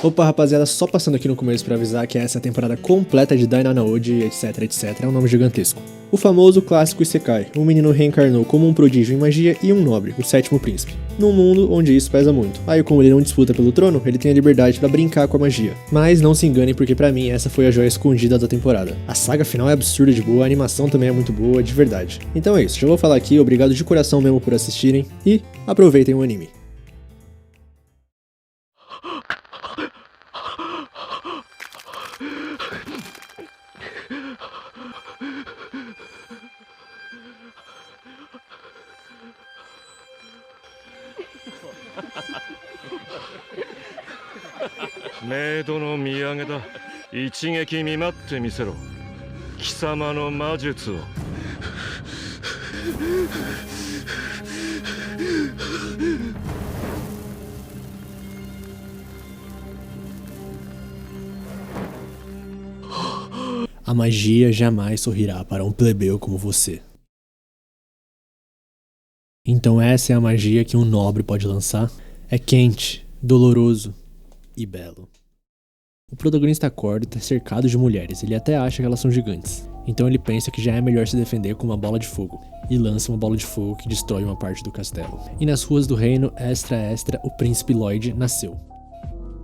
Opa rapaziada, só passando aqui no começo pra avisar que essa é a temporada completa de Dainanaoji, etc, etc, é um nome gigantesco. O famoso clássico Isekai, um menino reencarnou como um prodígio em magia e um nobre, o sétimo príncipe. Num mundo onde isso pesa muito. Aí como ele não disputa pelo trono, ele tem a liberdade pra brincar com a magia. Mas não se enganem porque pra mim essa foi a joia escondida da temporada. A saga final é absurda de boa, a animação também é muito boa, de verdade. Então é isso, já vou falar aqui, obrigado de coração mesmo por assistirem e aproveitem o anime. Meido no miyage da. Ichigeki mimatte misero. Kisama no majutsu o. A magia jamais sorrirá para um plebeu como você. Então essa é a magia que um nobre pode lançar? É quente, doloroso e belo. O protagonista acorda e está cercado de mulheres, ele até acha que elas são gigantes. Então ele pensa que já é melhor se defender com uma bola de fogo, e lança uma bola de fogo que destrói uma parte do castelo. E nas ruas do reino, o príncipe Lloyd nasceu.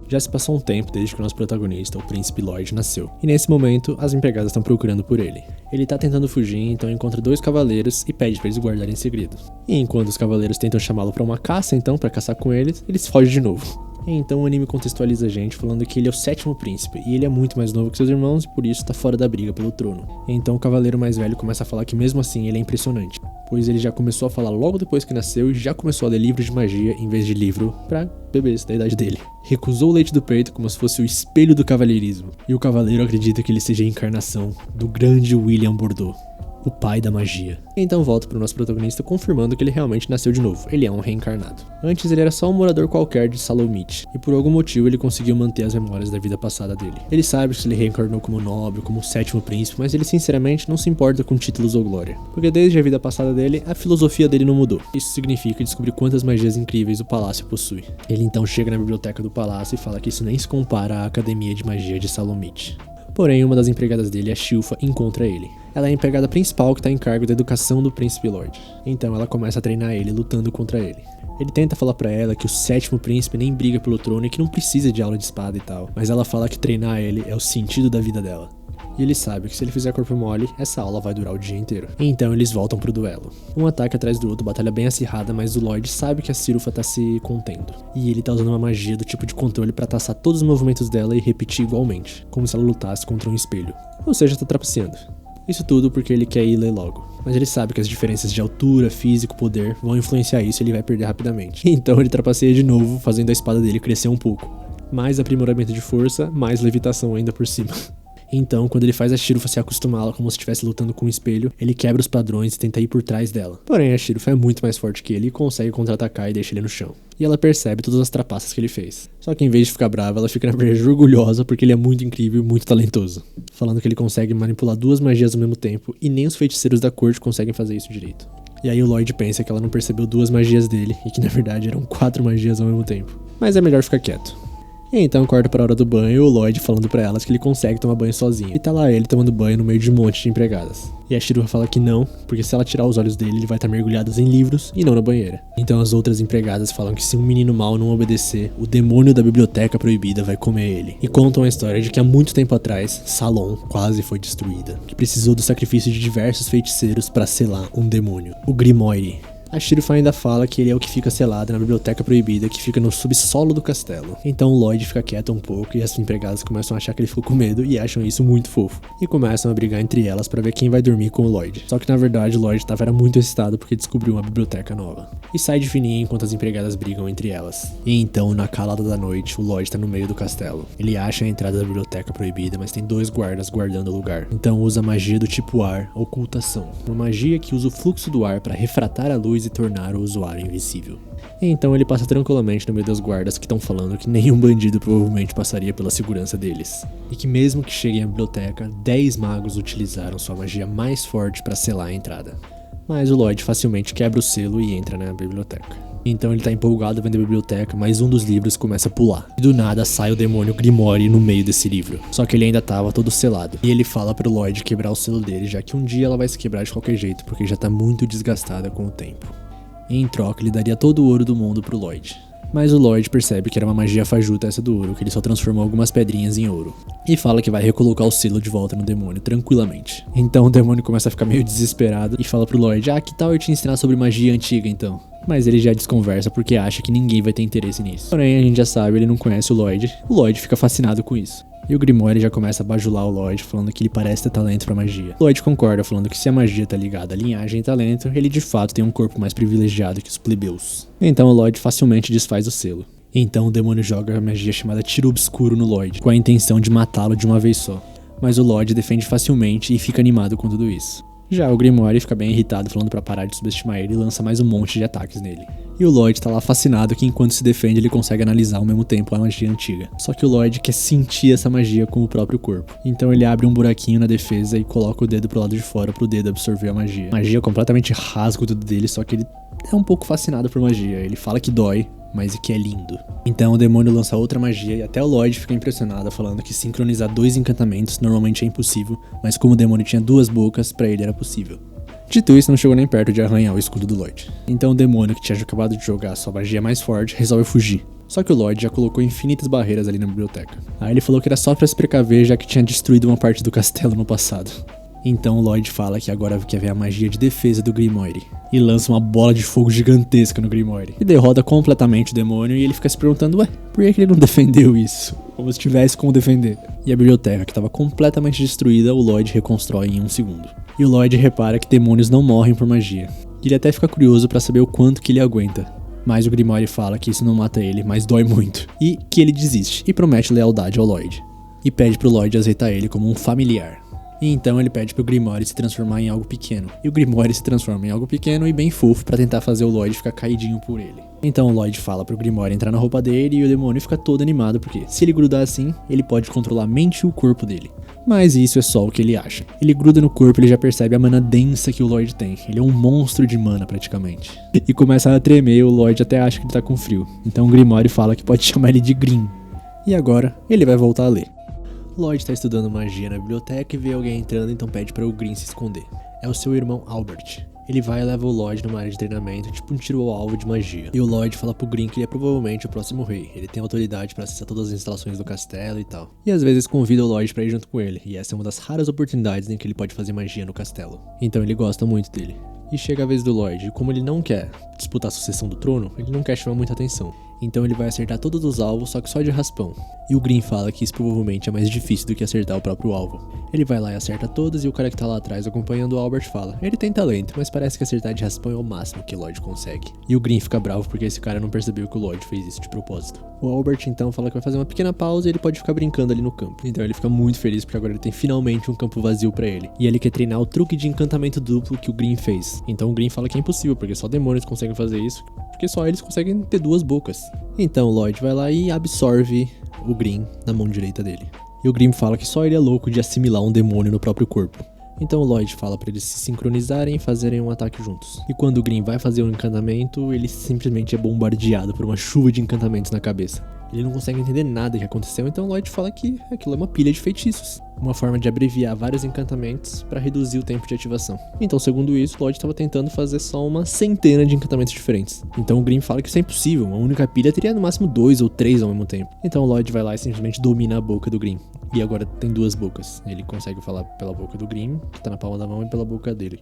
Já se passou um tempo desde que o nosso protagonista, o príncipe Lloyd, nasceu. E nesse momento, as empregadas estão procurando por ele. Ele tá tentando fugir, então encontra dois cavaleiros e pede pra eles guardarem segredo. E enquanto os cavaleiros tentam chamá-lo pra uma caça, então, pra caçar com eles fogem de novo. Então o anime contextualiza a gente falando que ele é o sétimo príncipe, e ele é muito mais novo que seus irmãos e por isso tá fora da briga pelo trono. Então o cavaleiro mais velho começa a falar que mesmo assim ele é impressionante, pois ele já começou a falar logo depois que nasceu e já começou a ler livros de magia em vez de livro pra bebês da idade dele. Recusou o leite do peito como se fosse o espelho do cavalheirismo, e o cavaleiro acredita que ele seja a encarnação do grande William Bordeaux, o pai da magia. Então volta pro nosso protagonista confirmando que ele realmente nasceu de novo, ele é um reencarnado. Antes ele era só um morador qualquer de Salomit, e por algum motivo ele conseguiu manter as memórias da vida passada dele. Ele sabe que ele reencarnou como nobre, como o sétimo príncipe, mas ele sinceramente não se importa com títulos ou glória. Porque desde a vida passada dele, a filosofia dele não mudou. Isso significa descobrir quantas magias incríveis o palácio possui. Ele então chega na biblioteca do palácio e fala que isso nem se compara à academia de magia de Salomit. Porém, uma das empregadas dele, a Shilfa, encontra ele. Ela é a empregada principal que está em cargo da educação do príncipe Lloyd. Então ela começa a treinar ele, lutando contra ele. Ele tenta falar pra ela que o sétimo príncipe nem briga pelo trono e que não precisa de aula de espada e tal. Mas ela fala que treinar ele é o sentido da vida dela. E ele sabe que se ele fizer corpo mole, essa aula vai durar o dia inteiro. Então eles voltam pro duelo. Um ataque atrás do outro, batalha bem acirrada, mas o Lloyd sabe que a Silfa tá se contendo. E ele tá usando uma magia do tipo de controle pra traçar todos os movimentos dela e repetir igualmente, como se ela lutasse contra um espelho. Ou seja, tá trapaceando. Isso tudo porque ele quer ir ler logo. Mas ele sabe que as diferenças de altura, físico, poder vão influenciar isso e ele vai perder rapidamente. Então ele trapaceia de novo, fazendo a espada dele crescer um pouco. Mais aprimoramento de força, mais levitação ainda por cima. Então, quando ele faz a Shilfa se acostumá-la como se estivesse lutando com um espelho, ele quebra os padrões e tenta ir por trás dela. Porém, a Shilfa é muito mais forte que ele e consegue contra-atacar e deixa ele no chão. E ela percebe todas as trapaças que ele fez. Só que em vez de ficar brava, ela fica na verdade orgulhosa porque ele é muito incrível e muito talentoso. Falando que ele consegue manipular duas magias ao mesmo tempo e nem os feiticeiros da corte conseguem fazer isso direito. E aí o Lloyd pensa que ela não percebeu duas magias dele e que na verdade eram 4 magias ao mesmo tempo. Mas é melhor ficar quieto. E então corta pra hora do banho e o Lloyd falando pra elas que ele consegue tomar banho sozinho. E tá lá ele tomando banho no meio de um monte de empregadas. E a Shilfa fala que não, porque se ela tirar os olhos dele, ele vai estar mergulhado em livros e não na banheira. Então as outras empregadas falam que se um menino mau não obedecer, o demônio da biblioteca proibida vai comer ele. E contam a história de que há muito tempo atrás, Salon quase foi destruída, que precisou do sacrifício de diversos feiticeiros pra selar um demônio, o Grimoire. A Shilfa ainda fala que ele é o que fica selado na biblioteca proibida que fica no subsolo do castelo. Então o Lloyd fica quieto um pouco e as empregadas começam a achar que ele ficou com medo e acham isso muito fofo. E começam a brigar entre elas pra ver quem vai dormir com o Lloyd. Só que na verdade o Lloyd era muito excitado porque descobriu uma biblioteca nova. E sai de fininho enquanto as empregadas brigam entre elas. E então, na calada da noite, o Lloyd tá no meio do castelo. Ele acha a entrada da biblioteca proibida, mas tem 2 guardas guardando o lugar. Então usa a magia do tipo ar, ocultação. Uma magia que usa o fluxo do ar pra refratar a luz e tornar o usuário invisível. Então ele passa tranquilamente no meio das guardas que estão falando que nenhum bandido provavelmente passaria pela segurança deles. E que mesmo que cheguem à biblioteca, 10 magos utilizaram sua magia mais forte para selar a entrada. Mas o Lloyd facilmente quebra o selo e entra na biblioteca. Então ele tá empolgado vendo a biblioteca, mas um dos livros começa a pular. E do nada sai o demônio Grimoire no meio desse livro. Só que ele ainda tava todo selado. E ele fala pro Lloyd quebrar o selo dele, já que um dia ela vai se quebrar de qualquer jeito, porque já tá muito desgastada com o tempo. E em troca ele daria todo o ouro do mundo pro Lloyd. Mas o Lloyd percebe que era uma magia fajuta essa do ouro, que ele só transformou algumas pedrinhas em ouro. E fala que vai recolocar o selo de volta no demônio, tranquilamente. Então o demônio começa a ficar meio desesperado e fala pro Lloyd, que tal eu te ensinar sobre magia antiga então? Mas ele já desconversa porque acha que ninguém vai ter interesse nisso. Porém, a gente já sabe, ele não conhece o Lloyd fica fascinado com isso. E o Grimoire já começa a bajular o Lloyd, falando que ele parece ter talento pra magia. O Lloyd concorda, falando que se a magia tá ligada à linhagem e talento, ele de fato tem um corpo mais privilegiado que os plebeus. Então o Lloyd facilmente desfaz o selo. Então o demônio joga a magia chamada Tiro Obscuro no Lloyd, com a intenção de matá-lo de uma vez só. Mas o Lloyd defende facilmente e fica animado com tudo isso. Já o Grimoire fica bem irritado, falando pra parar de subestimar ele e lança mais um monte de ataques nele. E o Lloyd tá lá fascinado que enquanto se defende ele consegue analisar ao mesmo tempo a magia antiga. Só que o Lloyd quer sentir essa magia com o próprio corpo. Então ele abre um buraquinho na defesa e coloca o dedo pro lado de fora pro dedo absorver a magia. A magia completamente rasga o dedo dele, só que ele é um pouco fascinado por magia. Ele fala que dói, mas que é lindo. Então o demônio lança outra magia e até o Lloyd fica impressionado, falando que sincronizar 2 encantamentos normalmente é impossível, mas como o demônio tinha 2 bocas, pra ele era possível. Dito isso, não chegou nem perto de arranhar o escudo do Lloyd. Então o demônio, que tinha acabado de jogar sua magia mais forte, resolve fugir. Só que o Lloyd já colocou infinitas barreiras ali na biblioteca. Aí ele falou que era só pra se precaver, já que tinha destruído uma parte do castelo no passado. Então o Lloyd fala que agora quer ver a magia de defesa do Grimoire. E lança uma bola de fogo gigantesca no Grimoire. E derrota completamente o demônio e ele fica se perguntando, por que ele não defendeu isso? Como se tivesse como defender. E a biblioteca, que estava completamente destruída, o Lloyd reconstrói em 1 segundo. E o Lloyd repara que demônios não morrem por magia. E ele até fica curioso pra saber o quanto que ele aguenta. Mas o Grimoire fala que isso não mata ele, mas dói muito. E que ele desiste e promete lealdade ao Lloyd. E pede pro Lloyd aceitar ele como um familiar. E então ele pede pro Grimoire se transformar em algo pequeno. E o Grimoire se transforma em algo pequeno e bem fofo pra tentar fazer o Lloyd ficar caidinho por ele. Então o Lloyd fala pro Grimoire entrar na roupa dele e o demônio fica todo animado porque se ele grudar assim, ele pode controlar a mente e o corpo dele. Mas isso é só o que ele acha. Ele gruda no corpo e ele já percebe a mana densa que o Lloyd tem. Ele é um monstro de mana praticamente. E começa a tremer, o Lloyd até acha que ele tá com frio. Então o Grimoire fala que pode chamar ele de Grim. E agora ele vai voltar a ler. Lloyd tá estudando magia na biblioteca e vê alguém entrando, então pede para o Green se esconder. É o seu irmão Albert. Ele vai e leva o Lloyd numa área de treinamento, tipo um tiro ao alvo de magia. E o Lloyd fala pro Green que ele é provavelmente o próximo rei. Ele tem autoridade para acessar todas as instalações do castelo e tal. E às vezes convida o Lloyd pra ir junto com ele. E essa é uma das raras oportunidades em que ele pode fazer magia no castelo. Então ele gosta muito dele. E chega a vez do Lloyd, e como ele não quer disputar a sucessão do trono, ele não quer chamar muita atenção. Então ele vai acertar todos os alvos, só que só de raspão. E o Green fala que isso provavelmente é mais difícil do que acertar o próprio alvo. Ele vai lá e acerta todos e o cara que tá lá atrás acompanhando o Albert fala: ele tem talento, mas parece que acertar de raspão é o máximo que o Lloyd consegue. E o Green fica bravo porque esse cara não percebeu que o Lloyd fez isso de propósito. O Albert então fala que vai fazer uma pequena pausa e ele pode ficar brincando ali no campo. Então ele fica muito feliz porque agora ele tem finalmente um campo vazio pra ele. E ele quer treinar o truque de encantamento duplo que o Green fez. Então o Green fala que é impossível porque só demônios conseguem fazer isso, porque só eles conseguem ter 2 bocas. Então o Lloyd vai lá e absorve o Green na mão direita dele. E o Green fala que só ele é louco de assimilar um demônio no próprio corpo. Então o Lloyd fala pra eles se sincronizarem e fazerem um ataque juntos. E quando o Green vai fazer um encantamento, ele simplesmente é bombardeado por uma chuva de encantamentos na cabeça. Ele não consegue entender nada que aconteceu, então o Lloyd fala que aquilo é uma pilha de feitiços. Uma forma de abreviar vários encantamentos para reduzir o tempo de ativação. Então, segundo isso, o Lloyd estava tentando fazer só uma centena de encantamentos diferentes. Então o Green fala que isso é impossível, uma única pilha teria no máximo 2 ou 3 ao mesmo tempo. Então o Lloyd vai lá e simplesmente domina a boca do Green. E agora tem 2 bocas. Ele consegue falar pela boca do Green, que tá na palma da mão, e pela boca dele.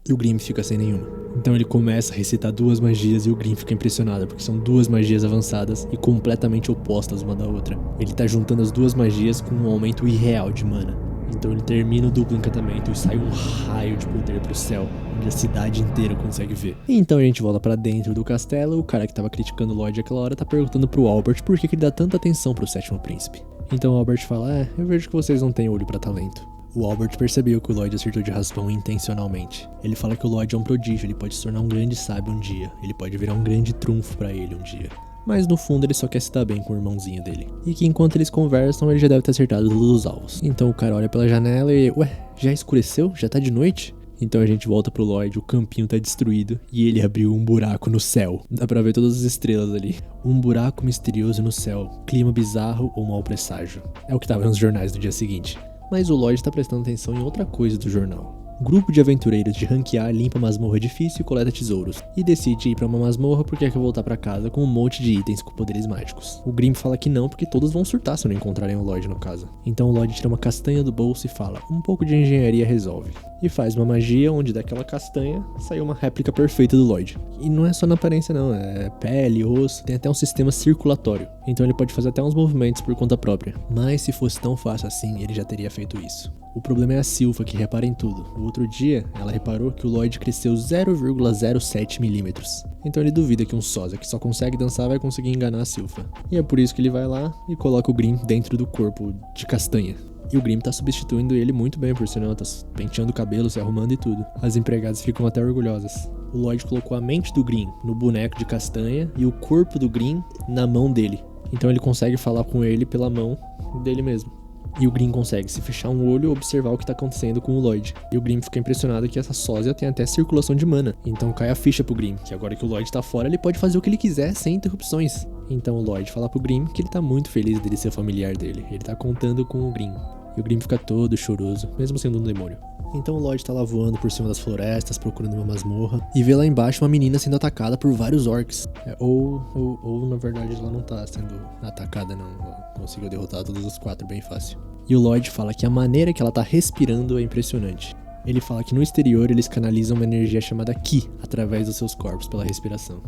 E o Green fica sem nenhuma. Então ele começa a recitar 2 magias e o Green fica impressionado, porque são 2 magias avançadas e completamente opostas uma da outra. Ele tá juntando as 2 magias com um aumento irreal de mana. Então ele termina o duplo encantamento e sai um raio de poder pro céu, onde a cidade inteira consegue ver. E então a gente volta pra dentro do castelo. O cara que tava criticando o Lloyd aquela hora tá perguntando pro Albert por que ele dá tanta atenção pro 7º príncipe. Então o Albert fala: eu vejo que vocês não têm olho pra talento. O Albert percebeu que o Lloyd acertou de raspão intencionalmente. Ele fala que o Lloyd é um prodígio, ele pode se tornar um grande sábio um dia. Ele pode virar um grande trunfo pra ele um dia. Mas no fundo ele só quer se dar bem com o irmãozinho dele. E que enquanto eles conversam, ele já deve ter acertado todos os alvos. Então o cara olha pela janela e... já escureceu? Já tá de noite? Então a gente volta pro Lloyd, o campinho tá destruído e ele abriu um buraco no céu. Dá pra ver todas as estrelas ali. Um buraco misterioso no céu, clima bizarro ou mau presságio. É o que tava nos jornais do dia seguinte. Mas o Lloyd tá prestando atenção em outra coisa do jornal. Grupo de aventureiros de rank A limpa masmorra difícil e coleta tesouros. E decide ir pra uma masmorra porque quer voltar pra casa com um monte de itens com poderes mágicos. O Grimm fala que não porque todos vão surtar se não encontrarem o Lloyd no caso. Então o Lloyd tira uma castanha do bolso e fala, um pouco de engenharia resolve. E faz uma magia onde daquela castanha saiu uma réplica perfeita do Lloyd. E não é só na aparência não, é pele, osso, tem até um sistema circulatório. Então ele pode fazer até uns movimentos por conta própria. Mas se fosse tão fácil assim, ele já teria feito isso. O problema é a Silpha, que repara em tudo. O outro dia, ela reparou que o Lloyd cresceu 0,07 milímetros. Então ele duvida que um sósia que só consegue dançar vai conseguir enganar a Silpha. E é por isso que ele vai lá e coloca o Grimm dentro do corpo de castanha. E o Grimm tá substituindo ele muito bem, por sinal, tá penteando o cabelo, se arrumando e tudo. As empregadas ficam até orgulhosas. O Lloyd colocou a mente do Grimm no boneco de castanha e o corpo do Grimm na mão dele. Então ele consegue falar com ele pela mão dele mesmo. E o Grimm consegue se fechar um olho e observar o que tá acontecendo com o Lloyd. E o Grimm fica impressionado que essa sósia tem até circulação de mana. Então cai a ficha pro Grimm, que agora que o Lloyd tá fora, ele pode fazer o que ele quiser sem interrupções. Então o Lloyd fala pro Grimm que ele tá muito feliz dele ser familiar dele. Ele tá contando com o Grimm. E o Grimm fica todo choroso, mesmo sendo um demônio. Então o Lloyd tá lá voando por cima das florestas, procurando uma masmorra, e vê lá embaixo uma menina sendo atacada por vários orcs. Ou na verdade ela não tá sendo atacada não, ela conseguiu derrotar todos os 4 bem fácil. E o Lloyd fala que a maneira que ela tá respirando é impressionante. Ele fala que no exterior eles canalizam uma energia chamada Ki, através dos seus corpos, pela respiração.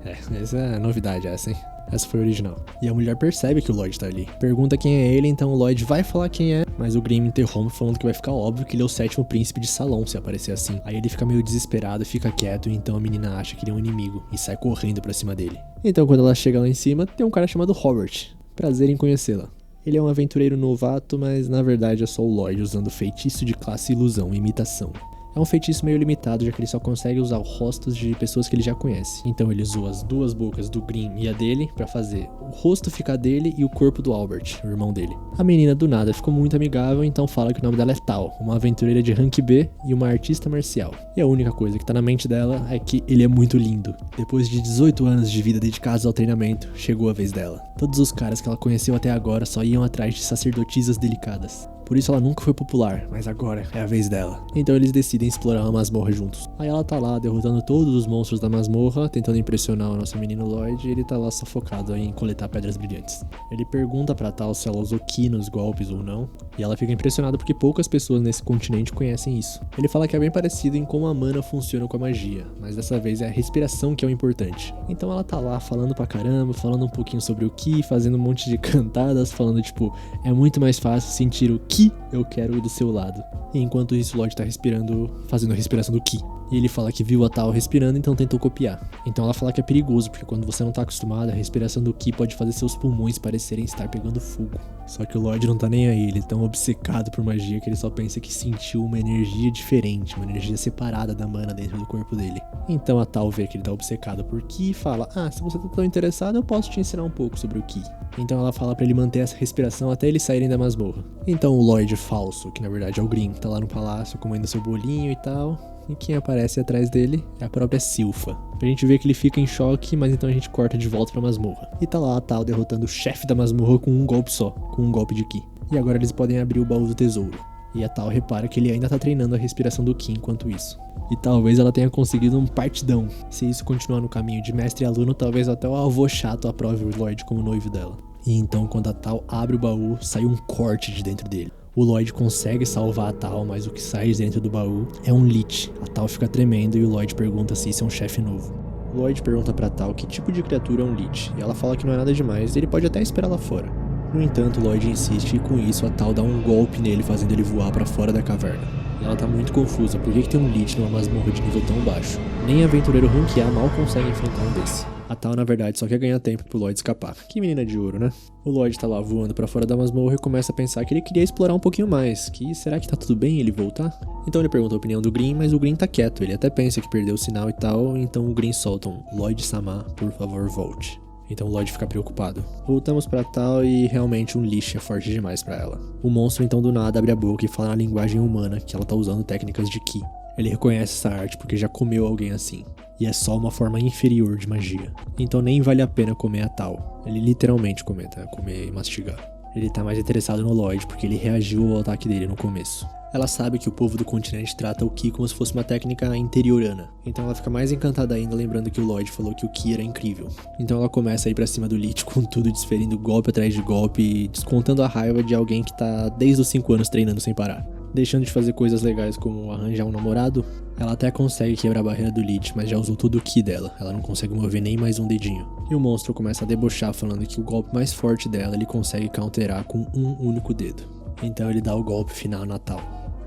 Essa é a novidade essa, hein? Essa foi a original. E a mulher percebe que o Lloyd tá ali. Pergunta quem é ele, então o Lloyd vai falar quem é, mas o Grimm interrompe falando que vai ficar óbvio que ele é o 7º príncipe de Salon se aparecer assim. Aí ele fica meio desesperado, fica quieto, e então a menina acha que ele é um inimigo e sai correndo pra cima dele. Então quando ela chega lá em cima, tem um cara chamado Robert. Prazer em conhecê-la. Ele é um aventureiro novato, mas na verdade é só o Lloyd usando feitiço de classe ilusão, imitação. É um feitiço meio limitado, já que ele só consegue usar rostos de pessoas que ele já conhece. Então ele usou as 2 bocas do Grimm e a dele pra fazer o rosto ficar dele e o corpo do Albert, o irmão dele. A menina do nada ficou muito amigável, então fala que o nome dela é Tal, uma aventureira de rank B e uma artista marcial. E a única coisa que tá na mente dela é que ele é muito lindo. Depois de 18 anos de vida dedicados ao treinamento, chegou a vez dela. Todos os caras que ela conheceu até agora só iam atrás de sacerdotisas delicadas. Por isso ela nunca foi popular, mas agora é a vez dela. Então eles decidem explorar uma masmorra juntos. Aí ela tá lá derrotando todos os monstros da masmorra, tentando impressionar o nosso menino Lloyd, e ele tá lá só focado em coletar pedras brilhantes. Ele pergunta pra Tal se ela usou Ki nos golpes ou não, e ela fica impressionada porque poucas pessoas nesse continente conhecem isso. Ele fala que é bem parecido em como a mana funciona com a magia, mas dessa vez é a respiração que é o importante. Então ela tá lá falando pra caramba, falando um pouquinho sobre o Ki, fazendo um monte de cantadas, falando tipo, é muito mais fácil sentir o Ki, eu quero do seu lado. E enquanto isso, o Lloyd tá respirando, fazendo a respiração do Ki. E ele fala que viu a Tal respirando, então tentou copiar. Então ela fala que é perigoso, porque quando você não tá acostumado, a respiração do Ki pode fazer seus pulmões parecerem estar pegando fogo. Só que o Lloyd não tá nem aí, ele é tão obcecado por magia que ele só pensa que sentiu uma energia diferente, uma energia separada da mana dentro do corpo dele. Então a Tal vê que ele tá obcecado por Ki e fala, se você tá tão interessado, eu posso te ensinar um pouco sobre o Ki. Então ela fala pra ele manter essa respiração até eles saírem da masmorra. Então o Lloyd falso, que na verdade é o Grimm, tá lá no palácio comendo seu bolinho e tal. E quem aparece atrás dele é a própria Silpha. A gente vê que ele fica em choque, mas então a gente corta de volta pra masmorra. E tá lá a Tal derrotando o chefe da masmorra com um golpe só, com um golpe de Ki. E agora eles podem abrir o baú do tesouro. E a Tal repara que ele ainda tá treinando a respiração do Ki enquanto isso. E talvez ela tenha conseguido um partidão. Se isso continuar no caminho de mestre e aluno, talvez até o avô chato aprove o Lloyd como noivo dela. E então quando a Tal abre o baú, sai um corte de dentro dele. O Lloyd consegue salvar a Tal, mas o que sai de dentro do baú é um Lich. A Tal fica tremendo e o Lloyd pergunta se isso é um chefe novo. O Lloyd pergunta pra Tal que tipo de criatura é um Lich, e ela fala que não é nada demais e ele pode até esperar lá fora. No entanto, o Lloyd insiste e com isso a Tal dá um golpe nele, fazendo ele voar pra fora da caverna. E ela tá muito confusa, por que tem um Lich numa masmorra de nível tão baixo? Nem aventureiro rank A mal consegue enfrentar um desse. A Tal, na verdade, só quer ganhar tempo pro Lloyd escapar. Que menina de ouro, né? O Lloyd tá lá voando pra fora da masmorra e começa a pensar que ele queria explorar um pouquinho mais. Que será que tá tudo bem ele voltar? Então ele pergunta a opinião do Grimm, mas o Grimm tá quieto. Ele até pensa que perdeu o sinal e tal, então o Grimm solta um Lloyd-sama, por favor, volte. Então o Lloyd fica preocupado. Voltamos pra Tal e realmente um Lich é forte demais pra ela. O monstro então do nada abre a boca e fala na linguagem humana que ela tá usando técnicas de Ki. Ele reconhece essa arte porque já comeu alguém assim. E é só uma forma inferior de magia. Então nem vale a pena comer a tal. Ele literalmente comer, tá? Comer e mastigar. Ele tá mais interessado no Lloyd porque ele reagiu ao ataque dele no começo. Ela sabe que o povo do continente trata o Ki como se fosse uma técnica interiorana. Então ela fica mais encantada ainda lembrando que o Lloyd falou que o Ki era incrível. Então ela começa a ir pra cima do Lich com tudo, desferindo golpe atrás de golpe e descontando a raiva de alguém que tá desde os 5 anos treinando sem parar. Deixando de fazer coisas legais como arranjar um namorado, ela até consegue quebrar a barreira do Lich, mas já usou todo o Ki dela, ela não consegue mover nem mais um dedinho. E o monstro começa a debochar falando que o golpe mais forte dela ele consegue counterar com um único dedo. Então ele dá o golpe final na tal.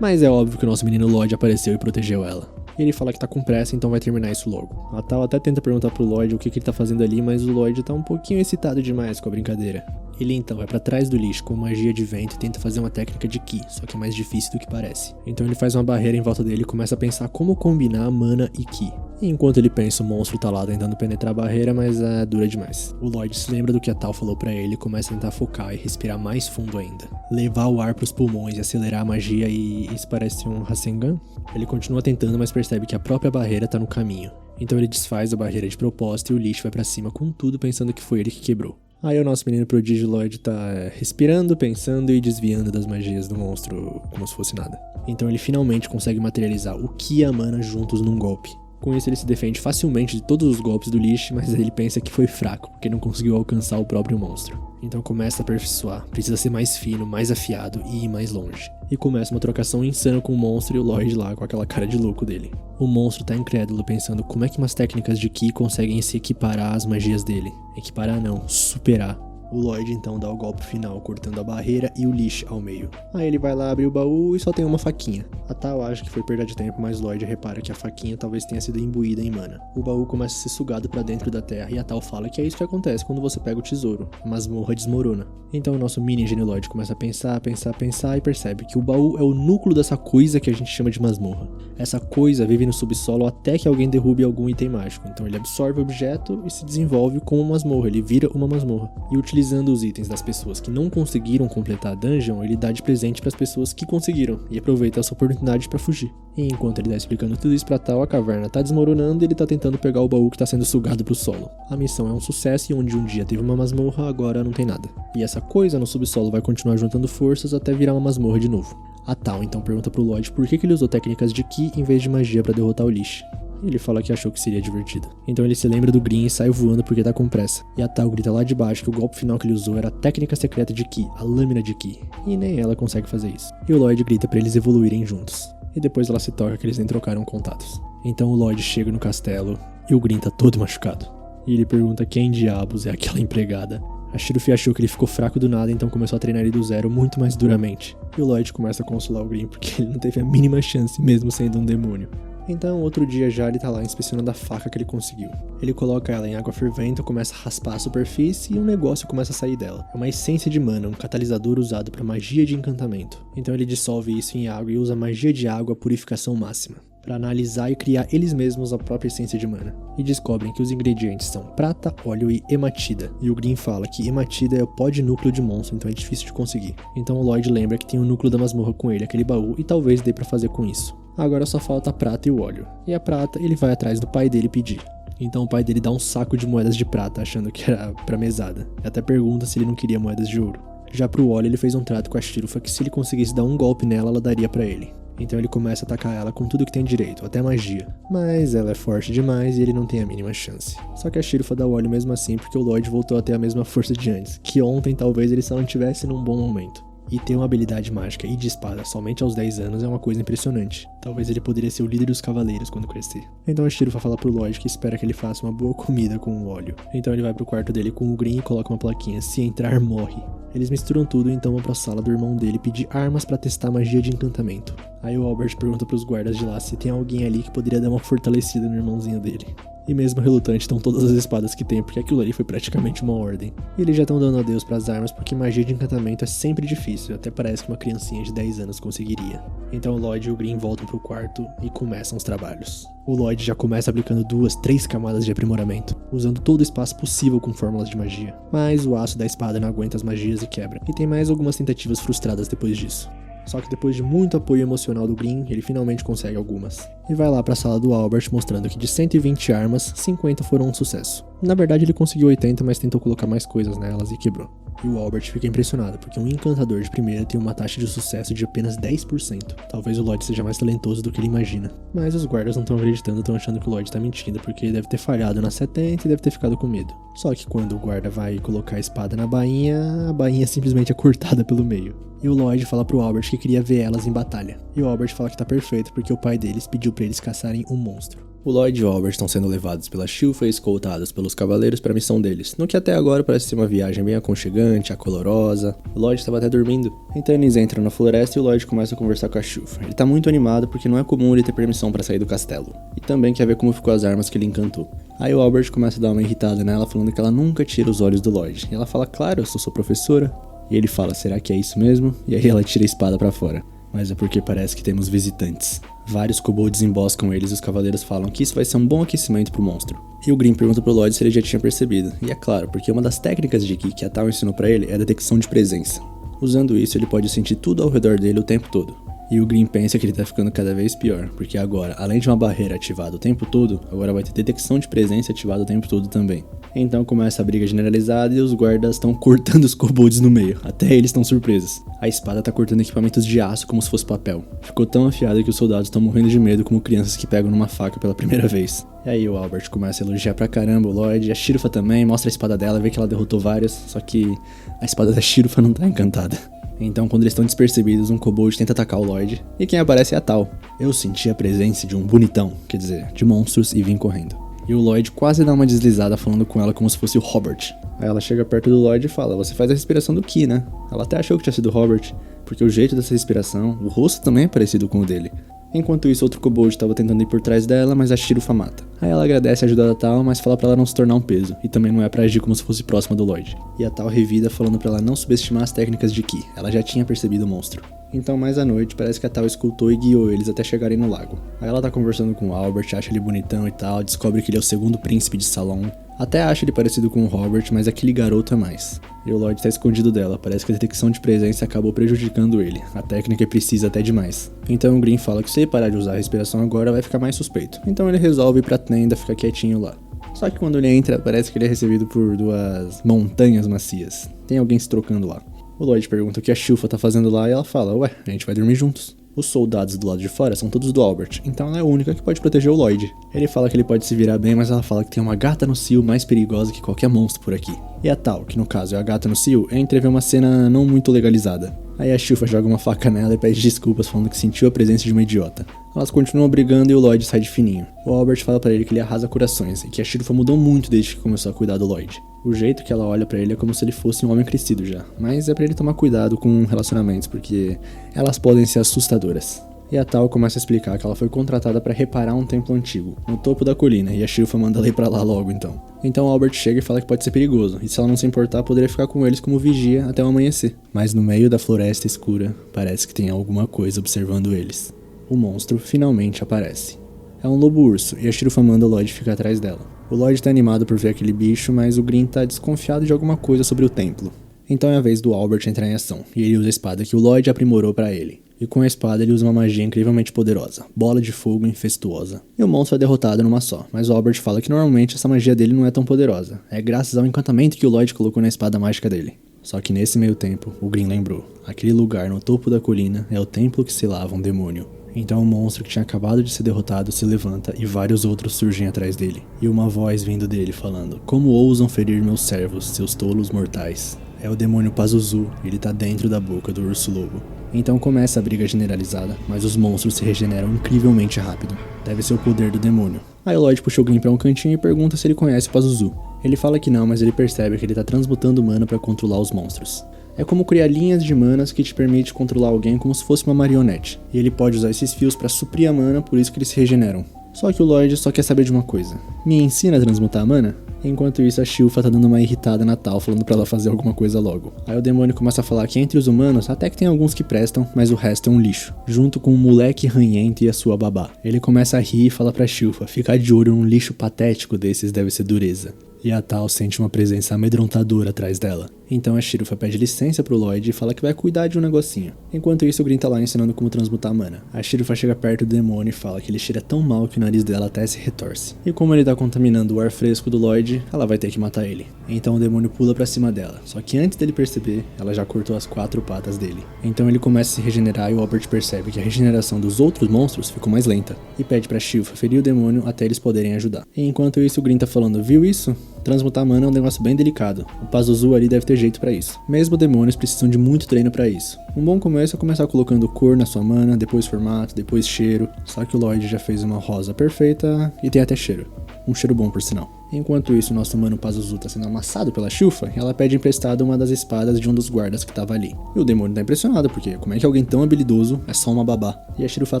Mas é óbvio que o nosso menino Lloyd apareceu e protegeu ela. E ele fala que tá com pressa, então vai terminar isso logo. A Tal até tenta perguntar pro Lloyd o que ele tá fazendo ali, mas o Lloyd tá um pouquinho excitado demais com a brincadeira. Ele então vai pra trás do Lich com magia de vento e tenta fazer uma técnica de Ki, só que é mais difícil do que parece. Então ele faz uma barreira em volta dele e começa a pensar como combinar mana e Ki. E enquanto ele pensa, o monstro tá lá tentando penetrar a barreira, mas dura demais. O Lloyd se lembra do que a Tal falou pra ele e começa a tentar focar e respirar mais fundo ainda. Levar o ar pros pulmões e acelerar a magia e isso parece um Rasengan? Ele continua tentando, mas percebe que a própria barreira tá no caminho. Então ele desfaz a barreira de propósito e o Lich vai pra cima com tudo pensando que foi ele que quebrou. Aí o nosso menino prodígio Lloyd tá respirando, pensando e desviando das magias do monstro como se fosse nada. Então ele finalmente consegue materializar o Ki e a mana juntos num golpe. Com isso ele se defende facilmente de todos os golpes do Lich, mas ele pensa que foi fraco, porque não conseguiu alcançar o próprio monstro. Então começa a aperfeiçoar, precisa ser mais fino, mais afiado e ir mais longe. E começa uma trocação insana com o monstro e o Lloyd lá com aquela cara de louco dele. O monstro tá incrédulo pensando como é que umas técnicas de Ki conseguem se equiparar às magias dele. Equiparar não, superar. O Lloyd então dá o golpe final, cortando a barreira e o Lich ao meio. Aí ele vai lá abrir o baú e só tem uma faquinha. A Tal acha que foi perda de tempo, mas Lloyd repara que a faquinha talvez tenha sido imbuída em mana. O baú começa a ser sugado pra dentro da terra e a Tal fala que é isso que acontece quando você pega o tesouro. A masmorra desmorona. Então o nosso mini gênio Lloyd começa a pensar e percebe que o baú é o núcleo dessa coisa que a gente chama de masmorra. Essa coisa vive no subsolo até que alguém derrube algum item mágico. Então ele absorve o objeto e se desenvolve como uma masmorra, ele vira uma masmorra. E utilizando os itens das pessoas que não conseguiram completar a dungeon, ele dá de presente para as pessoas que conseguiram e aproveita essa oportunidade para fugir. E enquanto ele tá explicando tudo isso pra Tal, a caverna tá desmoronando e ele tá tentando pegar o baú que tá sendo sugado pro solo. A missão é um sucesso e onde um dia teve uma masmorra, agora não tem nada. E essa coisa no subsolo vai continuar juntando forças até virar uma masmorra de novo. A Tal então pergunta pro Lloyd por que ele usou técnicas de Ki em vez de magia para derrotar o Lich. Ele fala que achou que seria divertido. Então ele se lembra do Green e sai voando porque tá com pressa. E a Tal grita lá de baixo que o golpe final que ele usou era a técnica secreta de Ki, a lâmina de Ki. E nem ela consegue fazer isso. E o Lloyd grita pra eles evoluírem juntos. E depois ela se toca que eles nem trocaram contatos. Então o Lloyd chega no castelo e o Green tá todo machucado. E ele pergunta quem diabos é aquela empregada. A Shirufi achou que ele ficou fraco do nada, então começou a treinar ele do zero muito mais duramente. E o Lloyd começa a consolar o Green porque ele não teve a mínima chance, mesmo sendo um demônio. Então, outro dia já ele tá lá inspecionando a faca que ele conseguiu. Ele coloca ela em água fervente, começa a raspar a superfície e um negócio começa a sair dela. É uma essência de mana, um catalisador usado para magia de encantamento. Então ele dissolve isso em água e usa magia de água, purificação máxima, para analisar e criar eles mesmos a própria essência de mana. E descobrem que os ingredientes são prata, óleo e hematida. E o Green fala que hematida é o pó de núcleo de monstro, então é difícil de conseguir. Então o Lloyd lembra que tem o núcleo da masmorra com ele, aquele baú, e talvez dê pra fazer com isso. Agora só falta a prata e o óleo. E a prata ele vai atrás do pai dele pedir. Então o pai dele dá um saco de moedas de prata, achando que era pra mesada. E até pergunta se ele não queria moedas de ouro. Já pro óleo ele fez um trato com a Shirufa que se ele conseguisse dar um golpe nela, ela daria pra ele. Então ele começa a atacar ela com tudo que tem direito, até magia. Mas ela é forte demais e ele não tem a mínima chance. Só que a Shirufa dá o óleo mesmo assim porque o Lloyd voltou a ter a mesma força de antes, que ontem talvez ele só não tivesse num bom momento. E ter uma habilidade mágica e de espada somente aos 10 anos é uma coisa impressionante. Talvez ele poderia ser o líder dos cavaleiros quando crescer. Então a Shirufa fala pro Lloyd que espera que ele faça uma boa comida com o óleo. Então ele vai pro quarto dele com o Green e coloca uma plaquinha: se entrar, morre. Eles misturam tudo e então vão pra sala do irmão dele pedir armas pra testar magia de encantamento. Aí o Albert pergunta pros guardas de lá se tem alguém ali que poderia dar uma fortalecida no irmãozinho dele. E mesmo relutante estão todas as espadas que tem, porque aquilo ali foi praticamente uma ordem. E eles já estão dando adeus pras armas porque magia de encantamento é sempre difícil, até parece que uma criancinha de 10 anos conseguiria. Então o Lloyd e o Green voltam pro quarto e começam os trabalhos. O Lloyd já começa aplicando 2, 3 camadas de aprimoramento, usando todo o espaço possível com fórmulas de magia. Mas o aço da espada não aguenta as magias e quebra, e tem mais algumas tentativas frustradas depois disso. Só que depois de muito apoio emocional do Green, ele finalmente consegue algumas. E vai lá pra sala do Albert mostrando que de 120 armas, 50 foram um sucesso. Na verdade ele conseguiu 80, mas tentou colocar mais coisas nelas e quebrou. E o Albert fica impressionado, porque um encantador de primeira tem uma taxa de sucesso de apenas 10%. Talvez o Lloyd seja mais talentoso do que ele imagina. Mas os guardas não estão acreditando, estão achando que o Lloyd tá mentindo, porque ele deve ter falhado na 70 e deve ter ficado com medo. Só que quando o guarda vai colocar a espada na bainha, a bainha simplesmente é cortada pelo meio. E o Lloyd fala pro Albert que queria ver elas em batalha. E o Albert fala que tá perfeito porque o pai deles pediu pra eles caçarem um monstro. O Lloyd e o Albert estão sendo levados pela Shilfa e escoltados pelos cavaleiros para a missão deles, no que até agora parece ser uma viagem bem aconchegante, acolorosa. O Lloyd estava até dormindo. Então eles entram na floresta e o Lloyd começa a conversar com a Shilfa. Ele tá muito animado porque não é comum ele ter permissão para sair do castelo. E também quer ver como ficou as armas que ele encantou. Aí o Albert começa a dar uma irritada nela, falando que ela nunca tira os olhos do Lloyd. E ela fala, claro, eu sou sua professora. E ele fala, será que é isso mesmo? E aí ela tira a espada para fora. Mas é porque parece que temos visitantes. Vários kobolds emboscam eles e os cavaleiros falam que isso vai ser um bom aquecimento pro monstro. E o Green pergunta pro Lloyd se ele já tinha percebido. E é claro, porque uma das técnicas de Ki que a Tal ensinou pra ele é a detecção de presença. Usando isso, ele pode sentir tudo ao redor dele o tempo todo. E o Green pensa que ele tá ficando cada vez pior, porque agora, além de uma barreira ativada o tempo todo, agora vai ter detecção de presença ativada o tempo todo também. Então começa a briga generalizada e os guardas estão cortando os kobolds no meio, até eles estão surpresos. A espada tá cortando equipamentos de aço como se fosse papel. Ficou tão afiada que os soldados estão morrendo de medo como crianças que pegam numa faca pela primeira vez. E aí o Albert começa a elogiar pra caramba o Lloyd, e a Shilfa também, mostra a espada dela, vê que ela derrotou várias, só que a espada da Shilfa não tá encantada. Então, quando eles estão despercebidos, um kobold tenta atacar o Lloyd, e quem aparece é a Tal. Eu senti a presença de um bonitão, quer dizer, de monstros, e vim correndo. E o Lloyd quase dá uma deslizada falando com ela como se fosse o Robert. Aí ela chega perto do Lloyd e fala, você faz a respiração do Ki, né? Ela até achou que tinha sido o Robert, porque o jeito dessa respiração, o rosto também é parecido com o dele. Enquanto isso, outro kobold estava tentando ir por trás dela, mas a Shilfa mata. Aí ela agradece a ajuda da Tal, mas fala pra ela não se tornar um peso, e também não é pra agir como se fosse próxima do Lloyd. E a Tal revida falando pra ela não subestimar as técnicas de Ki, ela já tinha percebido o monstro. Então mais à noite, parece que a Tal escutou e guiou eles até chegarem no lago. Aí ela tá conversando com o Albert, acha ele bonitão e tal, descobre que ele é o segundo príncipe de Salon. Até acha ele parecido com o Robert, mas aquele garoto é mais. E o Lloyd tá escondido dela, parece que a detecção de presença acabou prejudicando ele. A técnica é precisa até demais. Então o Green fala que se ele parar de usar a respiração agora vai ficar mais suspeito. Então ele resolve ir pra tenda ficar quietinho lá. Só que quando ele entra, parece que ele é recebido por duas montanhas macias. Tem alguém se trocando lá. O Lloyd pergunta o que a Shilfa tá fazendo lá e ela fala, ué, a gente vai dormir juntos. Os soldados do lado de fora são todos do Albert, então ela é a única que pode proteger o Lloyd. Ele fala que ele pode se virar bem, mas ela fala que tem uma gata no cio mais perigosa que qualquer monstro por aqui. E a Tal, que no caso é a gata no cio, entrevê uma cena não muito legalizada. Aí a Shilfa joga uma faca nela e pede desculpas falando que sentiu a presença de uma idiota. Elas continuam brigando e o Lloyd sai de fininho. O Albert fala pra ele que ele arrasa corações e que a Shilfa mudou muito desde que começou a cuidar do Lloyd. O jeito que ela olha pra ele é como se ele fosse um homem crescido já, mas é pra ele tomar cuidado com relacionamentos, porque elas podem ser assustadoras. E a Tal começa a explicar que ela foi contratada pra reparar um templo antigo, no topo da colina, e a Shilfa manda ela ir pra lá logo então. Então o Albert chega e fala que pode ser perigoso, e se ela não se importar, poderia ficar com eles como vigia até o amanhecer. Mas no meio da floresta escura, parece que tem alguma coisa observando eles. O monstro finalmente aparece. É um lobo-urso, e a Shilfa manda o Lloyd ficar atrás dela. O Lloyd tá animado por ver aquele bicho, mas o Green tá desconfiado de alguma coisa sobre o templo. Então é a vez do Albert entrar em ação, e ele usa a espada que o Lloyd aprimorou pra ele. E com a espada ele usa uma magia incrivelmente poderosa, bola de fogo incestuosa. E o monstro é derrotado numa só, mas o Albert fala que normalmente essa magia dele não é tão poderosa. É graças ao encantamento que o Lloyd colocou na espada mágica dele. Só que nesse meio tempo, o Green lembrou. Aquele lugar no topo da colina é o templo que selava um demônio. Então o monstro que tinha acabado de ser derrotado se levanta e vários outros surgem atrás dele. E uma voz vindo dele falando, como ousam ferir meus servos, seus tolos mortais. É o demônio Pazuzu, ele tá dentro da boca do urso-lobo. Então começa a briga generalizada, mas os monstros se regeneram incrivelmente rápido. Deve ser o poder do demônio. Aí o Lloyd puxa o Green pra um cantinho e pergunta se ele conhece o Pazuzu. Ele fala que não, mas ele percebe que ele tá transmutando mana pra controlar os monstros. É como criar linhas de manas que te permite controlar alguém como se fosse uma marionete. E ele pode usar esses fios pra suprir a mana, por isso que eles se regeneram. Só que o Lloyd só quer saber de uma coisa. Me ensina a transmutar a mana? Enquanto isso, a Shilfa tá dando uma irritada na Tal, falando pra ela fazer alguma coisa logo. Aí o demônio começa a falar que entre os humanos, até que tem alguns que prestam, mas o resto é um lixo. Junto com um moleque ranhento e a sua babá. Ele começa a rir e fala pra Shilfa, ficar de olho num lixo patético desses deve ser dureza. E a Tal sente uma presença amedrontadora atrás dela. Então a Shilfa pede licença pro Lloyd e fala que vai cuidar de um negocinho. Enquanto isso, o Green tá lá ensinando como transmutar mana. A Shilfa chega perto do demônio e fala que ele cheira tão mal que o nariz dela até se retorce. E como ele tá contaminando o ar fresco do Lloyd, ela vai ter que matar ele. Então o demônio pula pra cima dela. Só que antes dele perceber, ela já cortou as 4 patas dele. Então ele começa a se regenerar e o Albert percebe que a regeneração dos outros monstros ficou mais lenta. E pede pra Shilfa ferir o demônio até eles poderem ajudar. E enquanto isso, o Green tá falando, viu isso? Transmutar mana é um negócio bem delicado. O Pazuzu ali deve ter jeito pra isso. Mesmo demônios precisam de muito treino pra isso. Um bom começo é começar colocando cor na sua mana, depois formato, depois cheiro. Só que o Lloyd já fez uma rosa perfeita e tem até cheiro. Um cheiro bom, por sinal. Enquanto isso, nosso mano Pazuzu tá sendo amassado pela Shilfa e ela pede emprestado uma das espadas de um dos guardas que tava ali. E o demônio tá impressionado, porque como é que alguém tão habilidoso é só uma babá? E a Shilfa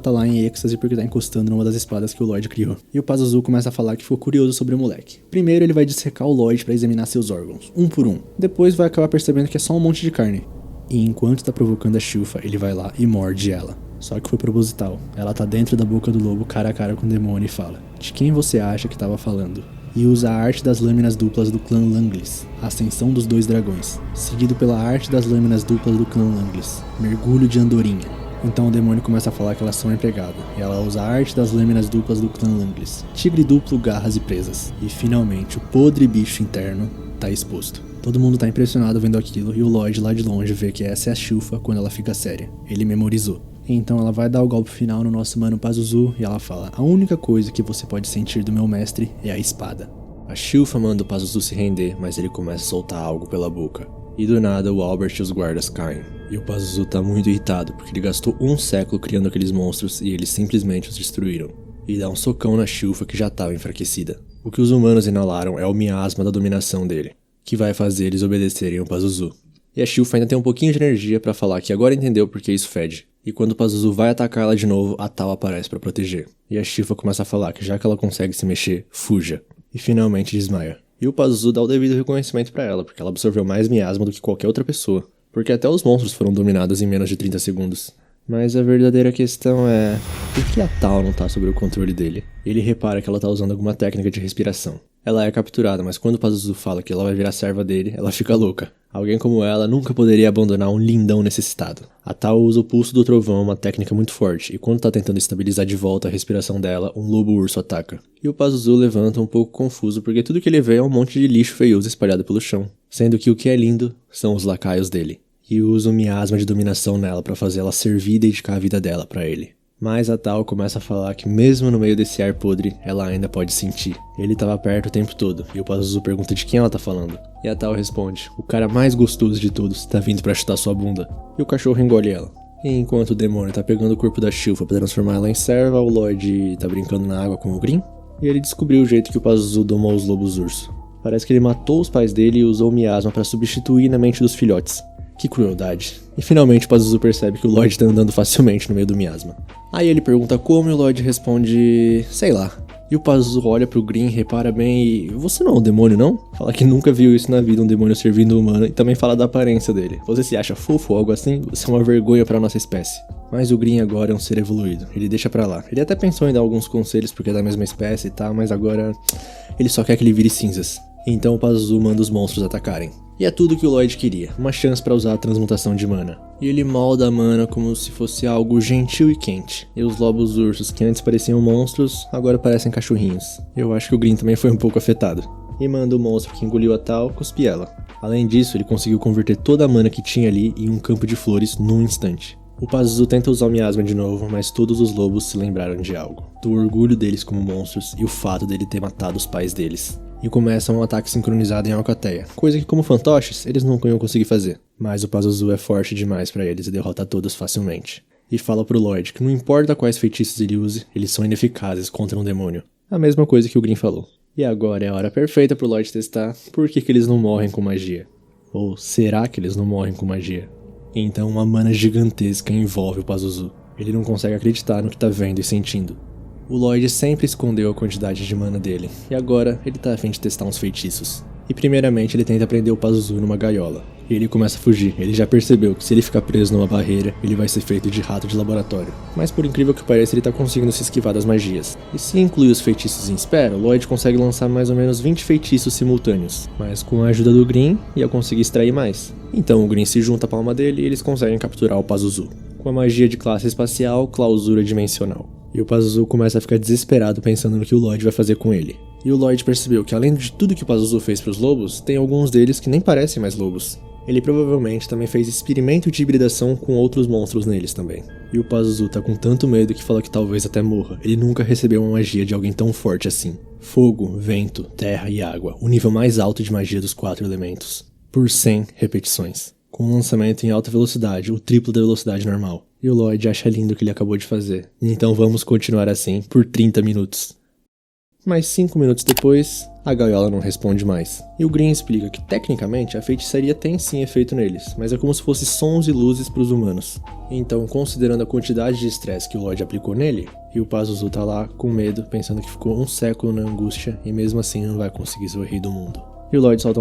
tá lá em êxtase porque tá encostando numa das espadas que o Lloyd criou. E o Pazuzu começa a falar que ficou curioso sobre o moleque. Primeiro ele vai dissecar o Lloyd pra examinar seus órgãos, um por um. Depois vai acabar percebendo que é só um monte de carne. E enquanto tá provocando a Shilfa, ele vai lá e morde ela. Só que foi proposital. Ela tá dentro da boca do lobo cara a cara com o demônio e fala: de quem você acha que tava falando? E usa a arte das lâminas duplas do clã Langlis, a Ascensão dos Dois Dragões, seguido pela arte das lâminas duplas do clã Langlis, Mergulho de Andorinha. Então o demônio começa a falar que elas são empregadas, e ela usa a arte das lâminas duplas do clã Langlis, Tigre duplo, garras e presas. E finalmente o podre bicho interno tá exposto. Todo mundo tá impressionado vendo aquilo e o Lloyd lá de longe vê que essa é a Shilfa quando ela fica séria. Ele memorizou. Então ela vai dar o golpe final no nosso mano Pazuzu e ela fala: a única coisa que você pode sentir do meu mestre é a espada. A Shilfa manda o Pazuzu se render, mas ele começa a soltar algo pela boca. E do nada o Albert e os guardas caem. E o Pazuzu tá muito irritado porque ele gastou um século criando aqueles monstros e eles simplesmente os destruíram. E dá um socão na Shilfa que já estava enfraquecida. O que os humanos inalaram é o miasma da dominação dele, que vai fazer eles obedecerem o Pazuzu. E a Shilfa ainda tem um pouquinho de energia pra falar que agora entendeu porque isso fede. E quando o Pazuzu vai atacar ela de novo, a Tal aparece pra proteger. E a Shilfa começa a falar que já que ela consegue se mexer, fuja. E finalmente desmaia. E o Pazuzu dá o devido reconhecimento pra ela, porque ela absorveu mais miasma do que qualquer outra pessoa. Porque até os monstros foram dominados em menos de 30 segundos. Mas a verdadeira questão é: por que a Tal não tá sob o controle dele? Ele repara que ela tá usando alguma técnica de respiração. Ela é capturada, mas quando o Pazuzu fala que ela vai virar serva dele, ela fica louca. Alguém como ela nunca poderia abandonar um lindão necessitado. A Tal usa o pulso do trovão, uma técnica muito forte, e quando tá tentando estabilizar de volta a respiração dela, um lobo-urso ataca. E o Pazuzu levanta um pouco confuso porque tudo que ele vê é um monte de lixo feioso espalhado pelo chão. Sendo que o que é lindo são os lacaios dele. E usa o miasma de dominação nela pra fazer ela servir e dedicar a vida dela pra ele. Mas a Tal começa a falar que mesmo no meio desse ar podre, ela ainda pode sentir. Ele tava perto o tempo todo, e o Pazuzu pergunta de quem ela tá falando. E a Tal responde: o cara mais gostoso de todos tá vindo pra chutar sua bunda. E o cachorro engole ela. E enquanto o demônio tá pegando o corpo da Shilfa pra transformar ela em serva, o Lloyd tá brincando na água com o Green. E ele descobriu o jeito que o Pazuzu domou os lobos urso. Parece que ele matou os pais dele e usou o miasma pra substituir na mente dos filhotes. Que crueldade. E finalmente o Pazuzu percebe que o Lloyd tá andando facilmente no meio do miasma. Aí ele pergunta como e o Lloyd responde: sei lá. E o Pazuzu olha pro Green, repara bem e: você não é um demônio, não? Fala que nunca viu isso na vida, um demônio servindo um humano, e também fala da aparência dele. Você se acha fofo ou algo assim? Você é uma vergonha pra nossa espécie. Mas o Green agora é um ser evoluído, ele deixa pra lá. Ele até pensou em dar alguns conselhos porque é da mesma espécie e tal, mas agora ele só quer que ele vire cinzas. Então o Pazuzu manda os monstros atacarem. E é tudo que o Lloyd queria, uma chance pra usar a transmutação de mana. E ele molda a mana como se fosse algo gentil e quente. E os lobos ursos, que antes pareciam monstros, agora parecem cachorrinhos. Eu acho que o Green também foi um pouco afetado. E manda o monstro que engoliu a Tal cuspir ela. Além disso, ele conseguiu converter toda a mana que tinha ali em um campo de flores num instante. O Pazuzu tenta usar o miasma de novo, mas todos os lobos se lembraram de algo. Do orgulho deles como monstros e o fato dele ter matado os pais deles. E começam um ataque sincronizado em Alcateia, coisa que como fantoches eles nunca iam conseguir fazer. Mas o Pazuzu é forte demais pra eles e derrota todos facilmente. E fala pro Lloyd que não importa quais feitiços ele use, eles são ineficazes contra um demônio. A mesma coisa que o Green falou. E agora é a hora perfeita pro Lloyd testar por que eles não morrem com magia. Ou será que eles não morrem com magia? Então uma mana gigantesca envolve o Pazuzu. Ele não consegue acreditar no que tá vendo e sentindo. O Lloyd sempre escondeu a quantidade de mana dele, e agora ele tá a fim de testar uns feitiços. E primeiramente ele tenta prender o Pazuzu numa gaiola, e ele começa a fugir. Ele já percebeu que se ele ficar preso numa barreira, ele vai ser feito de rato de laboratório. Mas por incrível que pareça, ele tá conseguindo se esquivar das magias. E se incluir os feitiços em espera, o Lloyd consegue lançar mais ou menos 20 feitiços simultâneos, mas com a ajuda do Green, ia conseguir extrair mais. Então o Green se junta à palma dele e eles conseguem capturar o Pazuzu, com a magia de classe espacial, clausura dimensional. E o Pazuzu começa a ficar desesperado pensando no que o Lloyd vai fazer com ele. E o Lloyd percebeu que além de tudo que o Pazuzu fez pros lobos, tem alguns deles que nem parecem mais lobos. Ele provavelmente também fez experimento de hibridação com outros monstros neles também. E o Pazuzu tá com tanto medo que fala que talvez até morra. Ele nunca recebeu uma magia de alguém tão forte assim. Fogo, vento, terra e água, o nível mais alto de magia dos 4 elementos. Por 100 repetições. Com um lançamento em alta velocidade, o triplo da velocidade normal. E o Lloyd acha lindo o que ele acabou de fazer. Então vamos continuar assim por 30 minutos. Mas 5 minutos depois, a gaiola não responde mais. E o Green explica que tecnicamente a feitiçaria tem sim efeito neles, mas é como se fosse sons e luzes para os humanos. Então, considerando a quantidade de estresse que o Lloyd aplicou nele, e o Pazuzu tá lá com medo, pensando que ficou um século na angústia e mesmo assim não vai conseguir ser o rei do mundo. E o Lloyd solta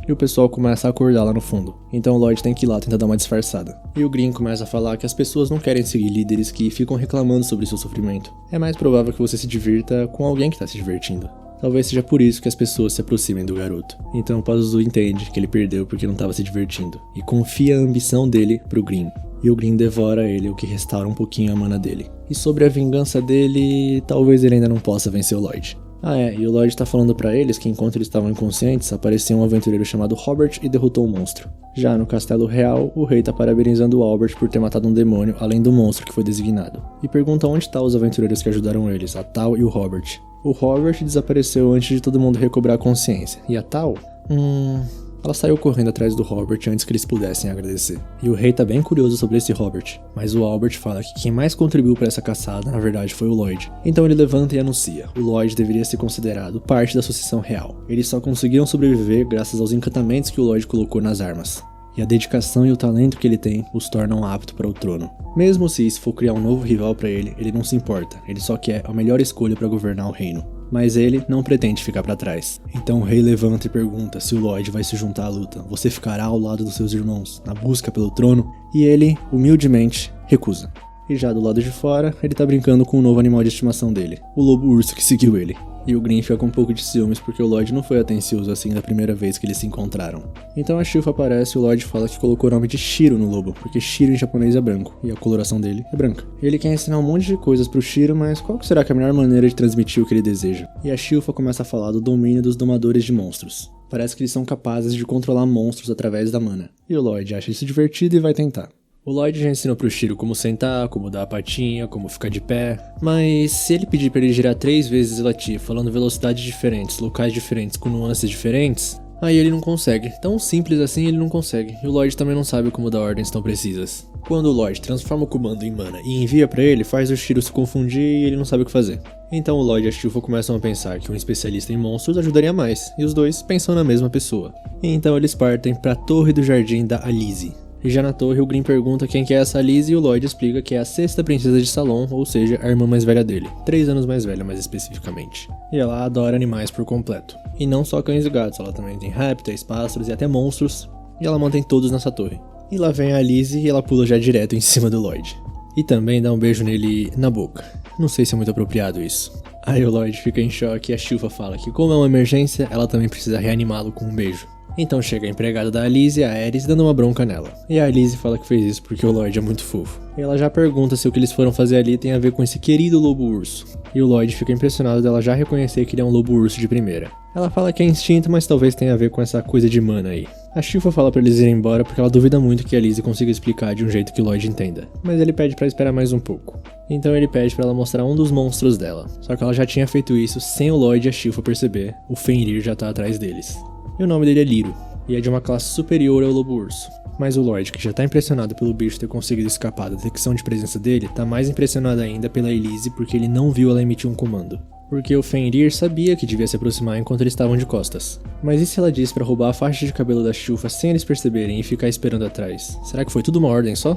e o pessoal começa a acordar lá no fundo. Então o Lloyd tem que ir lá tentar dar uma disfarçada. E o Green começa a falar que as pessoas não querem seguir líderes que ficam reclamando sobre seu sofrimento. É mais provável que você se divirta com alguém que tá se divertindo. Talvez seja por isso que as pessoas se aproximem do garoto. Então o Pazuzu entende que ele perdeu porque não estava se divertindo. E confia a ambição dele pro Green. E o Green devora ele, o que restaura um pouquinho a mana dele. E sobre a vingança dele, talvez ele ainda não possa vencer o Lloyd. E o Lloyd tá falando pra eles que enquanto eles estavam inconscientes, apareceu um aventureiro chamado Robert e derrotou o monstro. Já no Castelo Real, o rei tá parabenizando o Albert por ter matado um demônio, além do monstro que foi designado. E pergunta onde tá os aventureiros que ajudaram eles, a Tal e o Robert. O Robert desapareceu antes de todo mundo recobrar a consciência. E a Tal? Ela saiu correndo atrás do Robert antes que eles pudessem agradecer. E o rei tá bem curioso sobre esse Robert. Mas o Albert fala que quem mais contribuiu para essa caçada, na verdade, foi o Lloyd. Então ele levanta e anuncia. O Lloyd deveria ser considerado parte da sucessão real. Eles só conseguiram sobreviver graças aos encantamentos que o Lloyd colocou nas armas. E a dedicação e o talento que ele tem os tornam apto para o trono. Mesmo se isso for criar um novo rival para ele não se importa. Ele só quer a melhor escolha para governar o reino. Mas ele não pretende ficar pra trás. Então o rei levanta e pergunta se o Lloyd vai se juntar à luta. Você ficará ao lado dos seus irmãos, na busca pelo trono? E ele, humildemente, recusa. E já do lado de fora, ele tá brincando com um novo animal de estimação dele, o lobo-urso que seguiu ele. E o Green fica com um pouco de ciúmes porque o Lloyd não foi atencioso assim da primeira vez que eles se encontraram. Então a Shilfa aparece e o Lloyd fala que colocou o nome de Shiro no lobo, porque Shiro em japonês é branco, e a coloração dele é branca. Ele quer ensinar um monte de coisas pro Shiro, mas qual que será que é a melhor maneira de transmitir o que ele deseja? E a Shilfa começa a falar do domínio dos domadores de monstros. Parece que eles são capazes de controlar monstros através da mana. E o Lloyd acha isso divertido e vai tentar. O Lloyd já ensinou pro Shiro como sentar, como dar a patinha, como ficar de pé. Mas se ele pedir pra ele girar 3 vezes o latir, falando velocidades diferentes, locais diferentes, com nuances diferentes, aí ele não consegue. Tão simples assim ele não consegue. E o Lloyd também não sabe como dar ordens tão precisas. Quando o Lloyd transforma o comando em mana e envia pra ele, faz o Shiro se confundir e ele não sabe o que fazer. Então o Lloyd e a Shilfa começam a pensar que um especialista em monstros ajudaria mais, e os dois pensam na mesma pessoa. E então eles partem pra Torre do Jardim da Alize. E já na torre, o Green pergunta quem que é essa Alize e o Lloyd explica que é a 6ª princesa de Salon, ou seja, a irmã mais velha dele. 3 anos mais velha, mais especificamente. E ela adora animais por completo. E não só cães e gatos, ela também tem répteis, pássaros e até monstros. E ela mantém todos nessa torre. E lá vem a Alize e ela pula já direto em cima do Lloyd. E também dá um beijo nele na boca. Não sei se é muito apropriado isso. Aí o Lloyd fica em choque e a Shilfa fala que como é uma emergência, ela também precisa reanimá-lo com um beijo. Então chega a empregada da Alize, a Ares, dando uma bronca nela. E a Alize fala que fez isso porque o Lloyd é muito fofo. E ela já pergunta se o que eles foram fazer ali tem a ver com esse querido lobo-urso. E o Lloyd fica impressionado dela já reconhecer que ele é um lobo-urso de primeira. Ela fala que é instinto, mas talvez tenha a ver com essa coisa de mana aí. A Shilfa fala pra eles irem embora porque ela duvida muito que a Alize consiga explicar de um jeito que o Lloyd entenda. Mas ele pede pra esperar mais um pouco. Então ele pede pra ela mostrar um dos monstros dela. Só que ela já tinha feito isso sem o Lloyd e a Shilfa perceber. O Fenrir já tá atrás deles. E o nome dele é Liro, e é de uma classe superior ao lobo-urso. Mas o Lloyd, que já tá impressionado pelo bicho ter conseguido escapar da detecção de presença dele, tá mais impressionado ainda pela Alize porque ele não viu ela emitir um comando. Porque o Fenrir sabia que devia se aproximar enquanto eles estavam de costas. Mas e se ela disse pra roubar a faixa de cabelo da Shilfa sem eles perceberem e ficar esperando atrás? Será que foi tudo uma ordem só?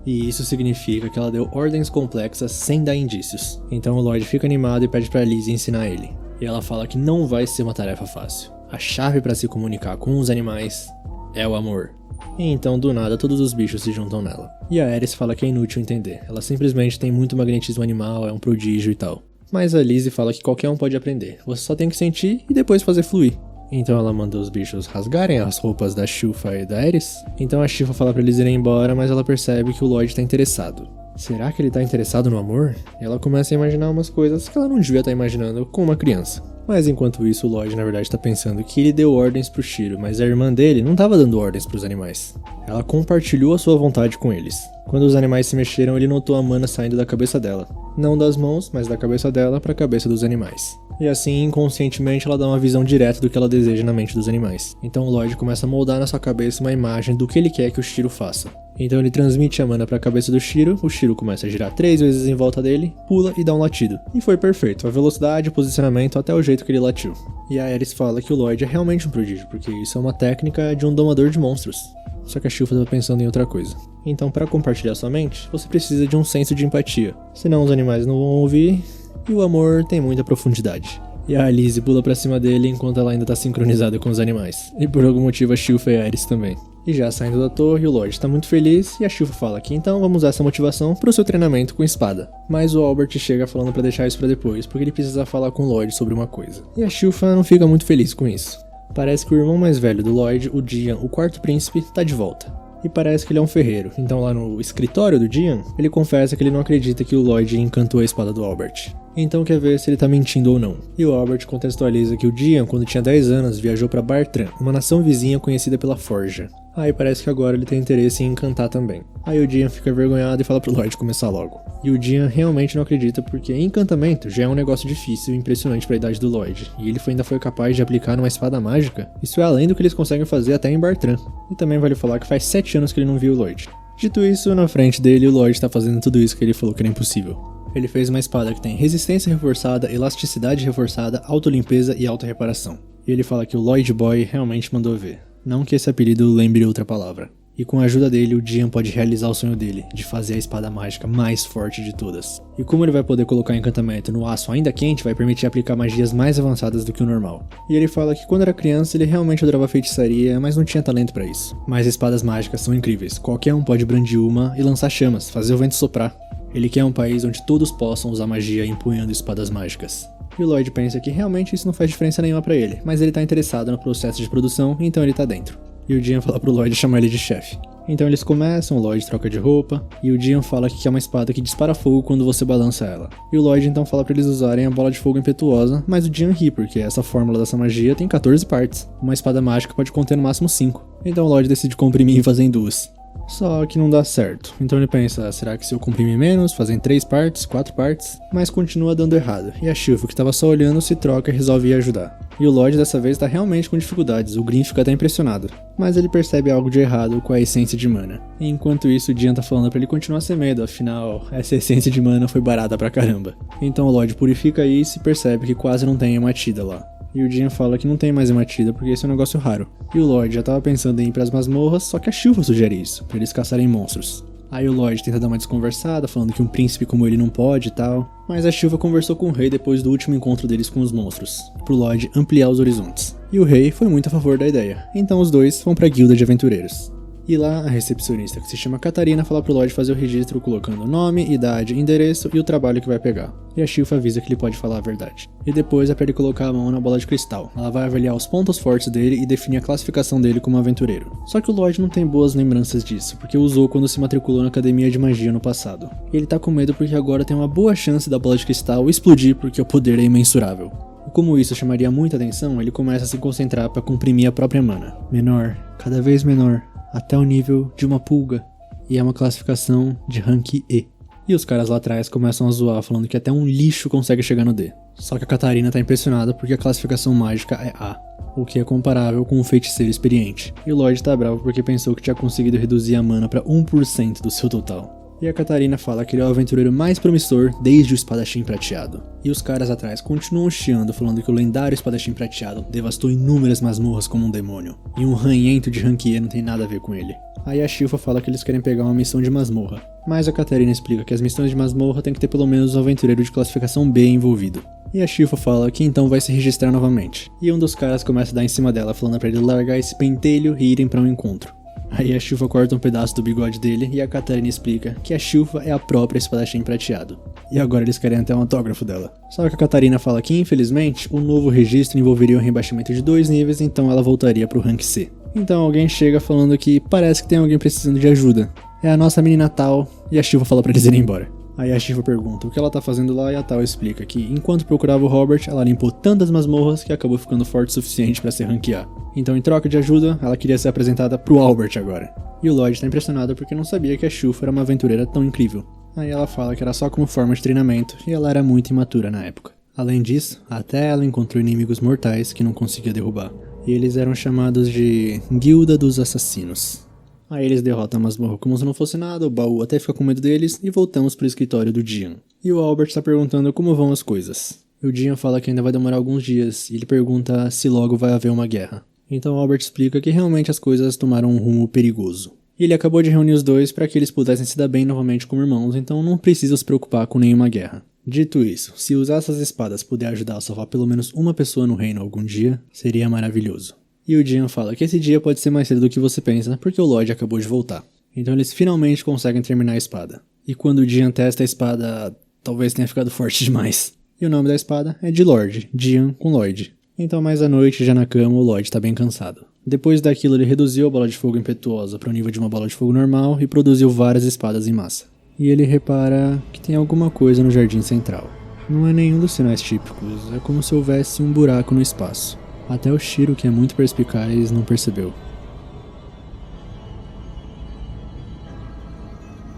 E isso significa que ela deu ordens complexas sem dar indícios. Então o Lloyd fica animado e pede pra Lizzie ensinar ele. E ela fala que não vai ser uma tarefa fácil. A chave para se comunicar com os animais é o amor. E então, do nada, todos os bichos se juntam nela. E a Aerys fala que é inútil entender. Ela simplesmente tem muito magnetismo animal, é um prodígio e tal. Mas a Lizzie fala que qualquer um pode aprender. Você só tem que sentir e depois fazer fluir. Então ela manda os bichos rasgarem as roupas da Shilfa e da Aerys. Então a Shilfa fala pra eles irem embora, mas ela percebe que o Lloyd tá interessado. Será que ele tá interessado no amor? E ela começa a imaginar umas coisas que ela não devia estar imaginando com uma criança. Mas enquanto isso, o Lloyd na verdade tá pensando que ele deu ordens pro Shiro, mas a irmã dele não tava dando ordens pros animais. Ela compartilhou a sua vontade com eles. Quando os animais se mexeram, ele notou a mana saindo da cabeça dela. Não das mãos, mas da cabeça dela pra cabeça dos animais. E assim, inconscientemente, ela dá uma visão direta do que ela deseja na mente dos animais. Então o Lloyd começa a moldar na sua cabeça uma imagem do que ele quer que o Shiro faça. Então ele transmite a mana pra cabeça do Shiro, o Shiro começa a girar 3 vezes em volta dele, pula e dá um latido. E foi perfeito, a velocidade, o posicionamento, até o jeito que ele latiu. E a Aerys fala que o Lloyd é realmente um prodígio, porque isso é uma técnica de um domador de monstros. Só que a Shilfa estava pensando em outra coisa. Então, para compartilhar sua mente, você precisa de um senso de empatia. Senão os animais não vão ouvir, e o amor tem muita profundidade. E a Lizzie pula pra cima dele enquanto ela ainda tá sincronizada com os animais. E por algum motivo a Shilfa e a Aerys também. E já saindo da torre, o Lloyd tá muito feliz e a Shilfa fala que então vamos usar essa motivação pro seu treinamento com espada. Mas o Albert chega falando pra deixar isso pra depois, porque ele precisa falar com o Lloyd sobre uma coisa. E a Shilfa não fica muito feliz com isso. Parece que o irmão mais velho do Lloyd, o Dian, o quarto príncipe, tá de volta. E parece que ele é um ferreiro, então lá no escritório do Dian, ele confessa que ele não acredita que o Lloyd encantou a espada do Albert. Então quer ver se ele tá mentindo ou não. E o Albert contextualiza que o Dian, quando tinha 10 anos, viajou pra Bartran, uma nação vizinha conhecida pela Forja. Aí parece que agora ele tem interesse em encantar também. Aí o Dian fica vergonhado e fala pro Lloyd começar logo. E o Dian realmente não acredita porque encantamento já é um negócio difícil e impressionante pra idade do Lloyd. E ele ainda foi capaz de aplicar numa espada mágica. Isso é além do que eles conseguem fazer até em Bartran. E também vale falar que faz 7 anos que ele não viu o Lloyd. Dito isso, na frente dele o Lloyd tá fazendo tudo isso que ele falou que era impossível. Ele fez uma espada que tem resistência reforçada, elasticidade reforçada, autolimpeza e auto-reparação. E ele fala que o Lloyd Boy realmente mandou ver. Não que esse apelido lembre outra palavra. E com a ajuda dele, o Dian pode realizar o sonho dele, de fazer a espada mágica mais forte de todas. E como ele vai poder colocar encantamento no aço ainda quente, vai permitir aplicar magias mais avançadas do que o normal. E ele fala que quando era criança, ele realmente adorava feitiçaria, mas não tinha talento pra isso. Mas espadas mágicas são incríveis, qualquer um pode brandir uma e lançar chamas, fazer o vento soprar. Ele quer um país onde todos possam usar magia empunhando espadas mágicas. E o Lloyd pensa que realmente isso não faz diferença nenhuma pra ele, mas ele tá interessado no processo de produção, então ele tá dentro. E o Dian fala pro Lloyd chamar ele de chefe. Então eles começam, o Lloyd troca de roupa, e o Dian fala que quer uma espada que dispara fogo quando você balança ela. E o Lloyd então fala pra eles usarem a bola de fogo impetuosa, mas o Dian ri porque essa fórmula dessa magia tem 14 partes. Uma espada mágica pode conter no máximo 5. Então o Lloyd decide comprimir e fazer em 2. Só que não dá certo. Então ele pensa, será que se eu comprimir menos, fazer em 3 partes, 4 partes? Mas continua dando errado. E a Shilfa, que tava só olhando, se troca e resolve ir ajudar. E o Lloyd dessa vez tá realmente com dificuldades, o Green fica até impressionado. Mas ele percebe algo de errado com a essência de mana. E enquanto isso, o Dian tá falando pra ele continuar sem medo, afinal, essa essência de mana foi barata pra caramba. Então o Lloyd purifica isso e percebe que quase não tem hematida lá. E o Dian fala que não tem mais hematida porque esse é um negócio raro. E o Lloyd já tava pensando em ir pras masmorras, só que a Shilfa sugere isso, pra eles caçarem monstros. Aí o Lloyd tenta dar uma desconversada, falando que um príncipe como ele não pode e tal. Mas a Shilfa conversou com o rei depois do último encontro deles com os monstros, pro Lloyd ampliar os horizontes. E o rei foi muito a favor da ideia, então os dois vão pra guilda de aventureiros. E lá, a recepcionista, que se chama Catarina, fala pro Lloyd fazer o registro colocando nome, idade, endereço e o trabalho que vai pegar. E a Shilfa avisa que ele pode falar a verdade. E depois é pra ele colocar a mão na bola de cristal. Ela vai avaliar os pontos fortes dele e definir a classificação dele como aventureiro. Só que o Lloyd não tem boas lembranças disso, porque usou quando se matriculou na academia de magia no passado. E ele tá com medo porque agora tem uma boa chance da bola de cristal explodir porque o poder é imensurável. E como isso chamaria muita atenção, ele começa a se concentrar pra comprimir a própria mana. Menor, cada vez menor, até o nível de uma pulga. E é uma classificação de rank E. E os caras lá atrás começam a zoar, falando que até um lixo consegue chegar no D. Só que a Catarina tá impressionada porque a classificação mágica é A, o que é comparável com um feiticeiro experiente. E o Lloyd tá bravo porque pensou que tinha conseguido reduzir a mana pra 1% do seu total. E a Catarina fala que ele é o aventureiro mais promissor desde o espadachim prateado. E os caras atrás continuam chiando, falando que o lendário espadachim prateado devastou inúmeras masmorras como um demônio. E um ranhento de ranquier não tem nada a ver com ele. Aí a Shilfa fala que eles querem pegar uma missão de masmorra. Mas a Catarina explica que as missões de masmorra tem que ter pelo menos um aventureiro de classificação B envolvido. E a Shilfa fala que então vai se registrar novamente. E um dos caras começa a dar em cima dela, falando pra ele largar esse pentelho e irem pra um encontro. Aí a Shilfa corta um pedaço do bigode dele e a Catarina explica que a Shilfa é a própria espadachim prateado. E agora eles querem até um autógrafo dela. Só que a Catarina fala que, infelizmente, o novo registro envolveria um rebaixamento de 2 níveis, então ela voltaria pro rank C. Então alguém chega falando que parece que tem alguém precisando de ajuda. É a nossa menina Tal, e a Shilfa fala pra eles irem embora. Aí a Shilfa pergunta o que ela tá fazendo lá e a Tal explica que, enquanto procurava o Robert, ela limpou tantas masmorras que acabou ficando forte o suficiente pra se ranquear. Então, em troca de ajuda, ela queria ser apresentada pro Albert agora. E o Lloyd tá impressionado porque não sabia que a Shilfa era uma aventureira tão incrível. Aí ela fala que era só como forma de treinamento e ela era muito imatura na época. Além disso, até ela encontrou inimigos mortais que não conseguia derrubar. E eles eram chamados de Guilda dos Assassinos. Aí eles derrotam a masmorra como se não fosse nada, o baú até fica com medo deles e voltamos pro escritório do Gian. E o Albert tá perguntando como vão as coisas. E o Gian fala que ainda vai demorar alguns dias e ele pergunta se logo vai haver uma guerra. Então o Albert explica que realmente as coisas tomaram um rumo perigoso. E ele acabou de reunir os dois para que eles pudessem se dar bem novamente como irmãos, então não precisa se preocupar com nenhuma guerra. Dito isso, se usar essas espadas puder ajudar a salvar pelo menos uma pessoa no reino algum dia, seria maravilhoso. E o Gian fala que esse dia pode ser mais cedo do que você pensa, porque o Lloyd acabou de voltar. Então eles finalmente conseguem terminar a espada. E quando o Gian testa a espada, talvez tenha ficado forte demais. E o nome da espada é de Lord, Gian com Lloyd. Então mais à noite, já na cama, o Lloyd tá bem cansado. Depois daquilo ele reduziu a bola de fogo impetuosa para o nível de uma bola de fogo normal e produziu várias espadas em massa. E ele repara que tem alguma coisa no jardim central. Não é nenhum dos sinais típicos, é como se houvesse um buraco no espaço. Até o Shiro, que é muito perspicaz, não percebeu.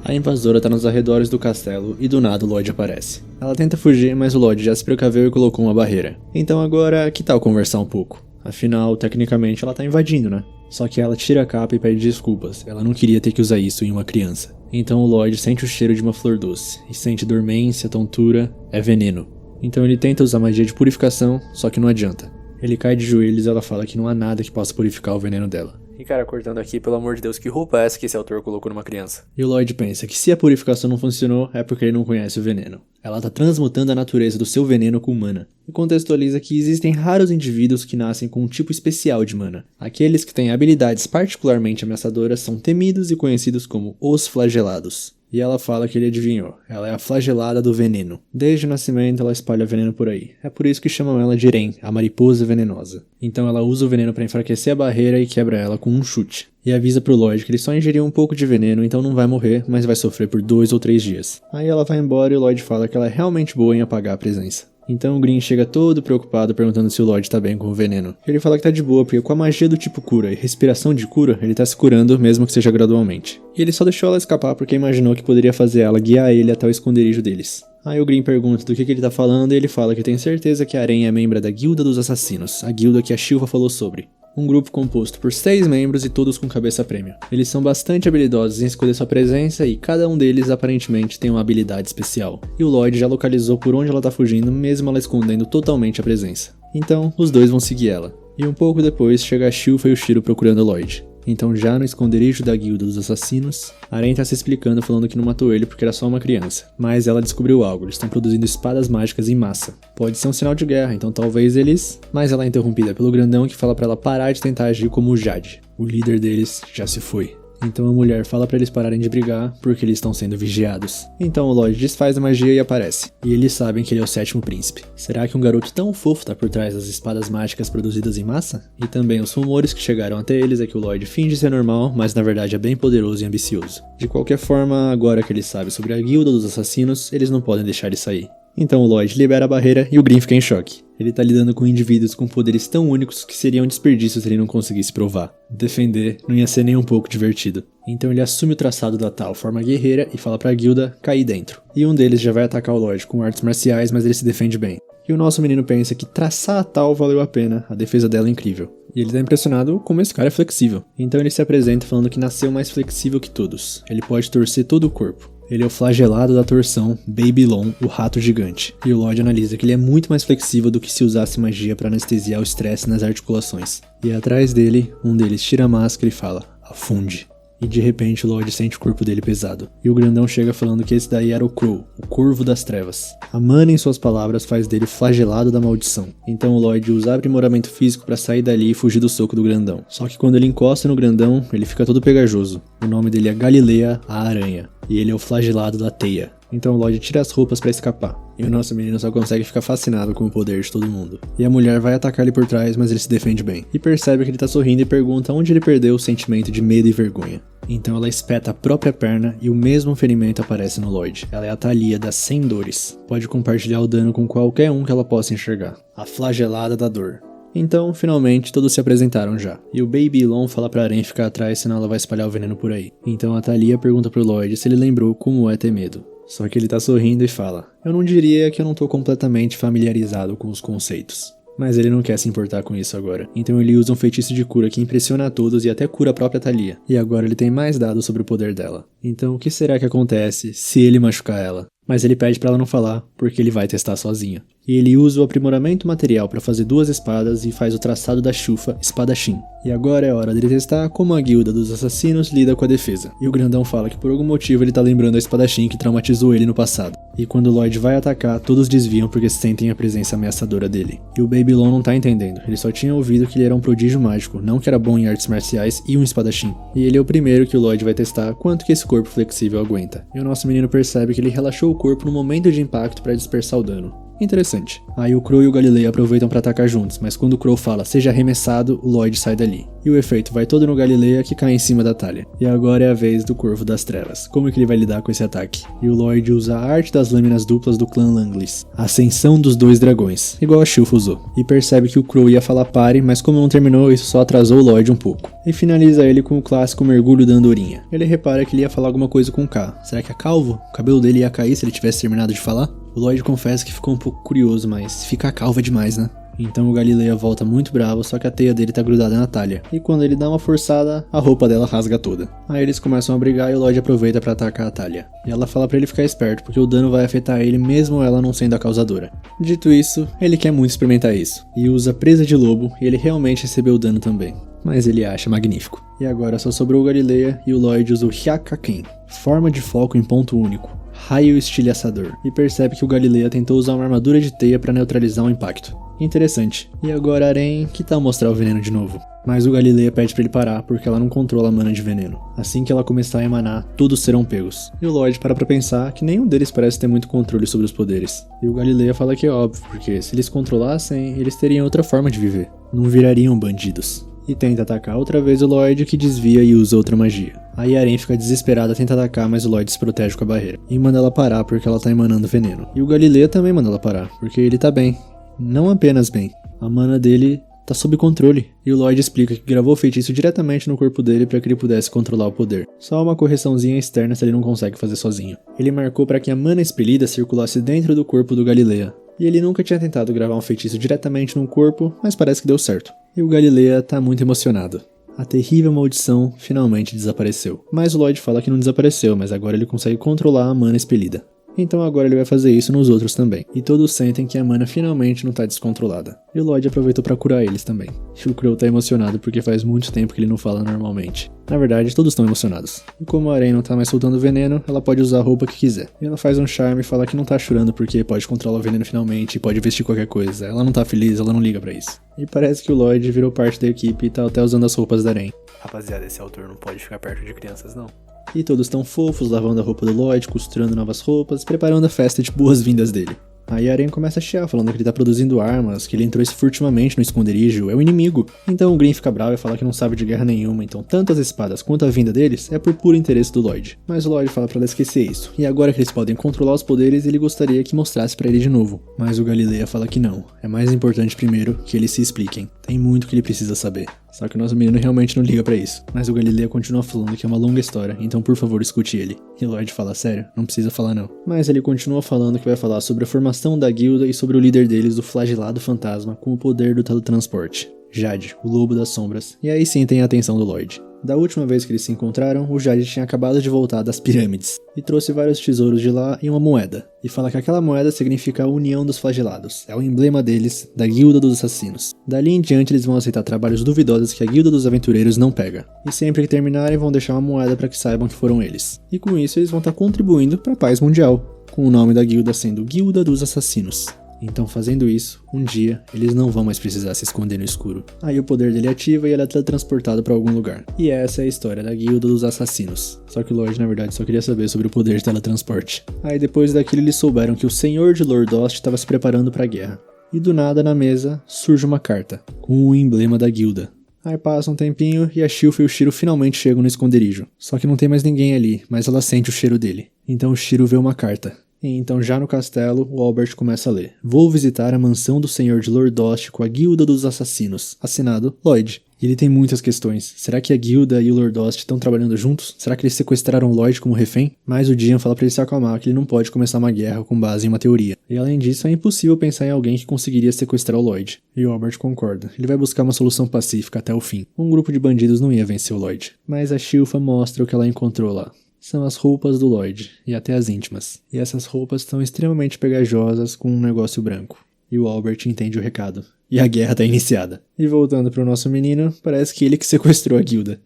A invasora tá nos arredores do castelo e do nada o Lloyd aparece. Ela tenta fugir, mas o Lloyd já se precaveu e colocou uma barreira. Então agora, que tal conversar um pouco? Afinal, tecnicamente ela tá invadindo, né? Só que ela tira a capa e pede desculpas, ela não queria ter que usar isso em uma criança. Então o Lloyd sente o cheiro de uma flor doce, e sente dormência, tontura, é veneno. Então ele tenta usar magia de purificação, só que não adianta. Ele cai de joelhos e ela fala que não há nada que possa purificar o veneno dela. E cara, cortando aqui, pelo amor de Deus, que roupa é essa que esse autor colocou numa criança? E o Lloyd pensa que se a purificação não funcionou, é porque ele não conhece o veneno. Ela tá transmutando a natureza do seu veneno com mana. E contextualiza que existem raros indivíduos que nascem com um tipo especial de mana. Aqueles que têm habilidades particularmente ameaçadoras são temidos e conhecidos como os flagelados. E ela fala que ele adivinhou, ela é a flagelada do veneno. Desde o nascimento ela espalha veneno por aí. É por isso que chamam ela de Eren, a mariposa venenosa. Então ela usa o veneno para enfraquecer a barreira e quebra ela com um chute. E avisa pro Lloyd que ele só ingeriu um pouco de veneno, então não vai morrer, mas vai sofrer por 2 ou 3 dias. Aí ela vai embora e o Lloyd fala que ela é realmente boa em apagar a presença. Então o Green chega todo preocupado perguntando se o Lloyd tá bem com o veneno. Ele fala que tá de boa, porque com a magia do tipo cura e respiração de cura, ele tá se curando, mesmo que seja gradualmente. E ele só deixou ela escapar porque imaginou que poderia fazer ela guiar ele até o esconderijo deles. Aí o Green pergunta do que ele tá falando e ele fala que tem certeza que a Eren é membro da Guilda dos Assassinos, a guilda que a Shilfa falou sobre. Um grupo composto por 6 membros e todos com cabeça prêmio. Eles são bastante habilidosos em escolher sua presença e cada um deles aparentemente tem uma habilidade especial. E o Lloyd já localizou por onde ela tá fugindo, mesmo ela escondendo totalmente a presença. Então, os dois vão seguir ela. E um pouco depois chega a Shilfa e o Shiro procurando o Lloyd. Então já no esconderijo da Guilda dos Assassinos, a Eren tá se explicando falando que não matou ele porque era só uma criança. Mas ela descobriu algo, eles estão produzindo espadas mágicas em massa. Pode ser um sinal de guerra, então talvez eles... Mas ela é interrompida pelo grandão que fala pra ela parar de tentar agir como o Jade. O líder deles já se foi. Então a mulher fala pra eles pararem de brigar porque eles estão sendo vigiados. Então o Lloyd desfaz a magia e aparece. E eles sabem que ele é o 7º príncipe. Será que um garoto tão fofo tá por trás das espadas mágicas produzidas em massa? E também os rumores que chegaram até eles é que o Lloyd finge ser normal, mas na verdade é bem poderoso e ambicioso. De qualquer forma, agora que eles sabem sobre a Guilda dos Assassinos, eles não podem deixar ele sair. Então o Lloyd libera a barreira e o Green fica em choque. Ele tá lidando com indivíduos com poderes tão únicos que seriam desperdícios se ele não conseguisse provar. Defender não ia ser nem um pouco divertido. Então ele assume o traçado da tal forma guerreira e fala pra guilda cair dentro. E um deles já vai atacar o Lloyd com artes marciais, mas ele se defende bem. E o nosso menino pensa que traçar a tal valeu a pena, a defesa dela é incrível. E ele tá impressionado como esse cara é flexível. Então ele se apresenta falando que nasceu mais flexível que todos. Ele pode torcer todo o corpo. Ele é o flagelado da torção, Babylon, o rato gigante. E o Lloyd analisa que ele é muito mais flexível do que se usasse magia para anestesiar o estresse nas articulações. E atrás dele, um deles tira a máscara e fala, afunde. E de repente o Lloyd sente o corpo dele pesado. E o grandão chega falando que esse daí era o Crow, o Corvo das Trevas. A mana, em suas palavras, faz dele o flagelado da maldição. Então o Lloyd usa aprimoramento físico pra sair dali e fugir do soco do grandão. Só que quando ele encosta no grandão, ele fica todo pegajoso. O nome dele é Galilea, a Aranha. E ele é o flagelado da teia. Então o Lloyd tira as roupas pra escapar. E o nosso menino só consegue ficar fascinado com o poder de todo mundo. E a mulher vai atacar ele por trás, mas ele se defende bem. E percebe que ele tá sorrindo e pergunta onde ele perdeu o sentimento de medo e vergonha. Então ela espeta a própria perna e o mesmo ferimento aparece no Lloyd. Ela é a Thalia das 100 dores. Pode compartilhar o dano com qualquer um que ela possa enxergar. A flagelada da dor. Então, finalmente, todos se apresentaram já. E o Babylon fala pra Aren ficar atrás, senão ela vai espalhar o veneno por aí. Então a Thalia pergunta pro Lloyd se ele lembrou como é ter medo. Só que ele tá sorrindo e fala, eu não diria que eu não tô completamente familiarizado com os conceitos. Mas ele não quer se importar com isso agora. Então ele usa um feitiço de cura que impressiona a todos e até cura a própria Thalia. E agora ele tem mais dados sobre o poder dela. Então o que será que acontece se ele machucar ela? Mas ele pede pra ela não falar, porque ele vai testar sozinho. E ele usa o aprimoramento material pra fazer 2 espadas e faz o traçado da Shufa, espadachim. E agora é hora dele testar como a guilda dos assassinos lida com a defesa. E o grandão fala que por algum motivo ele tá lembrando a espadachim que traumatizou ele no passado. E quando o Lloyd vai atacar, todos desviam porque sentem a presença ameaçadora dele. E o Babylon não tá entendendo, ele só tinha ouvido que ele era um prodígio mágico, não que era bom em artes marciais e um espadachim. E ele é o primeiro que o Lloyd vai testar quanto que esse corpo flexível aguenta. E o nosso menino percebe que ele relaxou o corpo no momento de impacto para dispersar o dano. Interessante. Aí o Crow e o Galilei aproveitam para atacar juntos, mas quando o Crow fala seja arremessado, o Lloyd sai dali. E o efeito vai todo no Galileia que cai em cima da Thalia. E agora é a vez do Corvo das Trevas. Como é que ele vai lidar com esse ataque? E o Lloyd usa a arte das lâminas duplas do clã Langlis. A Ascensão dos 2 dragões, igual a Shufa usou. E percebe que o Crow ia falar pare, mas como não terminou, isso só atrasou o Lloyd um pouco. E finaliza ele com o clássico mergulho da andorinha. Ele repara que ele ia falar alguma coisa com K. Será que é calvo? O cabelo dele ia cair se ele tivesse terminado de falar? O Lloyd confessa que ficou um pouco curioso, mas ficar calvo é demais, né? Então o Galileia volta muito bravo, só que a teia dele tá grudada na Thalia. E quando ele dá uma forçada, a roupa dela rasga toda. Aí eles começam a brigar e o Lloyd aproveita pra atacar a Thalia. E ela fala pra ele ficar esperto, porque o dano vai afetar ele mesmo ela não sendo a causadora. Dito isso, ele quer muito experimentar isso. E usa presa de lobo, e ele realmente recebeu o dano também. Mas ele acha magnífico. E agora só sobrou o Galileia e o Lloyd usa o Hyakaken, forma de foco em ponto único. Raio estilhaçador, e percebe que o Galileia tentou usar uma armadura de teia para neutralizar o impacto. Interessante. E agora Aren, que tal mostrar o veneno de novo? Mas o Galileia pede pra ele parar, porque ela não controla a mana de veneno. Assim que ela começar a emanar, todos serão pegos. E o Lloyd para pra pensar que nenhum deles parece ter muito controle sobre os poderes. E o Galileia fala que é óbvio, porque se eles controlassem, eles teriam outra forma de viver. Não virariam bandidos. E tenta atacar outra vez o Lloyd, que desvia e usa outra magia. Aí a Aren fica desesperada, tenta atacar, mas o Lloyd se protege com a barreira. E manda ela parar porque ela tá emanando veneno. E o Galileia também manda ela parar, porque ele tá bem. Não apenas bem. A mana dele tá sob controle. E o Lloyd explica que gravou o feitiço diretamente no corpo dele para que ele pudesse controlar o poder. Só uma correçãozinha externa se ele não consegue fazer sozinho. Ele marcou para que a mana expelida circulasse dentro do corpo do Galileia. E ele nunca tinha tentado gravar um feitiço diretamente no corpo, mas parece que deu certo. E o Galileia tá muito emocionado. A terrível maldição finalmente desapareceu. Mas o Lloyd fala que não desapareceu, mas agora ele consegue controlar a mana expelida. Então agora ele vai fazer isso nos outros também. E todos sentem que a mana finalmente não tá descontrolada. E o Lloyd aproveitou pra curar eles também. E o Crow tá emocionado porque faz muito tempo que ele não fala normalmente. Na verdade, todos estão emocionados. E como a Aren não tá mais soltando veneno, ela pode usar a roupa que quiser. E ela faz um charme e fala que não tá chorando porque pode controlar o veneno finalmente e pode vestir qualquer coisa. Ela não tá feliz, ela não liga pra isso. E parece que o Lloyd virou parte da equipe e tá até usando as roupas da Aren. Rapaziada, esse autor não pode ficar perto de crianças, não. E todos estão fofos, lavando a roupa do Lloyd, costurando novas roupas, preparando a festa de boas-vindas dele. Aí a Aren começa a chiar, falando que ele tá produzindo armas, que ele entrou furtivamente no esconderijo, é o inimigo. Então o Green fica bravo e fala que não sabe de guerra nenhuma, então tanto as espadas quanto a vinda deles é por puro interesse do Lloyd. Mas o Lloyd fala pra ela esquecer isso, e agora que eles podem controlar os poderes, ele gostaria que mostrasse pra ele de novo. Mas o Galileia fala que não, é mais importante primeiro que eles se expliquem, tem muito que ele precisa saber. Só que o nosso menino realmente não liga pra isso. Mas o Galileia continua falando que é uma longa história, então por favor escute ele. E o Lloyd fala, sério, não precisa falar não. Mas ele continua falando que vai falar sobre a formação da guilda e sobre o líder deles, o Flagelado Fantasma, com o poder do teletransporte. Jade, o Lobo das Sombras, e aí sim tem a atenção do Lloyd. Da última vez que eles se encontraram, o Jade tinha acabado de voltar das pirâmides, e trouxe vários tesouros de lá e uma moeda, e fala que aquela moeda significa a união dos flagelados, é o emblema deles, da Guilda dos Assassinos. Dali em diante eles vão aceitar trabalhos duvidosos que a Guilda dos Aventureiros não pega, e sempre que terminarem vão deixar uma moeda para que saibam que foram eles. E com isso eles vão estar contribuindo para a paz mundial, com o nome da guilda sendo Guilda dos Assassinos. Então, fazendo isso, um dia, eles não vão mais precisar se esconder no escuro. Aí o poder dele ativa e ele é teletransportado pra algum lugar. E essa é a história da Guilda dos Assassinos. Só que o Lloyd, na verdade, só queria saber sobre o poder de teletransporte. Aí depois daquilo eles souberam que o Senhor de Lordost estava se preparando pra guerra. E do nada, na mesa, surge uma carta, com o emblema da guilda. Aí passa um tempinho e a Shilfa e o Shiro finalmente chegam no esconderijo. Só que não tem mais ninguém ali, mas ela sente o cheiro dele. Então o Shiro vê uma carta. E então já no castelo, o Albert começa a ler. Vou visitar a mansão do Senhor de Lordost com a Guilda dos Assassinos. Assinado, Lloyd. E ele tem muitas questões. Será que a Guilda e o Lordost estão trabalhando juntos? Será que eles sequestraram Lloyd como refém? Mas o Dian fala pra ele se acalmar que ele não pode começar uma guerra com base em uma teoria. E além disso, é impossível pensar em alguém que conseguiria sequestrar o Lloyd. E o Albert concorda. Ele vai buscar uma solução pacífica até o fim. Um grupo de bandidos não ia vencer o Lloyd. Mas a Shilfa mostra o que ela encontrou lá. São as roupas do Lloyd, e até as íntimas. E essas roupas estão extremamente pegajosas com um negócio branco. E o Albert entende o recado. E a guerra tá iniciada. E voltando pro nosso menino, parece que ele que sequestrou a guilda.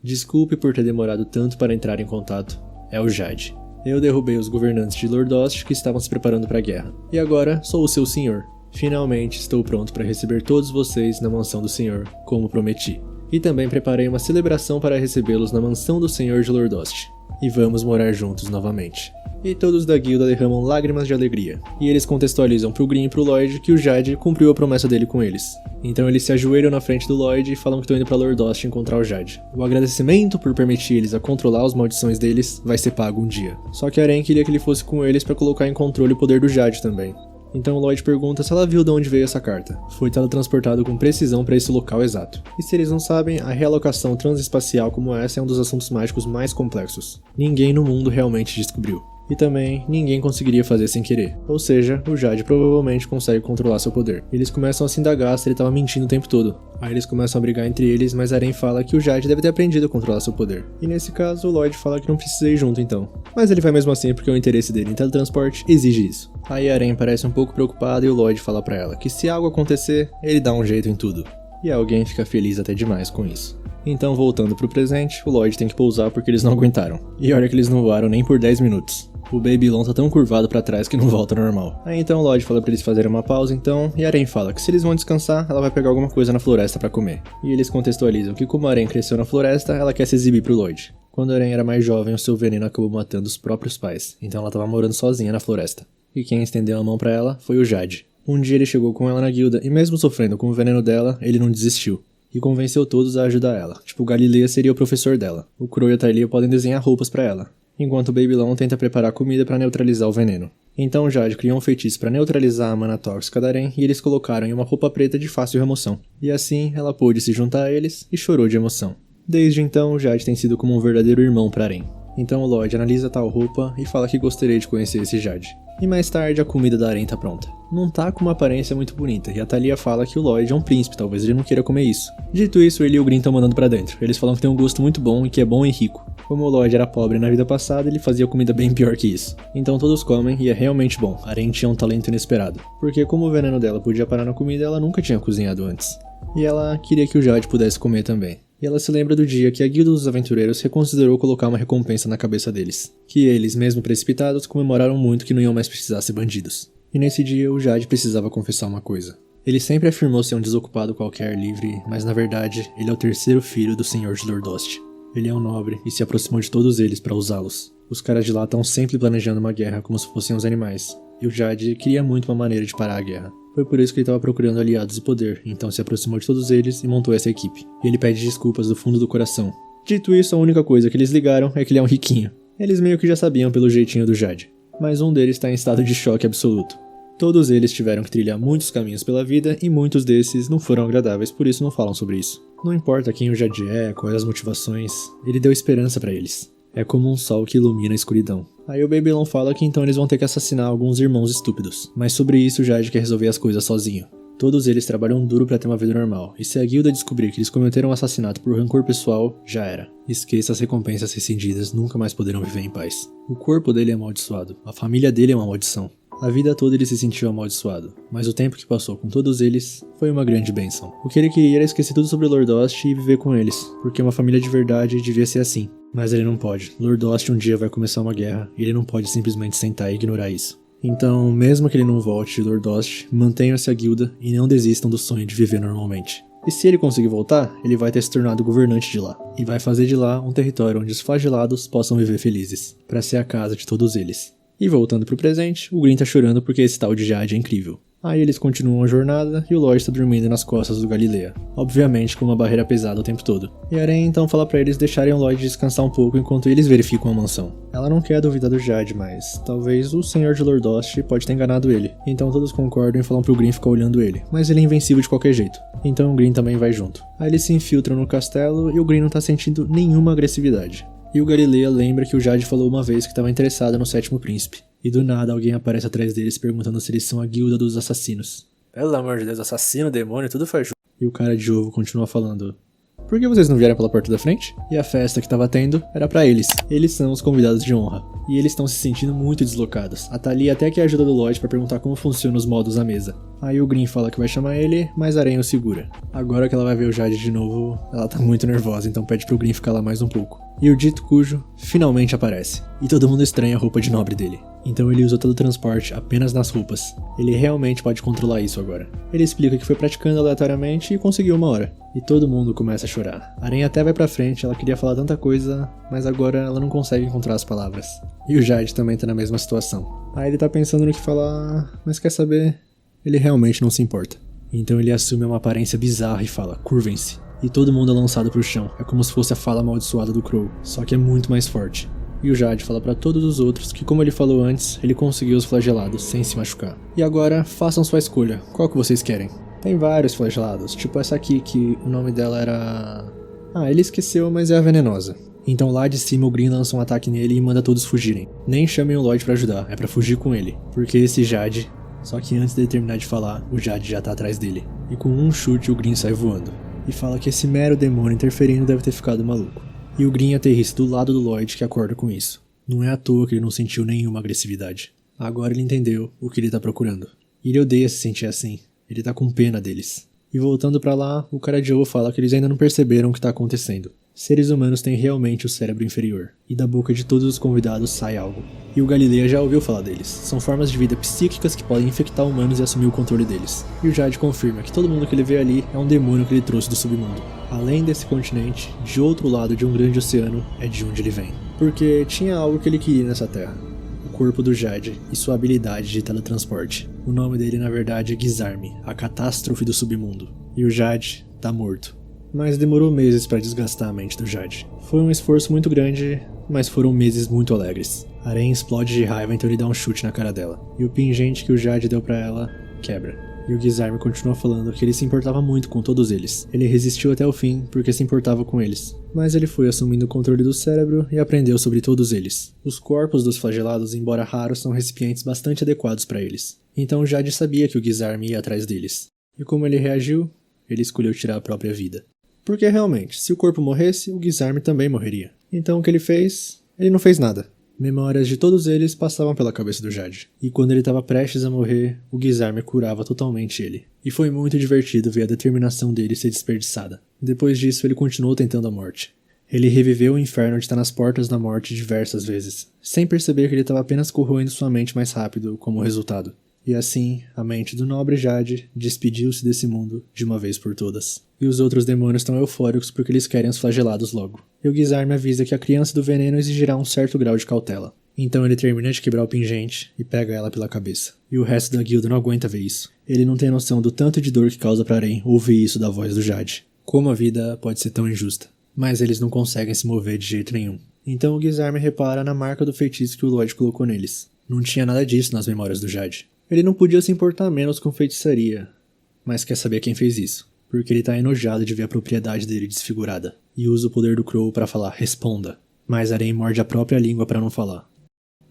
Desculpe por ter demorado tanto para entrar em contato. É o Jade. Eu derrubei os governantes de Lordost que estavam se preparando para a guerra. E agora sou o seu senhor. Finalmente estou pronto para receber todos vocês na mansão do senhor, como prometi. E também preparei uma celebração para recebê-los na mansão do Senhor de Lordost. E vamos morar juntos novamente. E todos da guilda derramam lágrimas de alegria. E eles contextualizam pro Green e pro Lloyd que o Jade cumpriu a promessa dele com eles. Então eles se ajoelham na frente do Lloyd e falam que estão indo pra Lordost encontrar o Jade. O agradecimento por permitir eles a controlar as maldições deles vai ser pago um dia. Só que Aren queria que ele fosse com eles para colocar em controle o poder do Jade também. Então Lloyd pergunta se ela viu de onde veio essa carta. Foi teletransportado com precisão para esse local exato. E se eles não sabem, a realocação transespacial como essa é um dos assuntos mágicos mais complexos. Ninguém no mundo realmente descobriu. E também, ninguém conseguiria fazer sem querer. Ou seja, o Jade provavelmente consegue controlar seu poder. Eles começam a se indagar se ele estava mentindo o tempo todo. Aí eles começam a brigar entre eles, mas Aren fala que o Jade deve ter aprendido a controlar seu poder. E nesse caso, o Lloyd fala que não precisa ir junto então. Mas ele vai mesmo assim porque o interesse dele em teletransporte exige isso. Aí Aren parece um pouco preocupada e o Lloyd fala pra ela que se algo acontecer, ele dá um jeito em tudo. E alguém fica feliz até demais com isso. Então, voltando pro presente, o Lloyd tem que pousar porque eles não aguentaram. E olha que eles não voaram nem por 10 minutos. O Babylon tá tão curvado pra trás que não volta ao normal. Aí então o Lloyd fala pra eles fazerem uma pausa então, e Aren fala que se eles vão descansar, ela vai pegar alguma coisa na floresta pra comer. E eles contextualizam que como a Aren cresceu na floresta, ela quer se exibir pro Lloyd. Quando a Aren era mais jovem, o seu veneno acabou matando os próprios pais, então ela tava morando sozinha na floresta. E quem estendeu a mão pra ela foi o Jade. Um dia ele chegou com ela na guilda, e mesmo sofrendo com o veneno dela, ele não desistiu. E convenceu todos a ajudar ela. Tipo, o Galileia seria o professor dela. O Crow e a Thalia podem desenhar roupas pra ela. Enquanto o Babylon tenta preparar comida para neutralizar o veneno. Então Jade criou um feitiço para neutralizar a mana tóxica da Aren e eles colocaram em uma roupa preta de fácil remoção. E assim ela pôde se juntar a eles e chorou de emoção. Desde então, Jade tem sido como um verdadeiro irmão para Aren. Então o Lloyd analisa tal roupa e fala que gostaria de conhecer esse Jade. E mais tarde a comida da Aren tá pronta. Não tá com uma aparência muito bonita, e a Thalia fala que o Lloyd é um príncipe, talvez ele não queira comer isso. Dito isso, ele e o Green estão mandando pra dentro. Eles falam que tem um gosto muito bom e que é bom e rico. Como o Lloyd era pobre na vida passada, ele fazia comida bem pior que isso. Então todos comem e é realmente bom. A Aren tinha um talento inesperado. Porque como o veneno dela podia parar na comida, ela nunca tinha cozinhado antes. E ela queria que o Jade pudesse comer também. E ela se lembra do dia que a Guilda dos Aventureiros reconsiderou colocar uma recompensa na cabeça deles. Que eles, mesmo precipitados, comemoraram muito que não iam mais precisar ser bandidos. E nesse dia, o Jade precisava confessar uma coisa. Ele sempre afirmou ser um desocupado qualquer livre, mas na verdade, ele é o terceiro filho do Senhor de Lordost. Ele é um nobre e se aproximou de todos eles para usá-los. Os caras de lá estão sempre planejando uma guerra como se fossem os animais. E o Jade queria muito uma maneira de parar a guerra. Foi por isso que ele estava procurando aliados e poder, então se aproximou de todos eles e montou essa equipe. E ele pede desculpas do fundo do coração. Dito isso, a única coisa que eles ligaram é que ele é um riquinho. Eles meio que já sabiam pelo jeitinho do Jade. Mas um deles está em estado de choque absoluto. Todos eles tiveram que trilhar muitos caminhos pela vida e muitos desses não foram agradáveis, por isso não falam sobre isso. Não importa quem o Jade é, quais as motivações, ele deu esperança pra eles. É como um sol que ilumina a escuridão. Aí o Babylon fala que então eles vão ter que assassinar alguns irmãos estúpidos. Mas sobre isso o Jade quer resolver as coisas sozinho. Todos eles trabalham duro pra ter uma vida normal, e se a guilda descobrir que eles cometeram um assassinato por rancor pessoal, já era. Esqueça as recompensas rescindidas, nunca mais poderão viver em paz. O corpo dele é amaldiçoado, a família dele é uma maldição. A vida toda ele se sentiu amaldiçoado, mas o tempo que passou com todos eles foi uma grande bênção. O que ele queria era esquecer tudo sobre Lordost e viver com eles, porque uma família de verdade devia ser assim. Mas ele não pode. Lordost um dia vai começar uma guerra, e ele não pode simplesmente sentar e ignorar isso. Então, mesmo que ele não volte de Lordost, mantenham-se a guilda e não desistam do sonho de viver normalmente. E se ele conseguir voltar, ele vai ter se tornado governante de lá, e vai fazer de lá um território onde os flagelados possam viver felizes, para ser a casa de todos eles. E voltando pro presente, o Green tá chorando porque esse tal de Jade é incrível. Aí eles continuam a jornada e o Lloyd tá dormindo nas costas do Galilea, obviamente com uma barreira pesada o tempo todo. E Aren então fala pra eles deixarem o Lloyd descansar um pouco enquanto eles verificam a mansão. Ela não quer duvidar do Jade, mas talvez o senhor de Lordost pode ter enganado ele. Então todos concordam e falam pro Green ficar olhando ele, mas ele é invencível de qualquer jeito. Então o Green também vai junto. Aí eles se infiltram no castelo e o Green não tá sentindo nenhuma agressividade. E o Galilea lembra que o Jade falou uma vez que estava interessado no sétimo príncipe. E do nada alguém aparece atrás deles perguntando se eles são a guilda dos assassinos. Pelo amor de Deus, assassino, demônio, tudo faz junto. E o cara de ovo continua falando: por que vocês não vieram pela porta da frente? E a festa que tava tendo era pra eles. Eles são os convidados de honra. E eles estão se sentindo muito deslocados. A Thalia até que ajuda do Lloyd pra perguntar como funcionam os modos à mesa. Aí o Green fala que vai chamar ele, mas a Aren o segura. Agora que ela vai ver o Jade de novo, ela tá muito nervosa, então pede pro Green ficar lá mais um pouco. E o dito cujo finalmente aparece. E todo mundo estranha a roupa de nobre dele. Então ele usa todo o transporte apenas nas roupas. Ele realmente pode controlar isso agora. Ele explica que foi praticando aleatoriamente e conseguiu uma hora. E todo mundo começa a chorar. A Aren até vai pra frente, ela queria falar tanta coisa, mas agora ela não consegue encontrar as palavras. E o Jade também tá na mesma situação. Aí ele tá pensando no que falar, mas quer saber? Ele realmente não se importa. Então ele assume uma aparência bizarra e fala: curvem-se. E todo mundo é lançado pro chão. É como se fosse a fala amaldiçoada do Crow, só que é muito mais forte. E o Jade fala pra todos os outros que, como ele falou antes, ele conseguiu os flagelados sem se machucar. E agora, façam sua escolha. Qual que vocês querem? Tem vários flagelados, tipo essa aqui que o nome dela era... ele esqueceu, mas é a venenosa. Então lá de cima o Green lança um ataque nele e manda todos fugirem. Nem chamem o Lloyd pra ajudar, é pra fugir com ele. Porque esse Jade... Só que antes dele terminar de falar, o Jade já tá atrás dele. E com um chute o Green sai voando. E fala que esse mero demônio interferindo deve ter ficado maluco. E o Green aterrissa do lado do Lloyd, que acorda com isso. Não é à toa que ele não sentiu nenhuma agressividade. Agora ele entendeu o que ele tá procurando. E ele odeia se sentir assim. Ele tá com pena deles. E voltando pra lá, o cara de ovo fala que eles ainda não perceberam o que tá acontecendo. Seres humanos têm realmente o cérebro inferior. E da boca de todos os convidados sai algo. E o Galilea já ouviu falar deles. São formas de vida psíquicas que podem infectar humanos e assumir o controle deles. E o Jade confirma que todo mundo que ele vê ali é um demônio que ele trouxe do submundo. Além desse continente, de outro lado de um grande oceano, é de onde ele vem. Porque tinha algo que ele queria nessa terra. O corpo do Jade e sua habilidade de teletransporte. O nome dele na verdade é Gizarme, a catástrofe do submundo. E o Jade tá morto. Mas demorou meses para desgastar a mente do Jade. Foi um esforço muito grande, mas foram meses muito alegres. Aren explode de raiva, então ele dá um chute na cara dela. E o pingente que o Jade deu pra ela quebra. E o Gizarme continua falando que ele se importava muito com todos eles. Ele resistiu até o fim porque se importava com eles. Mas ele foi assumindo o controle do cérebro e aprendeu sobre todos eles. Os corpos dos flagelados, embora raros, são recipientes bastante adequados para eles. Então o Jade sabia que o Gizarme ia atrás deles. E como ele reagiu? Ele escolheu tirar a própria vida. Porque realmente, se o corpo morresse, o Gizarme também morreria. Então o que ele fez? Ele não fez nada. Memórias de todos eles passavam pela cabeça do Jade. E quando ele estava prestes a morrer, o Gizarme curava totalmente ele. E foi muito divertido ver a determinação dele ser desperdiçada. Depois disso, ele continuou tentando a morte. Ele reviveu o inferno de estar nas portas da morte diversas vezes, sem perceber que ele estava apenas corroendo sua mente mais rápido como resultado. E assim, a mente do nobre Jade despediu-se desse mundo de uma vez por todas. E os outros demônios estão eufóricos porque eles querem os flagelados logo. E o Gizarme avisa que a criança do veneno exigirá um certo grau de cautela. Então ele termina de quebrar o pingente e pega ela pela cabeça. E o resto da guilda não aguenta ver isso. Ele não tem noção do tanto de dor que causa pra Aren ouvir isso da voz do Jade. Como a vida pode ser tão injusta. Mas eles não conseguem se mover de jeito nenhum. Então o Gizarme repara na marca do feitiço que o Lloyd colocou neles. Não tinha nada disso nas memórias do Jade. Ele não podia se importar menos com feitiçaria, mas quer saber quem fez isso, porque ele tá enojado de ver a propriedade dele desfigurada, e usa o poder do Crow pra falar responda, mas Aren morde a própria língua pra não falar.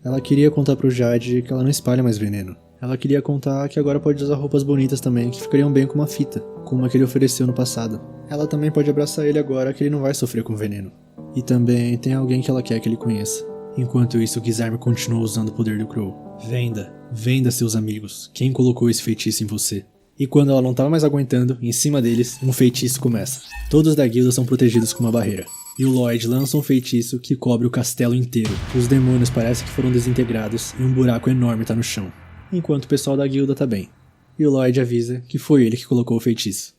Ela queria contar pro Jade que ela não espalha mais veneno, Ela queria contar que agora pode usar roupas bonitas também, que ficariam bem com uma fita, como a que ele ofereceu no passado. Ela também pode abraçar ele agora que ele não vai sofrer com veneno. E também tem alguém que ela quer que ele conheça. Enquanto isso, o Gizarme continua usando o poder do Crow. Venda seus amigos. Quem colocou esse feitiço em você? E quando ela não estava mais aguentando, em cima deles, um feitiço começa. Todos da guilda são protegidos com uma barreira. E o Lloyd lança um feitiço que cobre o castelo inteiro. Os demônios parecem que foram desintegrados e um buraco enorme tá no chão. Enquanto o pessoal da guilda tá bem. E o Lloyd avisa que foi ele que colocou o feitiço.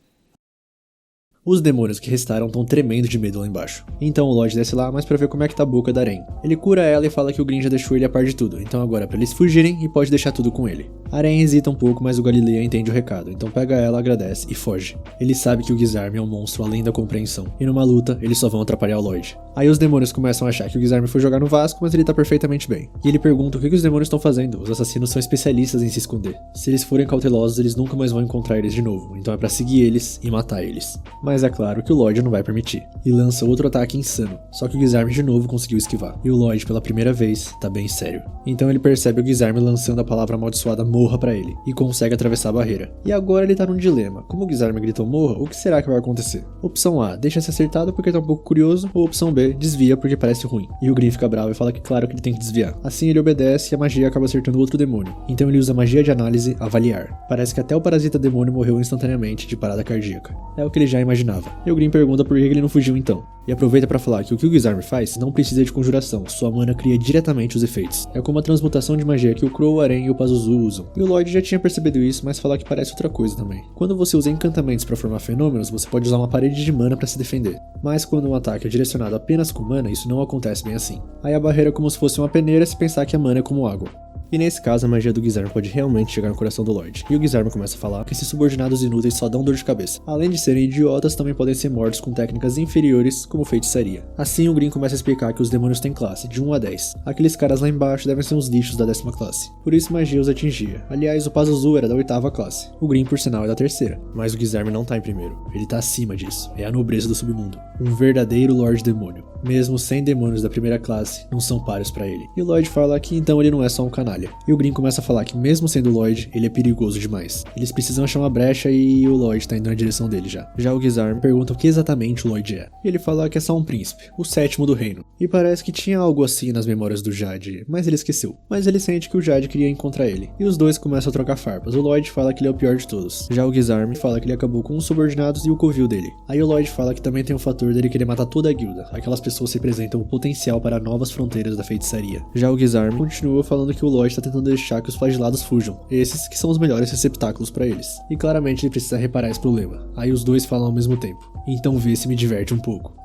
Os demônios que restaram estão tremendo de medo lá embaixo. Então o Lloyd desce lá, mas pra ver como é que tá a boca da Aren. Ele cura ela e fala que o Green já deixou ele a par de tudo, então agora é pra eles fugirem e pode deixar tudo com ele. A Aren hesita um pouco, mas o Galileia entende o recado, então pega ela, agradece e foge. Ele sabe que o Gizarme é um monstro além da compreensão, e numa luta eles só vão atrapalhar o Lloyd. Aí os demônios começam a achar que o Gizarme foi jogar no Vasco, mas ele tá perfeitamente bem. E ele pergunta o que os demônios estão fazendo. Os assassinos são especialistas em se esconder. Se eles forem cautelosos, eles nunca mais vão encontrar eles de novo, então é pra seguir eles e matar eles. Mas é claro que o Lloyd não vai permitir, e lança outro ataque insano, só que o Gizarme de novo conseguiu esquivar, e o Lloyd pela primeira vez tá bem sério. Então ele percebe o Gizarme lançando a palavra amaldiçoada morra pra ele, e consegue atravessar a barreira. E agora ele tá num dilema, como o Gizarme gritou morra, o que será que vai acontecer? Opção A, deixa-se acertado porque tá um pouco curioso, ou opção B, desvia porque parece ruim. E o Green fica bravo e fala que claro que ele tem que desviar. Assim ele obedece e a magia acaba acertando outro demônio, então ele usa a magia de análise avaliar. Parece que até o parasita demônio morreu instantaneamente de parada cardíaca. É o que ele já imaginava. E o Green pergunta por que ele não fugiu então. E aproveita pra falar que o Gizarme faz não precisa de conjuração, sua mana cria diretamente os efeitos. É como a transmutação de magia que o Crow, o Aren e o Pazuzu usam. E o Lloyd já tinha percebido isso, mas fala que parece outra coisa também. Quando você usa encantamentos pra formar fenômenos, você pode usar uma parede de mana pra se defender. Mas quando um ataque é direcionado apenas com mana, isso não acontece bem assim. Aí a barreira é como se fosse uma peneira se pensar que a mana é como água. E nesse caso a magia do Gizarme pode realmente chegar no coração do Lloyd. E o Gizarme começa a falar que esses subordinados inúteis só dão dor de cabeça. Além de serem idiotas, também podem ser mortos com técnicas inferiores, como feitiçaria. Assim o Green começa a explicar que os demônios têm classe, de 1 a 10. Aqueles caras lá embaixo devem ser uns lixos da 10ª classe. Por isso magia os atingia. Aliás, o Pazuzu era da 8ª classe. O Green, por sinal, é da 3ª. Mas o Gizarme não tá em primeiro. Ele tá acima disso. É a nobreza do submundo. Um verdadeiro Lorde Demônio. Mesmo 100 demônios da 1ª classe, não são páreos pra ele. E o Lloyd fala que então ele não é só um canalha. E o Green começa a falar que mesmo sendo o Lloyd, ele é perigoso demais. Eles precisam achar uma brecha e o Lloyd tá indo na direção dele já. Já o Gizarme pergunta o que exatamente o Lloyd é. E ele fala que é só um príncipe, o 7º do reino. E parece que tinha algo assim nas memórias do Jade, mas ele esqueceu. Mas ele sente que o Jade queria encontrar ele. E os dois começam a trocar farpas. O Lloyd fala que ele é o pior de todos. Já o Gizarme fala que ele acabou com os subordinados e o covil dele. Aí o Lloyd fala que também tem o fator dele querer matar toda a guilda. Aquelas pessoas representam o potencial para novas fronteiras da feitiçaria. Já o Gizarme continua falando que o Lloyd tá tentando deixar que os flagelados fujam, esses que são os melhores receptáculos para eles. E claramente ele precisa reparar esse problema. Aí os dois falam ao mesmo tempo. Então vê se me diverte um pouco.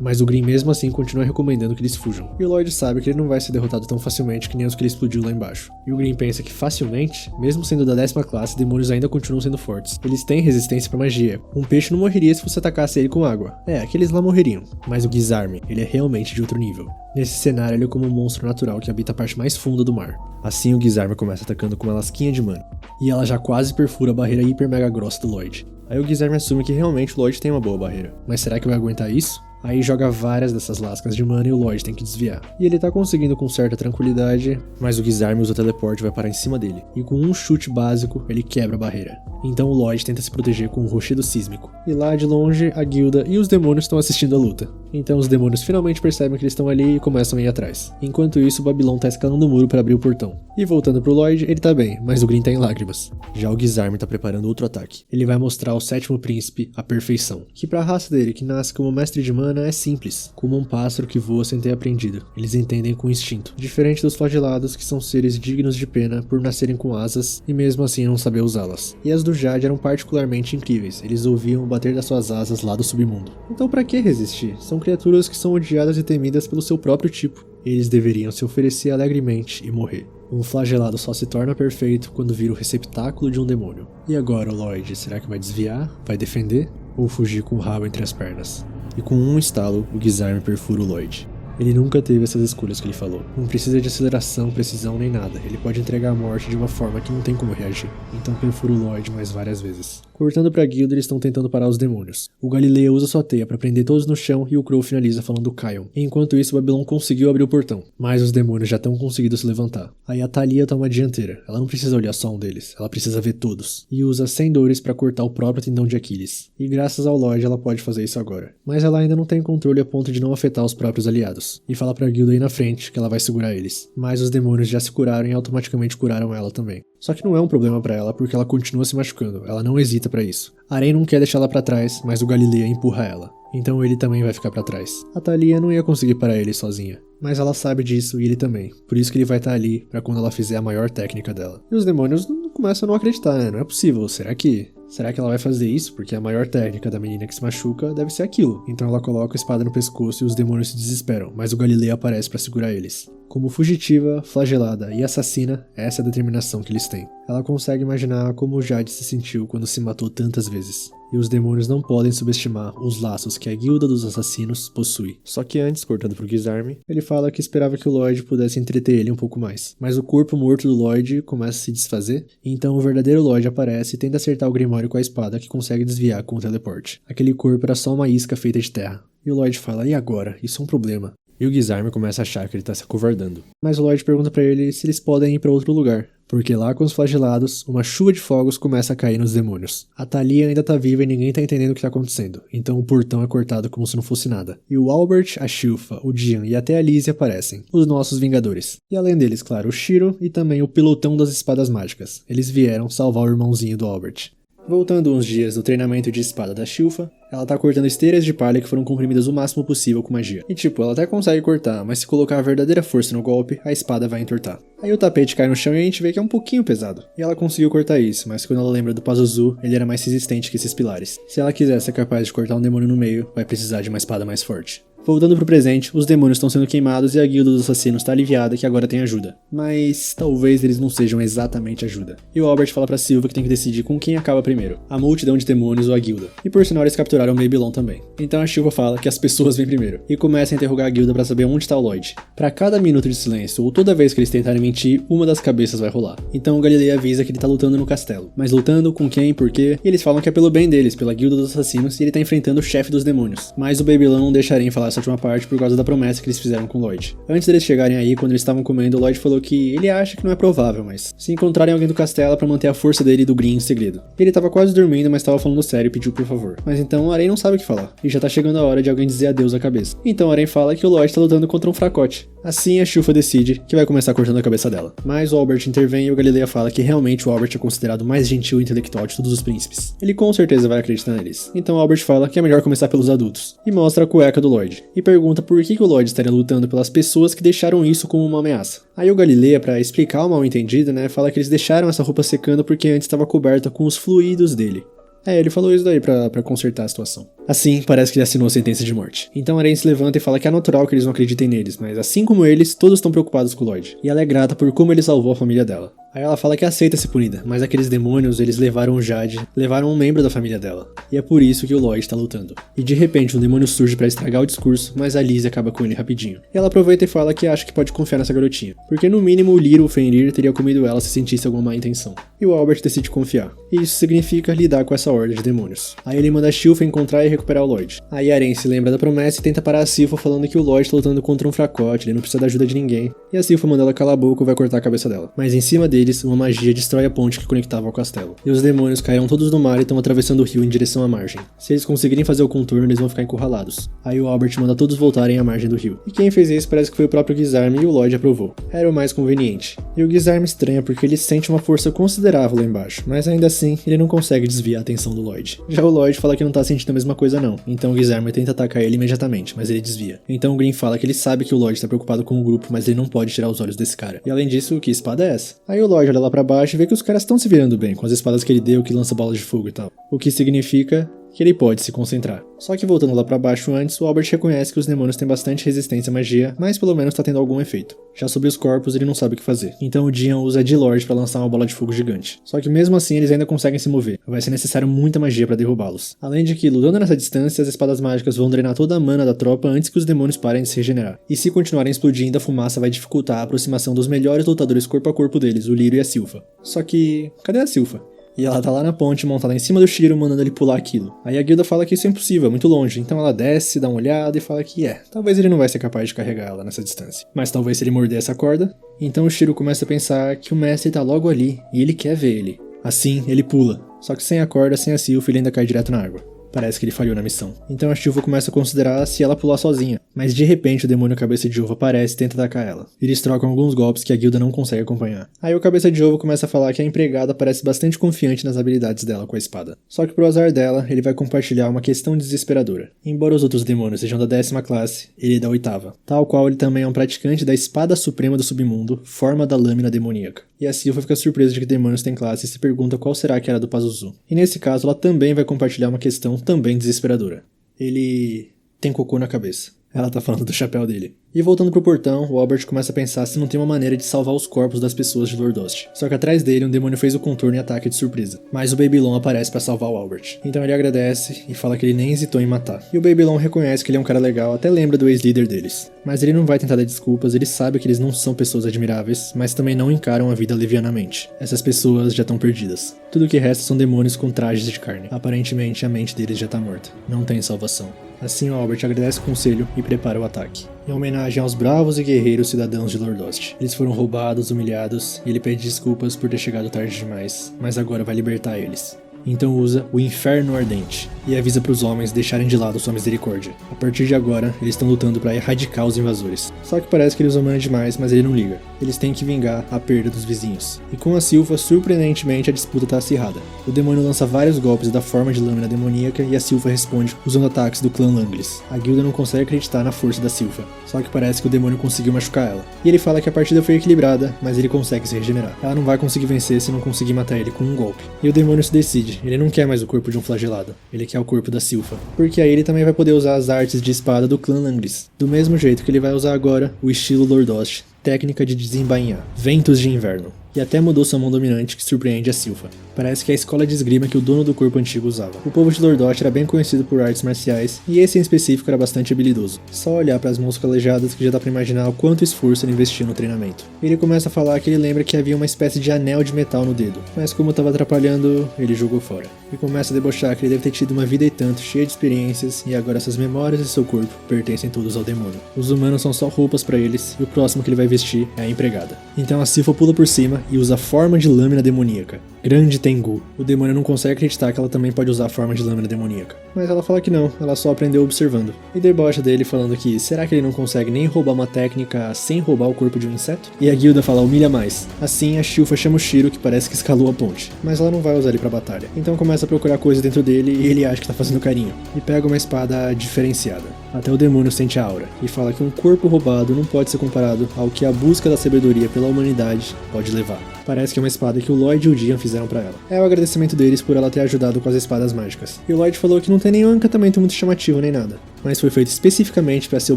Mas o Green mesmo assim continua recomendando que eles fujam. E o Lloyd sabe que ele não vai ser derrotado tão facilmente que nem os que ele explodiu lá embaixo. E o Green pensa que facilmente, mesmo sendo da 10ª classe, demônios ainda continuam sendo fortes. Eles têm resistência pra magia. Um peixe não morreria se você atacasse ele com água. É, aqueles lá morreriam. Mas o Gizarme, ele é realmente de outro nível. Nesse cenário ele é como um monstro natural que habita a parte mais funda do mar. Assim o Gizarme começa atacando com uma lasquinha de mana. E ela já quase perfura a barreira hiper mega grossa do Lloyd. Aí o Gizarme assume que realmente o Lloyd tem uma boa barreira. Mas será que vai aguentar isso? Aí joga várias dessas lascas de mana e o Lloyd tem que desviar. E ele tá conseguindo com certa tranquilidade, mas o Gizarme usa o teleporte e vai parar em cima dele. E com um chute básico, ele quebra a barreira. Então o Lloyd tenta se proteger com um rochedo sísmico. E lá de longe, a guilda e os demônios estão assistindo a luta. Então os demônios finalmente percebem que eles estão ali e começam a ir atrás. Enquanto isso, o Babylon tá escalando o muro para abrir o portão. E voltando pro Lloyd, ele tá bem, mas o Green tá em lágrimas. Já o Gizarme tá preparando outro ataque. Ele vai mostrar ao 7º príncipe a perfeição. Que pra raça dele, que nasce como mestre de mana, é simples. Como um pássaro que voa sem ter aprendido. Eles entendem com instinto. Diferente dos flagelados, que são seres dignos de pena por nascerem com asas e mesmo assim não saber usá-las. E as do Jade eram particularmente incríveis. Eles ouviam o bater das suas asas lá do submundo. Então pra que resistir? São criaturas que são odiadas e temidas pelo seu próprio tipo. Eles deveriam se oferecer alegremente e morrer. Um flagelado só se torna perfeito quando vira o receptáculo de um demônio. E agora o Lloyd, será que vai desviar? Vai defender? Ou fugir com o rabo entre as pernas? E com um estalo, o Gizarme perfura o Lloyd. Ele nunca teve essas escolhas que ele falou. Não precisa de aceleração, precisão nem nada. Ele pode entregar a morte de uma forma que não tem como reagir. Então perfura o Lloyd mais várias vezes. Cortando pra guilda, eles estão tentando parar os demônios. O Galileu usa sua teia pra prender todos no chão e o Crow finaliza falando Kion. Enquanto isso, o Babylon conseguiu abrir o portão. Mas os demônios já estão conseguindo se levantar. Aí a Thalia toma a dianteira. Ela não precisa olhar só um deles, ela precisa ver todos. E usa 100 dores pra cortar o próprio tendão de Aquiles. E graças ao Lloyd ela pode fazer isso agora. Mas ela ainda não tem controle a ponto de não afetar os próprios aliados. E fala pra guilda aí na frente que ela vai segurar eles. Mas os demônios já se curaram e automaticamente curaram ela também. Só que não é um problema pra ela porque ela continua se machucando, ela não hesita pra isso. Aren não quer deixar ela pra trás, mas o Galileu empurra ela. Então ele também vai ficar pra trás. A Thalia não ia conseguir parar ele sozinha. Mas ela sabe disso e ele também. Por isso que ele vai estar ali pra quando ela fizer a maior técnica dela. E os demônios começam a não acreditar, né? Não é possível. Será que ela vai fazer isso? Porque a maior técnica da menina que se machuca deve ser aquilo. Então ela coloca a espada no pescoço e os demônios se desesperam. Mas o Galileu aparece pra segurar eles. Como fugitiva, flagelada e assassina, essa é a determinação que eles têm. Ela consegue imaginar como Jade se sentiu quando se matou tantas vezes. E os demônios não podem subestimar os laços que a Guilda dos Assassinos possui. Só que antes, cortando pro Gizarme, ele fala que esperava que o Lloyd pudesse entreter ele um pouco mais. Mas o corpo morto do Lloyd começa a se desfazer, e então o verdadeiro Lloyd aparece e tenta acertar o Grimório com a espada que consegue desviar com o teleporte. Aquele corpo era só uma isca feita de terra. E o Lloyd fala, e agora? Isso é um problema. E o Gizarme começa a achar que ele tá se acovardando. Mas o Lloyd pergunta pra ele se eles podem ir pra outro lugar. Porque lá com os flagelados, uma chuva de fogos começa a cair nos demônios. A Thalia ainda tá viva e ninguém tá entendendo o que tá acontecendo. Então o portão é cortado como se não fosse nada. E o Albert, a Shilfa, o Dian e até a Lizzie aparecem. Os nossos Vingadores. E além deles, claro, o Shiro e também o pelotão das espadas mágicas. Eles vieram salvar o irmãozinho do Albert. Voltando uns dias do treinamento de espada da Shilfa, ela tá cortando esteiras de palha que foram comprimidas o máximo possível com magia. E tipo, ela até consegue cortar, mas se colocar a verdadeira força no golpe, a espada vai entortar. Aí o tapete cai no chão e a gente vê que é um pouquinho pesado. E ela conseguiu cortar isso, mas quando ela lembra do Pazuzu, ele era mais resistente que esses pilares. Se ela quiser ser capaz de cortar um demônio no meio, vai precisar de uma espada mais forte. Voltando pro presente, os demônios estão sendo queimados e a guilda dos assassinos está aliviada que agora tem ajuda. Mas talvez eles não sejam exatamente ajuda. E o Albert fala pra Silva que tem que decidir com quem acaba primeiro, a multidão de demônios ou a guilda. E por sinal eles capturaram o Babylon também. Então a Silva fala que as pessoas vêm primeiro, e começa a interrogar a guilda pra saber onde tá o Lloyd. Pra cada minuto de silêncio, ou toda vez que eles tentarem mentir, uma das cabeças vai rolar. Então o Galileu avisa que ele tá lutando no castelo. Mas lutando com quem, por quê? E eles falam que é pelo bem deles, pela guilda dos assassinos, e ele tá enfrentando o chefe dos demônios. Mas o Babylon não deixa Aren falar essa última parte por causa da promessa que eles fizeram com o Lloyd. Antes deles chegarem aí, quando eles estavam comendo, o Lloyd falou que ele acha que não é provável, mas se encontrarem alguém do castelo pra manter a força dele e do Green em segredo. Ele tava quase dormindo, mas tava falando sério e pediu por favor. Mas então Aren não sabe o que falar, e já tá chegando a hora de alguém dizer adeus à cabeça. Então Aren fala que o Lloyd tá lutando contra um fracote. Assim a Shilfa decide que vai começar cortando a cabeça dela. Mas o Albert intervém e o Galileu fala que realmente o Albert é considerado o mais gentil e intelectual de todos os príncipes. Ele com certeza vai acreditar neles. Então o Albert fala que é melhor começar pelos adultos. E mostra a cueca do Lloyd. E pergunta por que o Lloyd estaria lutando pelas pessoas que deixaram isso como uma ameaça. Aí o Galileu, pra explicar o mal entendido, fala que eles deixaram essa roupa secando porque antes estava coberta com os fluidos dele. Ele falou isso daí pra consertar a situação. Assim, parece que ele assinou a sentença de morte. Então Aren se levanta e fala que é natural que eles não acreditem neles, mas assim como eles, todos estão preocupados com o Lloyd. E ela é grata por como ele salvou a família dela. Aí ela fala que aceita ser punida, mas aqueles demônios, eles levaram o Jade, levaram um membro da família dela. E é por isso que o Lloyd tá lutando. E de repente um demônio surge pra estragar o discurso, mas a Lizzie acaba com ele rapidinho. E ela aproveita e fala que acha que pode confiar nessa garotinha, porque no mínimo o Lyra ou Fenrir teria comido ela se sentisse alguma má intenção. E o Albert decide confiar. E isso significa lidar com essa horda de demônios. Aí ele manda a Shilfa encontrar e recuperar o Lloyd. Aí Aren se lembra da promessa e tenta parar a Silfa falando que o Lloyd tá lutando contra um fracote, ele não precisa da ajuda de ninguém. E a Silfa manda ela calar a boca e vai cortar a cabeça dela. Mas em cima deles, uma magia destrói a ponte que conectava ao castelo. E os demônios caíram todos no mar e estão atravessando o rio em direção à margem. Se eles conseguirem fazer o contorno, eles vão ficar encurralados. Aí o Albert manda todos voltarem à margem do rio. E quem fez isso parece que foi o próprio Gizarme e o Lloyd aprovou. Era o mais conveniente. E o Gizarme estranha porque ele sente uma força considerável lá embaixo, mas ainda assim, ele não consegue desviar a atenção do Lloyd. Já o Lloyd fala que não tá sentindo a mesma coisa não, então o Gizarme tenta atacar ele imediatamente, mas ele desvia. Então o Green fala que ele sabe que o Lloyd tá preocupado com o grupo, mas ele não pode tirar os olhos desse cara. E além disso, que espada é essa? Aí o Lloyd olha lá pra baixo e vê que os caras estão se virando bem, com as espadas que ele deu, que lança bolas de fogo e tal. O que significa que ele pode se concentrar. Só que voltando lá pra baixo antes, o Albert reconhece que os demônios têm bastante resistência à magia, mas pelo menos tá tendo algum efeito. Já sobre os corpos, ele não sabe o que fazer. Então o Dian usa a D-Lord pra lançar uma bola de fogo gigante. Só que mesmo assim eles ainda conseguem se mover. Vai ser necessário muita magia pra derrubá-los. Além de que, lutando nessa distância, as espadas mágicas vão drenar toda a mana da tropa antes que os demônios parem de se regenerar. E se continuarem explodindo, a fumaça vai dificultar a aproximação dos melhores lutadores corpo a corpo deles, o Lyrio e a Sylpha. Só que... cadê a Sylpha? E ela tá lá na ponte, montada em cima do Shiro, mandando ele pular aquilo. Aí a guilda fala que isso é impossível, é muito longe. Então ela desce, dá uma olhada e fala que talvez ele não vai ser capaz de carregar ela nessa distância. Mas talvez se ele morder essa corda. Então o Shiro começa a pensar que o mestre tá logo ali e ele quer ver ele. Assim, ele pula. Só que sem a corda, sem a Sylpha, ele ainda cai direto na água. Parece que ele falhou na missão. Então a Sylpha começa a considerar se ela pular sozinha. Mas de repente o demônio cabeça de ovo aparece e tenta atacar ela. Eles trocam alguns golpes que a guilda não consegue acompanhar. Aí o cabeça de ovo começa a falar que a empregada parece bastante confiante nas habilidades dela com a espada. Só que pro azar dela, ele vai compartilhar uma questão desesperadora. Embora os outros demônios sejam da 10ª classe, ele é da 8ª. Tal qual ele também é um praticante da espada suprema do submundo, forma da lâmina demoníaca. E a Sylpha fica surpresa de que demônios têm classe e se pergunta qual será que era do Pazuzu. E nesse caso ela também vai compartilhar uma questão também desesperadora. Ele tem cocô na cabeça. Ela tá falando do chapéu dele. E voltando pro portão, o Albert começa a pensar se não tem uma maneira de salvar os corpos das pessoas de Lordost. Só que atrás dele, um demônio fez o contorno e ataque de surpresa. Mas o Babylon aparece pra salvar o Albert. Então ele agradece e fala que ele nem hesitou em matar. E o Babylon reconhece que ele é um cara legal, até lembra do ex-líder deles. Mas ele não vai tentar dar desculpas, ele sabe que eles não são pessoas admiráveis, mas também não encaram a vida levianamente. Essas pessoas já estão perdidas. Tudo o que resta são demônios com trajes de carne. Aparentemente a mente deles já tá morta. Não tem salvação. Assim o Albert agradece o conselho e prepara o ataque. Em homenagem aos bravos e guerreiros cidadãos de Lordost. Eles foram roubados, humilhados, e ele pede desculpas por ter chegado tarde demais, mas agora vai libertar eles. Então usa o Inferno Ardente e avisa para os homens deixarem de lado sua misericórdia. A partir de agora, eles estão lutando para erradicar os invasores. Só que parece que ele usa mana demais, mas ele não liga. Eles têm que vingar a perda dos vizinhos. E com a Sylpha, surpreendentemente, a disputa tá acirrada. O demônio lança vários golpes da forma de lâmina demoníaca e a Sylpha responde usando ataques do clã Langlis. A guilda não consegue acreditar na força da Sylpha, só que parece que o demônio conseguiu machucar ela. E ele fala que a partida foi equilibrada, mas ele consegue se regenerar. Ela não vai conseguir vencer se não conseguir matar ele com um golpe. E o demônio se decide. Ele não quer mais o corpo de um flagelado, ele quer o corpo da Sylpha, porque aí ele também vai poder usar as artes de espada do clã Langlis, do mesmo jeito que ele vai usar agora o estilo Lordost, técnica de desembainhar, ventos de inverno. E até mudou sua mão dominante que surpreende a Sylpha. Parece que é a escola de esgrima que o dono do corpo antigo usava. O povo de Lordost era bem conhecido por artes marciais, e esse em específico era bastante habilidoso. Só olhar para as mãos calejadas que já dá pra imaginar o quanto esforço ele investiu no treinamento. Ele começa a falar que ele lembra que havia uma espécie de anel de metal no dedo, mas como estava atrapalhando, ele jogou fora. E começa a debochar que ele deve ter tido uma vida e tanto cheia de experiências, e agora essas memórias de seu corpo pertencem todos ao demônio. Os humanos são só roupas para eles, e o próximo que ele vai vestir é a empregada. Então a Sylpha pula por cima e usa a forma de lâmina demoníaca. Grande Tengu. O demônio não consegue acreditar que ela também pode usar a forma de lâmina demoníaca. Mas ela fala que não, ela só aprendeu observando. E debocha dele falando que será que ele não consegue nem roubar uma técnica sem roubar o corpo de um inseto? E a guilda fala humilha mais. Assim a Sylpha chama o Shiro que parece que escalou a ponte. Mas ela não vai usar ele pra batalha. Então começa a procurar coisas dentro dele e ele acha que tá fazendo carinho. E pega uma espada diferenciada. Até o demônio sente a aura. E fala que um corpo roubado não pode ser comparado ao que a busca da sabedoria pela humanidade pode levar. Parece que é uma espada que o Lloyd e o Dian fizeram pra ela. É o agradecimento deles por ela ter ajudado com as espadas mágicas. E o Lloyd falou que não tem nenhum encantamento muito chamativo nem nada, mas foi feito especificamente para ser o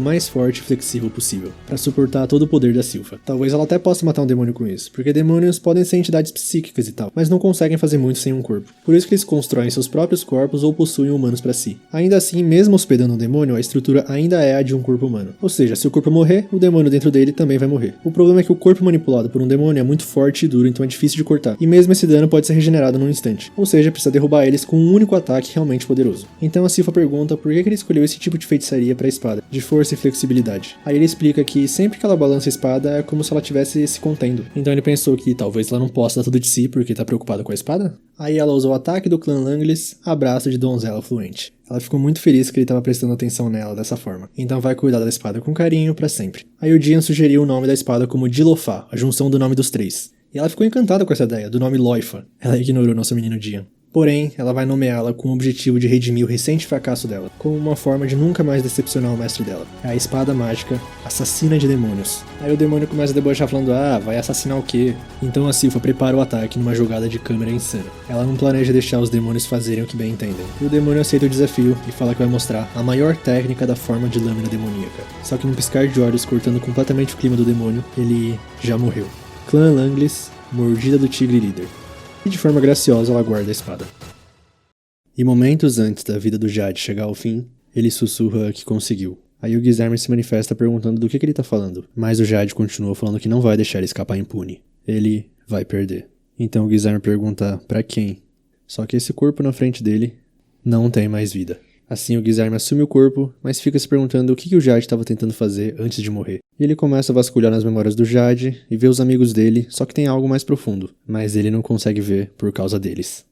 mais forte e flexível possível, para suportar todo o poder da Sylpha. Talvez ela até possa matar um demônio com isso, porque demônios podem ser entidades psíquicas e tal, mas não conseguem fazer muito sem um corpo. Por isso que eles constroem seus próprios corpos ou possuem humanos para si. Ainda assim, mesmo hospedando um demônio, a estrutura ainda é a de um corpo humano. Ou seja, se o corpo morrer, o demônio dentro dele também vai morrer. O problema é que o corpo manipulado por um demônio é muito forte e duro, então é difícil de cortar. E mesmo esse dano pode ser regenerado num instante. Ou seja, precisa derrubar eles com um único ataque realmente poderoso. Então a Sylpha pergunta por que ele escolheu esse tipo de feitiçaria para a espada, de força e flexibilidade. Aí ele explica que sempre que ela balança a espada é como se ela estivesse se contendo. Então ele pensou que talvez ela não possa dar tudo de si porque tá preocupada com a espada? Aí ela usou o ataque do clã Langlis, abraço de donzela fluente. Ela ficou muito feliz que ele estava prestando atenção nela dessa forma, então vai cuidar da espada com carinho para sempre. Aí o Dian sugeriu o nome da espada como Dilofá, a junção do nome dos três. E ela ficou encantada com essa ideia, do nome Loifa. Ela ignorou nosso menino Dian. Porém, ela vai nomeá-la com o objetivo de redimir o recente fracasso dela, como uma forma de nunca mais decepcionar o mestre dela. É a espada mágica Assassina de Demônios. Aí o demônio começa a debochar falando, vai assassinar o quê? Então a Silpha prepara o ataque numa jogada de câmera insana. Ela não planeja deixar os demônios fazerem o que bem entendem. E o demônio aceita o desafio e fala que vai mostrar a maior técnica da forma de lâmina demoníaca. Só que num piscar de olhos, cortando completamente o clima do demônio, ele já morreu. Clã Langlis, mordida do tigre líder. E de forma graciosa ela guarda a espada. E momentos antes da vida do Jade chegar ao fim, ele sussurra que conseguiu. Aí o Guilherme se manifesta perguntando do que ele tá falando, mas o Jade continua falando que não vai deixar ele escapar impune. Ele vai perder. Então o Guilherme pergunta pra quem? Só que esse corpo na frente dele não tem mais vida. Assim o Guilherme assume o corpo, mas fica se perguntando o que o Jade estava tentando fazer antes de morrer. E ele começa a vasculhar nas memórias do Jade e vê os amigos dele, só que tem algo mais profundo, mas ele não consegue ver por causa deles.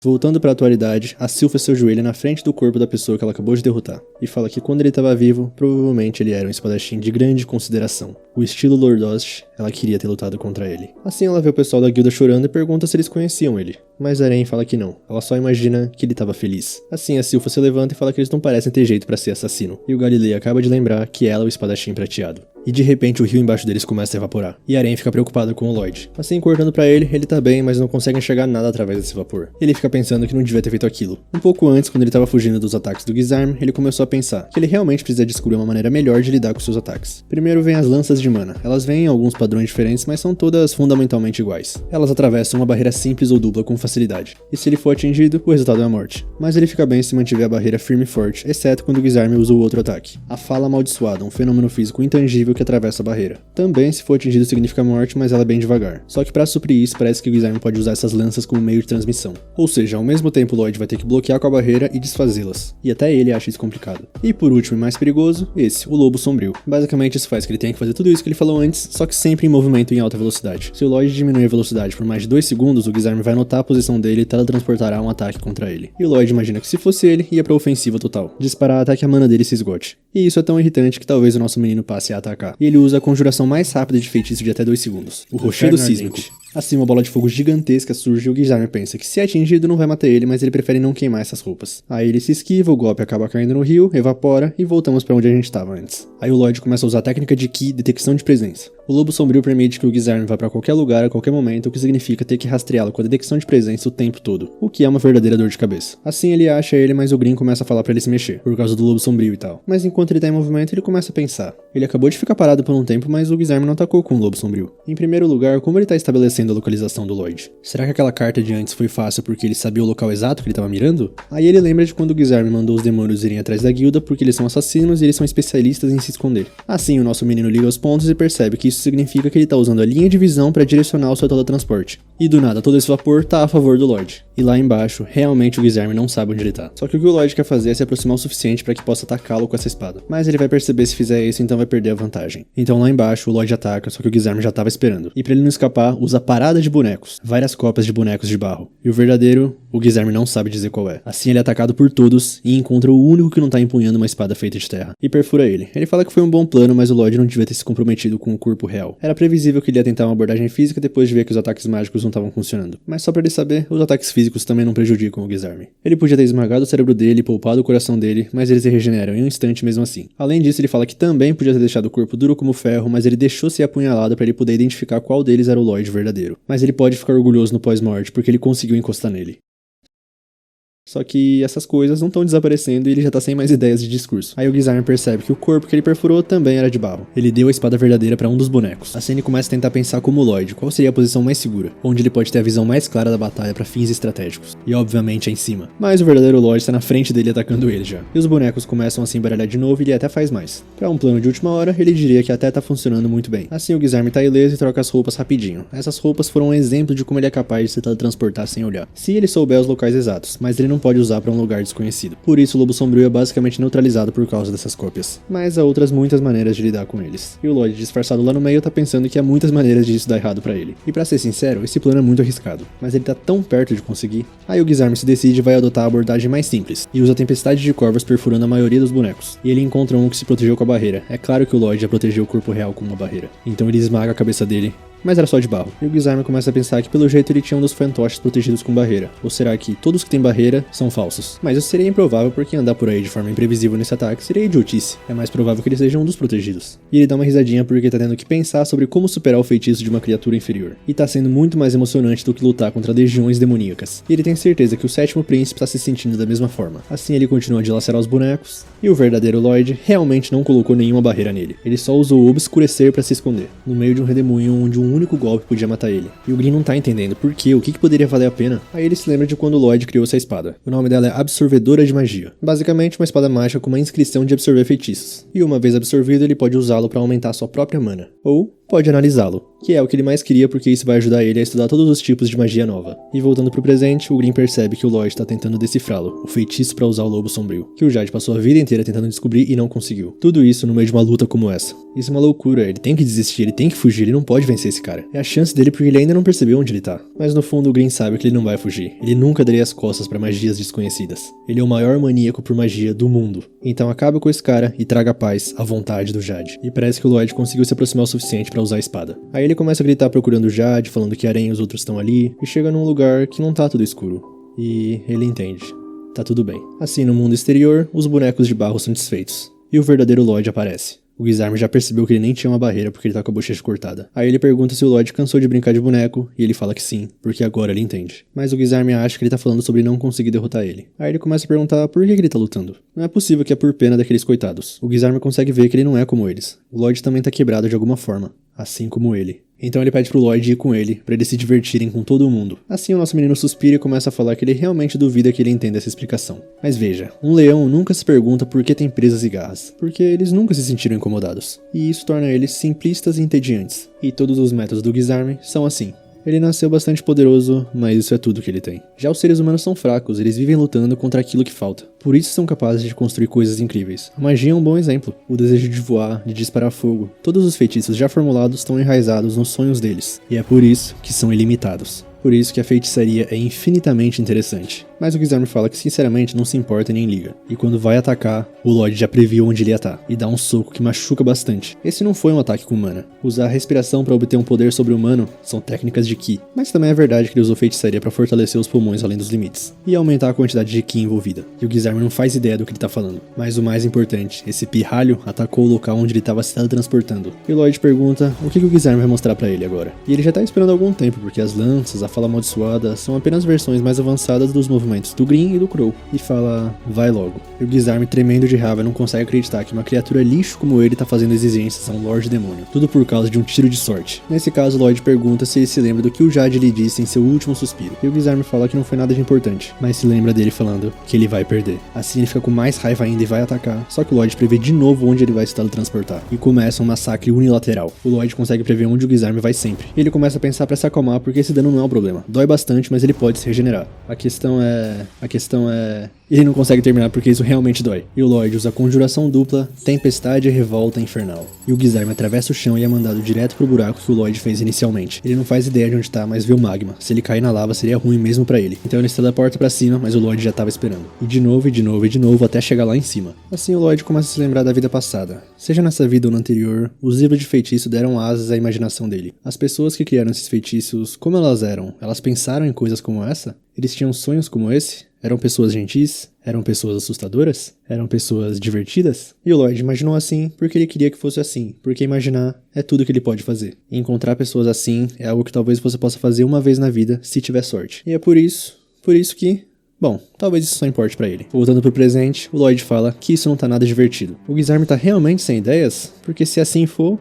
Voltando para a atualidade, a Silpha se ajoelha na frente do corpo da pessoa que ela acabou de derrotar, e fala que quando ele estava vivo, provavelmente ele era um espadachim de grande consideração. O estilo Lordost, ela queria ter lutado contra ele. Assim ela vê o pessoal da guilda chorando e pergunta se eles conheciam ele, mas Arém fala que não, ela só imagina que ele estava feliz. Assim a Silpha se levanta e fala que eles não parecem ter jeito para ser assassino, e o Galilei acaba de lembrar que ela é o espadachim prateado. E de repente o rio embaixo deles começa a evaporar. E Arém fica preocupado com o Lloyd. Assim, cortando pra ele tá bem, mas não consegue enxergar nada através desse vapor. Ele fica pensando que não devia ter feito aquilo. Um pouco antes, quando ele tava fugindo dos ataques do Gizarm, ele começou a pensar que ele realmente precisa descobrir uma maneira melhor de lidar com seus ataques. Primeiro vem as lanças de mana. Elas vêm em alguns padrões diferentes, mas são todas fundamentalmente iguais. Elas atravessam uma barreira simples ou dupla com facilidade. E se ele for atingido, o resultado é a morte. Mas ele fica bem se mantiver a barreira firme e forte, exceto quando o Gizarm usa o outro ataque. A Fala Amaldiçoada, um fenômeno físico intangível que atravessa a barreira. Também, se for atingido, significa morte, mas ela é bem devagar. Só que para suprir isso, parece que o Gizarm pode usar essas lanças como meio de transmissão. Ou seja, ao mesmo tempo o Lloyd vai ter que bloquear com a barreira e desfazê-las. E até ele acha isso complicado. E por último e mais perigoso, esse, o Lobo Sombrio. Basicamente isso faz que ele tenha que fazer tudo isso que ele falou antes, só que sempre em movimento em alta velocidade. Se o Lloyd diminuir a velocidade por mais de 2 segundos, o Gizarm vai notar a posição dele e teletransportará um ataque contra ele. E o Lloyd imagina que se fosse ele, ia pra ofensiva total. Disparar até que a mana dele se esgote. E isso é tão irritante que talvez o nosso menino passe a atacar. E ele usa a conjuração mais rápida de feitiço de até 2 segundos. O Rochedo Sísmico. Assim, uma bola de fogo gigantesca surge e o Gizarm pensa que se é atingido não vai matar ele, mas ele prefere não queimar essas roupas. Aí ele se esquiva, o golpe acaba caindo no rio, evapora e voltamos pra onde a gente estava antes. Aí o Lloyd começa a usar a técnica de Ki, detecção de presença. O Lobo Sombrio permite que o Gizarm vá pra qualquer lugar a qualquer momento, o que significa ter que rastreá-lo com a detecção de presença o tempo todo, o que é uma verdadeira dor de cabeça. Assim ele acha ele, mas o Green começa a falar pra ele se mexer, por causa do Lobo Sombrio e tal. Mas enquanto ele tá em movimento, ele começa a pensar. Ele acabou de ficar parado por um tempo, mas o Gizarm não atacou com o Lobo Sombrio. Em primeiro lugar, como ele tá estabelecendo a localização do Lloyd? Será que aquela carta de antes foi fácil porque ele sabia o local exato que ele tava mirando? Aí ele lembra de quando o Gizarm mandou os demônios irem atrás da guilda porque eles são assassinos e eles são especialistas em se esconder. Assim, o nosso menino liga os pontos e percebe que isso significa que ele tá usando a linha de visão para direcionar o seu teletransporte. E do nada, todo esse vapor tá a favor do Lloyd. E lá embaixo, realmente o Gizarm não sabe onde ele tá. Só que o Lloyd quer fazer é se aproximar o suficiente para que possa atacá-lo com essa espada. Mas ele vai perceber se fizer isso, então vai perder a vantagem. Então lá embaixo, o Lloyd ataca, só que o Gizarm já tava esperando. E pra ele não escapar, usa parada de bonecos. Várias cópias de bonecos de barro. E o verdadeiro, o Gizarm não sabe dizer qual é. Assim ele é atacado por todos e encontra o único que não tá empunhando uma espada feita de terra. E perfura ele. Ele fala que foi um bom plano, mas o Lloyd não devia ter se comprometido com o corpo real. Era previsível que ele ia tentar uma abordagem física depois de ver que os ataques mágicos não estavam funcionando. Mas só pra ele saber, os ataques físicos também não prejudicam o Gizarm. Ele podia ter esmagado o cérebro dele e poupado o coração dele, mas eles se regeneram em um instante mesmo assim. Além disso, ele fala que também podia ter deixado o corpo duro como ferro, mas ele deixou ser apunhalado pra ele poder identificar qual deles era o Lloyd verdadeiro. Mas ele pode ficar orgulhoso no pós-morte porque ele conseguiu encostar nele. Só que essas coisas não estão desaparecendo e ele já tá sem mais ideias de discurso. Aí o Gizarm percebe que o corpo que ele perfurou também era de barro. Ele deu a espada verdadeira pra um dos bonecos. Assim ele começa a tentar pensar como o Lloyd, qual seria a posição mais segura, onde ele pode ter a visão mais clara da batalha pra fins estratégicos. E obviamente é em cima. Mas o verdadeiro Lloyd está na frente dele atacando ele já. E os bonecos começam a se embaralhar de novo e ele até faz mais. Pra um plano de última hora, ele diria que até tá funcionando muito bem. Assim o Gizarm tá ileso e troca as roupas rapidinho. Essas roupas foram um exemplo de como ele é capaz de se teletransportar sem olhar. Se ele souber os locais exatos, mas ele não pode usar pra um lugar desconhecido. Por isso o Lobo Sombrio é basicamente neutralizado por causa dessas cópias. Mas há outras muitas maneiras de lidar com eles. E o Lloyd disfarçado lá no meio tá pensando que há muitas maneiras de isso dar errado pra ele. E pra ser sincero, esse plano é muito arriscado. Mas ele tá tão perto de conseguir. Aí o Gizarm se decide e vai adotar a abordagem mais simples. E usa a tempestade de corvos perfurando a maioria dos bonecos. E ele encontra um que se protegeu com a barreira. É claro que o Lloyd já protegeu o corpo real com uma barreira. Então ele esmaga a cabeça dele. mas era só de barro. E o Gizarme começa a pensar que pelo jeito ele tinha um dos fantoches protegidos com barreira. Ou será que todos que têm barreira são falsos? Mas isso seria improvável porque andar por aí de forma imprevisível nesse ataque seria idiotice. É mais provável que ele seja um dos protegidos. E ele dá uma risadinha porque tá tendo que pensar sobre como superar o feitiço de uma criatura inferior. E tá sendo muito mais emocionante do que lutar contra legiões demoníacas. E ele tem certeza que o sétimo príncipe tá se sentindo da mesma forma. Assim ele continua a dilacerar os bonecos, e o verdadeiro Lloyd realmente não colocou nenhuma barreira nele. Ele só usou o obscurecer pra se esconder, no meio de um redemoinho onde um único golpe podia matar ele. E o Green não tá entendendo por quê, o que poderia valer a pena. Aí ele se lembra de quando o Lloyd criou essa espada. O nome dela é Absorvedora de Magia. Basicamente uma espada mágica com uma inscrição de absorver feitiços. E uma vez absorvido ele pode usá-lo pra aumentar sua própria mana. Ou pode analisá-lo, que é o que ele mais queria porque isso vai ajudar ele a estudar todos os tipos de magia nova. E voltando pro presente, o Green percebe que o Lloyd tá tentando decifrá-lo, o feitiço pra usar o Lobo Sombrio, que o Jade passou a vida inteira tentando descobrir e não conseguiu. Tudo isso no meio de uma luta como essa. Isso é uma loucura, ele tem que desistir, ele tem que fugir, ele não pode vencer esse cara. É a chance dele porque ele ainda não percebeu onde ele tá. Mas no fundo o Green sabe que ele não vai fugir, ele nunca daria as costas pra magias desconhecidas. Ele é o maior maníaco por magia do mundo. Então acabe com esse cara e traga a paz à vontade do Jade. E parece que o Lloyd conseguiu se aproximar o suficiente pra usar a espada. Aí ele começa a gritar procurando o Jade, falando que Aranha e os outros estão ali, e chega num lugar que não tá tudo escuro. E ele entende. Tá tudo bem. Assim, no mundo exterior, os bonecos de barro são desfeitos. E o verdadeiro Lloyd aparece. O Gizarme já percebeu que ele nem tinha uma barreira porque ele tá com a bochecha cortada. Aí ele pergunta se o Lloyd cansou de brincar de boneco, e ele fala que sim, porque agora ele entende. Mas o Gizarme acha que ele tá falando sobre não conseguir derrotar ele. Aí ele começa a perguntar por que ele tá lutando. Não é possível que é por pena daqueles coitados. O Gizarme consegue ver que ele não é como eles. O Lloyd também tá quebrado de alguma forma, assim como ele. Então ele pede pro Lloyd ir com ele, pra eles se divertirem com todo mundo. Assim o nosso menino suspira e começa a falar que ele realmente duvida que ele entenda essa explicação. Mas veja, um leão nunca se pergunta por que tem presas e garras, porque eles nunca se sentiram incomodados. E isso torna eles simplistas e entediantes. E todos os métodos do Gizarme são assim. Ele nasceu bastante poderoso, mas isso é tudo que ele tem. Já os seres humanos são fracos, eles vivem lutando contra aquilo que falta. Por isso são capazes de construir coisas incríveis. A magia é um bom exemplo. O desejo de voar, de disparar fogo. Todos os feitiços já formulados estão enraizados nos sonhos deles. E é por isso que são ilimitados. Por isso que a feitiçaria é infinitamente interessante. Mas o Gizarme fala que sinceramente não se importa e nem liga. E quando vai atacar, o Lloyd já previu onde ele ia estar, e dá um soco que machuca bastante. Esse não foi um ataque com mana. Usar a respiração para obter um poder sobre-humano são técnicas de Ki. Mas também é verdade que ele usou feitiçaria para fortalecer os pulmões além dos limites, e aumentar a quantidade de Ki envolvida. E o Gizarme não faz ideia do que ele tá falando. Mas o mais importante, esse pirralho atacou o local onde ele estava se teletransportando. E o Lloyd pergunta o que o Gizarme vai mostrar para ele agora. E ele já tá esperando há algum tempo, porque as lanças, a fala amaldiçoada, são apenas versões mais avançadas dos movimentos do Green e do Crow, e fala, vai logo. E o Gizarme, tremendo de raiva, não consegue acreditar que uma criatura lixo como ele tá fazendo exigências a um Lorde Demônio, tudo por causa de um tiro de sorte. Nesse caso, Lloyd pergunta se ele se lembra do que o Jade lhe disse em seu último suspiro, e o Gizarme fala que não foi nada de importante, mas se lembra dele falando que ele vai perder. Assim ele fica com mais raiva ainda e vai atacar, só que o Lloyd prevê de novo onde ele vai se teletransportar, e começa um massacre unilateral. O Lloyd consegue prever onde o Gizarme vai sempre, e ele começa a pensar pra se acalmar porque esse dano não é um problema. Dói bastante, mas ele pode se regenerar. A questão é... Ele não consegue terminar porque isso realmente dói. E o Lloyd usa conjuração dupla, tempestade e revolta infernal. E o Gizarme atravessa o chão e é mandado direto pro buraco que o Lloyd fez inicialmente. Ele não faz ideia de onde tá, mas vê o magma. Se ele cair na lava seria ruim mesmo pra ele. Então ele se teleporta pra cima, mas o Lloyd já tava esperando. E de novo, e de novo, e de novo, até chegar lá em cima. Assim o Lloyd começa a se lembrar da vida passada. Seja nessa vida ou na anterior, os livros de feitiço deram asas à imaginação dele. As pessoas que criaram esses feitiços, como elas eram? Elas pensaram em coisas como essa? Eles tinham sonhos como esse? Eram pessoas gentis? Eram pessoas assustadoras? Eram pessoas divertidas? E o Lloyd imaginou assim porque ele queria que fosse assim, porque imaginar é tudo que ele pode fazer. E encontrar pessoas assim é algo que talvez você possa fazer uma vez na vida, se tiver sorte. E é por isso que... Bom, talvez isso só importe pra ele. Voltando pro presente, o Lloyd fala que isso não tá nada divertido. O Gizarme tá realmente sem ideias? Porque se assim for...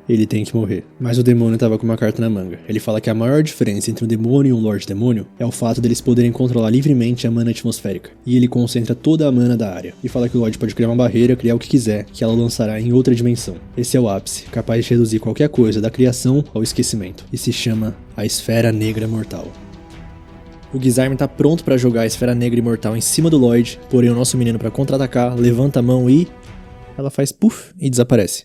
ele tem que morrer. Mas o demônio tava com uma carta na manga. Ele fala que a maior diferença entre um demônio e um Lorde Demônio é o fato deles poderem controlar livremente a mana atmosférica. E ele concentra toda a mana da área. E fala que o Lloyd pode criar uma barreira, criar o que quiser, que ela lançará em outra dimensão. Esse é o ápice, capaz de reduzir qualquer coisa da criação ao esquecimento. E se chama a Esfera Negra Mortal. O Gizarme tá pronto pra jogar a Esfera Negra Imortal em cima do Lloyd, porém o nosso menino pra contra-atacar levanta a mão e... ela faz puff e desaparece.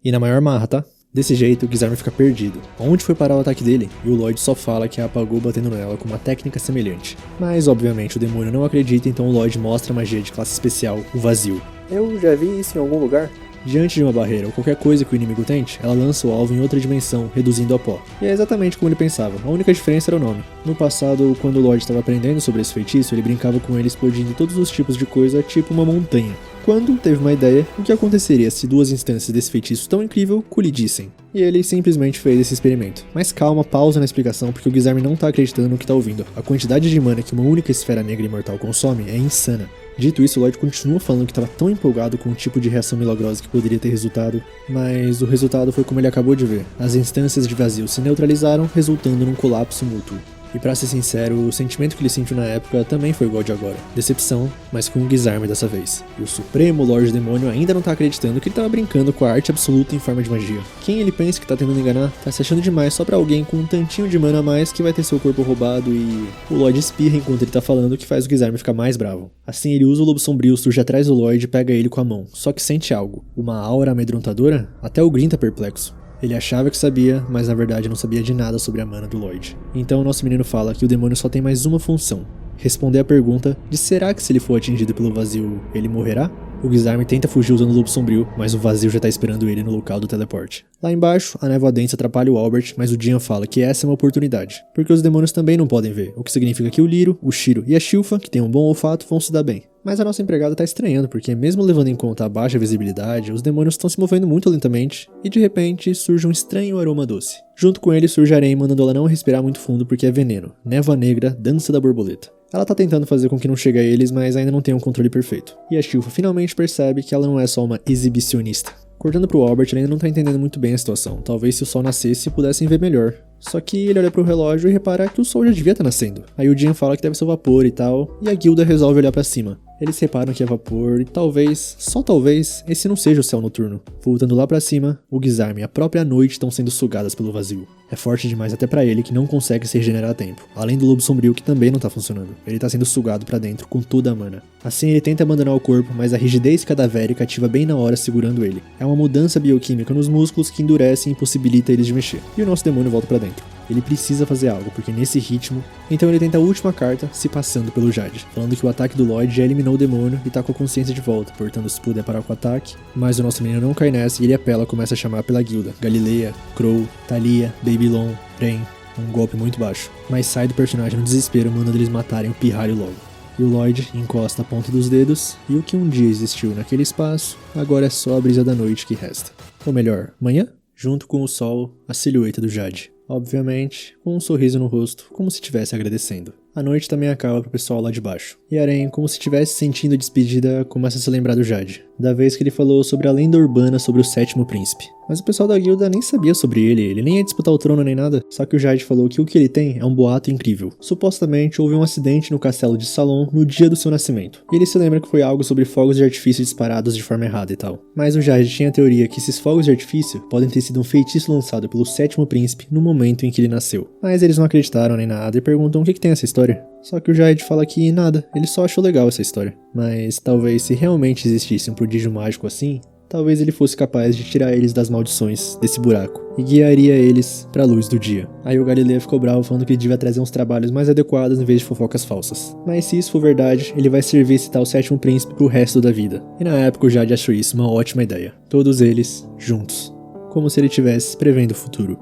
E na maior marra, tá? Desse jeito, o Gizarme fica perdido. Onde foi parar o ataque dele? E o Lloyd só fala que a apagou batendo nela com uma técnica semelhante. Mas, obviamente, o demônio não acredita, então o Lloyd mostra a magia de classe especial, o Vazio. Eu já vi isso em algum lugar. Diante de uma barreira ou qualquer coisa que o inimigo tente, ela lança o alvo em outra dimensão, reduzindo a pó. E é exatamente como ele pensava, a única diferença era o nome. No passado, quando o Lloyd estava aprendendo sobre esse feitiço, ele brincava com ele explodindo todos os tipos de coisa, tipo uma montanha. Quando teve uma ideia, o que aconteceria se duas instâncias desse feitiço tão incrível colidissem? E ele simplesmente fez esse experimento. Mas calma, pausa na explicação, porque o Gizarm não tá acreditando no que tá ouvindo. A quantidade de mana que uma única esfera negra imortal consome é insana. Dito isso, o Lloyd continua falando que estava tão empolgado com o tipo de reação milagrosa que poderia ter resultado, mas o resultado foi como ele acabou de ver. As instâncias de vazio se neutralizaram, resultando num colapso mútuo. E pra ser sincero, o sentimento que ele sentiu na época também foi igual de agora. Decepção, mas com o Gizarm dessa vez. E o Supremo Lorde Demônio ainda não tá acreditando que ele tava brincando com a arte absoluta em forma de magia. Quem ele pensa que tá tentando enganar, tá se achando demais só pra alguém com um tantinho de mana a mais que vai ter seu corpo roubado e... O Lloyd espirra enquanto ele tá falando, que faz o Gizarm ficar mais bravo. Assim ele usa o Lobo Sombrio, surge atrás do Lloyd e pega ele com a mão. Só que sente algo. Uma aura amedrontadora? Até o Green tá perplexo. Ele achava que sabia, mas na verdade não sabia de nada sobre a mana do Lloyd. Então o nosso menino fala que o demônio só tem mais uma função: responder a pergunta de será que se ele for atingido pelo vazio, ele morrerá? O Gizarm tenta fugir usando o Lobo Sombrio, mas o vazio já tá esperando ele no local do teleporte. Lá embaixo, a névoa densa atrapalha o Albert, mas o Jean fala que essa é uma oportunidade, porque os demônios também não podem ver, o que significa que o Lyro, o Shiro e a Shilfa, que tem um bom olfato, vão se dar bem. Mas a nossa empregada tá estranhando, porque mesmo levando em conta a baixa visibilidade, os demônios estão se movendo muito lentamente, e de repente surge um estranho aroma doce. Junto com ele surge a Arém, mandando ela não respirar muito fundo porque é veneno. Névoa negra, dança da borboleta. Ela tá tentando fazer com que não chegue a eles, mas ainda não tem um controle perfeito. E a Shilfa finalmente percebe que ela não é só uma exibicionista. Cortando pro Albert, ele ainda não tá entendendo muito bem a situação. Talvez se o sol nascesse, pudessem ver melhor. Só que ele olha pro relógio e repara que o sol já devia estar nascendo. Aí o Jean fala que deve ser o vapor e tal, e a guilda resolve olhar pra cima. Eles reparam que é vapor e talvez, só talvez, esse não seja o céu noturno. Voltando lá pra cima, o Gizarm e a própria noite estão sendo sugadas pelo vazio. É forte demais até pra ele, que não consegue se regenerar a tempo. Além do Lobo Sombrio, que também não tá funcionando. Ele tá sendo sugado pra dentro com toda a mana. Assim ele tenta abandonar o corpo, mas a rigidez cadavérica ativa bem na hora segurando ele. É uma mudança bioquímica nos músculos que endurece e impossibilita eles de mexer. E o nosso demônio volta pra dentro. Ele precisa fazer algo, porque nesse ritmo... Então ele tenta a última carta, se passando pelo Jade, falando que o ataque do Lloyd já eliminou o demônio e tá com a consciência de volta, portanto se puder parar com o ataque. Mas o nosso menino não cai nessa e ele apela, começa a chamar pela guilda. Galileia, Crow, Thalia, Babylon, Ren. Um golpe muito baixo. Mas sai do personagem no desespero, mandando eles matarem o pirralho logo. E o Lloyd encosta a ponta dos dedos, e o que um dia existiu naquele espaço, agora é só a brisa da noite que resta. Ou melhor, manhã? Junto com o sol, a silhueta do Jade. Obviamente, com um sorriso no rosto, como se estivesse agradecendo. A noite também acaba pro pessoal lá de baixo. E Arém, como se estivesse sentindo a despedida, começa a se lembrar do Jade. Da vez que ele falou sobre a lenda urbana sobre o sétimo príncipe. Mas o pessoal da guilda nem sabia sobre ele nem ia disputar o trono nem nada. Só que o Jade falou que o que ele tem é um boato incrível. Supostamente houve um acidente no castelo de Salon no dia do seu nascimento. E ele se lembra que foi algo sobre fogos de artifício disparados de forma errada e tal. Mas o Jade tinha a teoria que esses fogos de artifício podem ter sido um feitiço lançado pelo sétimo príncipe no momento em que ele nasceu. Mas eles não acreditaram nem nada e perguntam o que tem essa história. Só que o Jade fala que nada, ele só achou legal essa história. Mas talvez se realmente existisse um prodígio mágico assim, talvez ele fosse capaz de tirar eles das maldições desse buraco e guiaria eles pra luz do dia. Aí o Galileia ficou bravo falando que ele devia trazer uns trabalhos mais adequados em vez de fofocas falsas. Mas se isso for verdade, ele vai servir esse tal sétimo príncipe pro resto da vida. E na época o Jade achou isso uma ótima ideia. Todos eles juntos. Como se ele estivesse prevendo o futuro.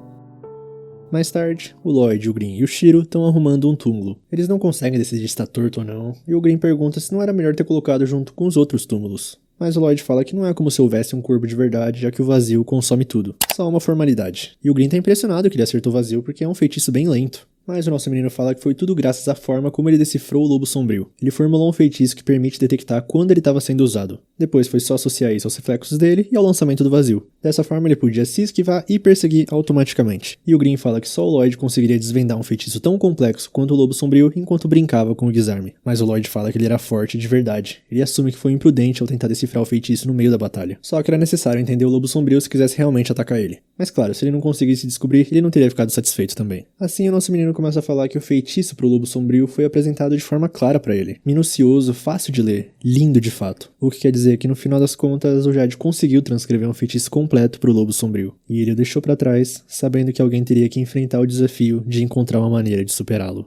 Mais tarde, o Lloyd, o Green e o Shiro estão arrumando um túmulo. Eles não conseguem decidir se está torto ou não, e o Green pergunta se não era melhor ter colocado junto com os outros túmulos. Mas o Lloyd fala que não é como se houvesse um corpo de verdade, já que o vazio consome tudo. Só uma formalidade. E o Green tá impressionado que ele acertou o vazio porque é um feitiço bem lento. Mas o nosso menino fala que foi tudo graças à forma como ele decifrou o Lobo Sombrio. Ele formulou um feitiço que permite detectar quando ele estava sendo usado. Depois foi só associar isso aos reflexos dele e ao lançamento do vazio. Dessa forma ele podia se esquivar e perseguir automaticamente. E o Green fala que só o Lloyd conseguiria desvendar um feitiço tão complexo quanto o Lobo Sombrio enquanto brincava com o Gizarm. Mas o Lloyd fala que ele era forte de verdade. Ele assume que foi imprudente ao tentar decifrar o feitiço no meio da batalha. Só que era necessário entender o Lobo Sombrio se quisesse realmente atacar ele. Mas claro, se ele não conseguisse descobrir, ele não teria ficado satisfeito também. Assim o nosso menino começa a falar que o feitiço pro Lobo Sombrio foi apresentado de forma clara pra ele. Minucioso, fácil de ler, lindo de fato. O que quer dizer que no final das contas o Jade conseguiu transcrever um feitiço completo pro Lobo Sombrio. E ele o deixou pra trás, sabendo que alguém teria que enfrentar o desafio de encontrar uma maneira de superá-lo.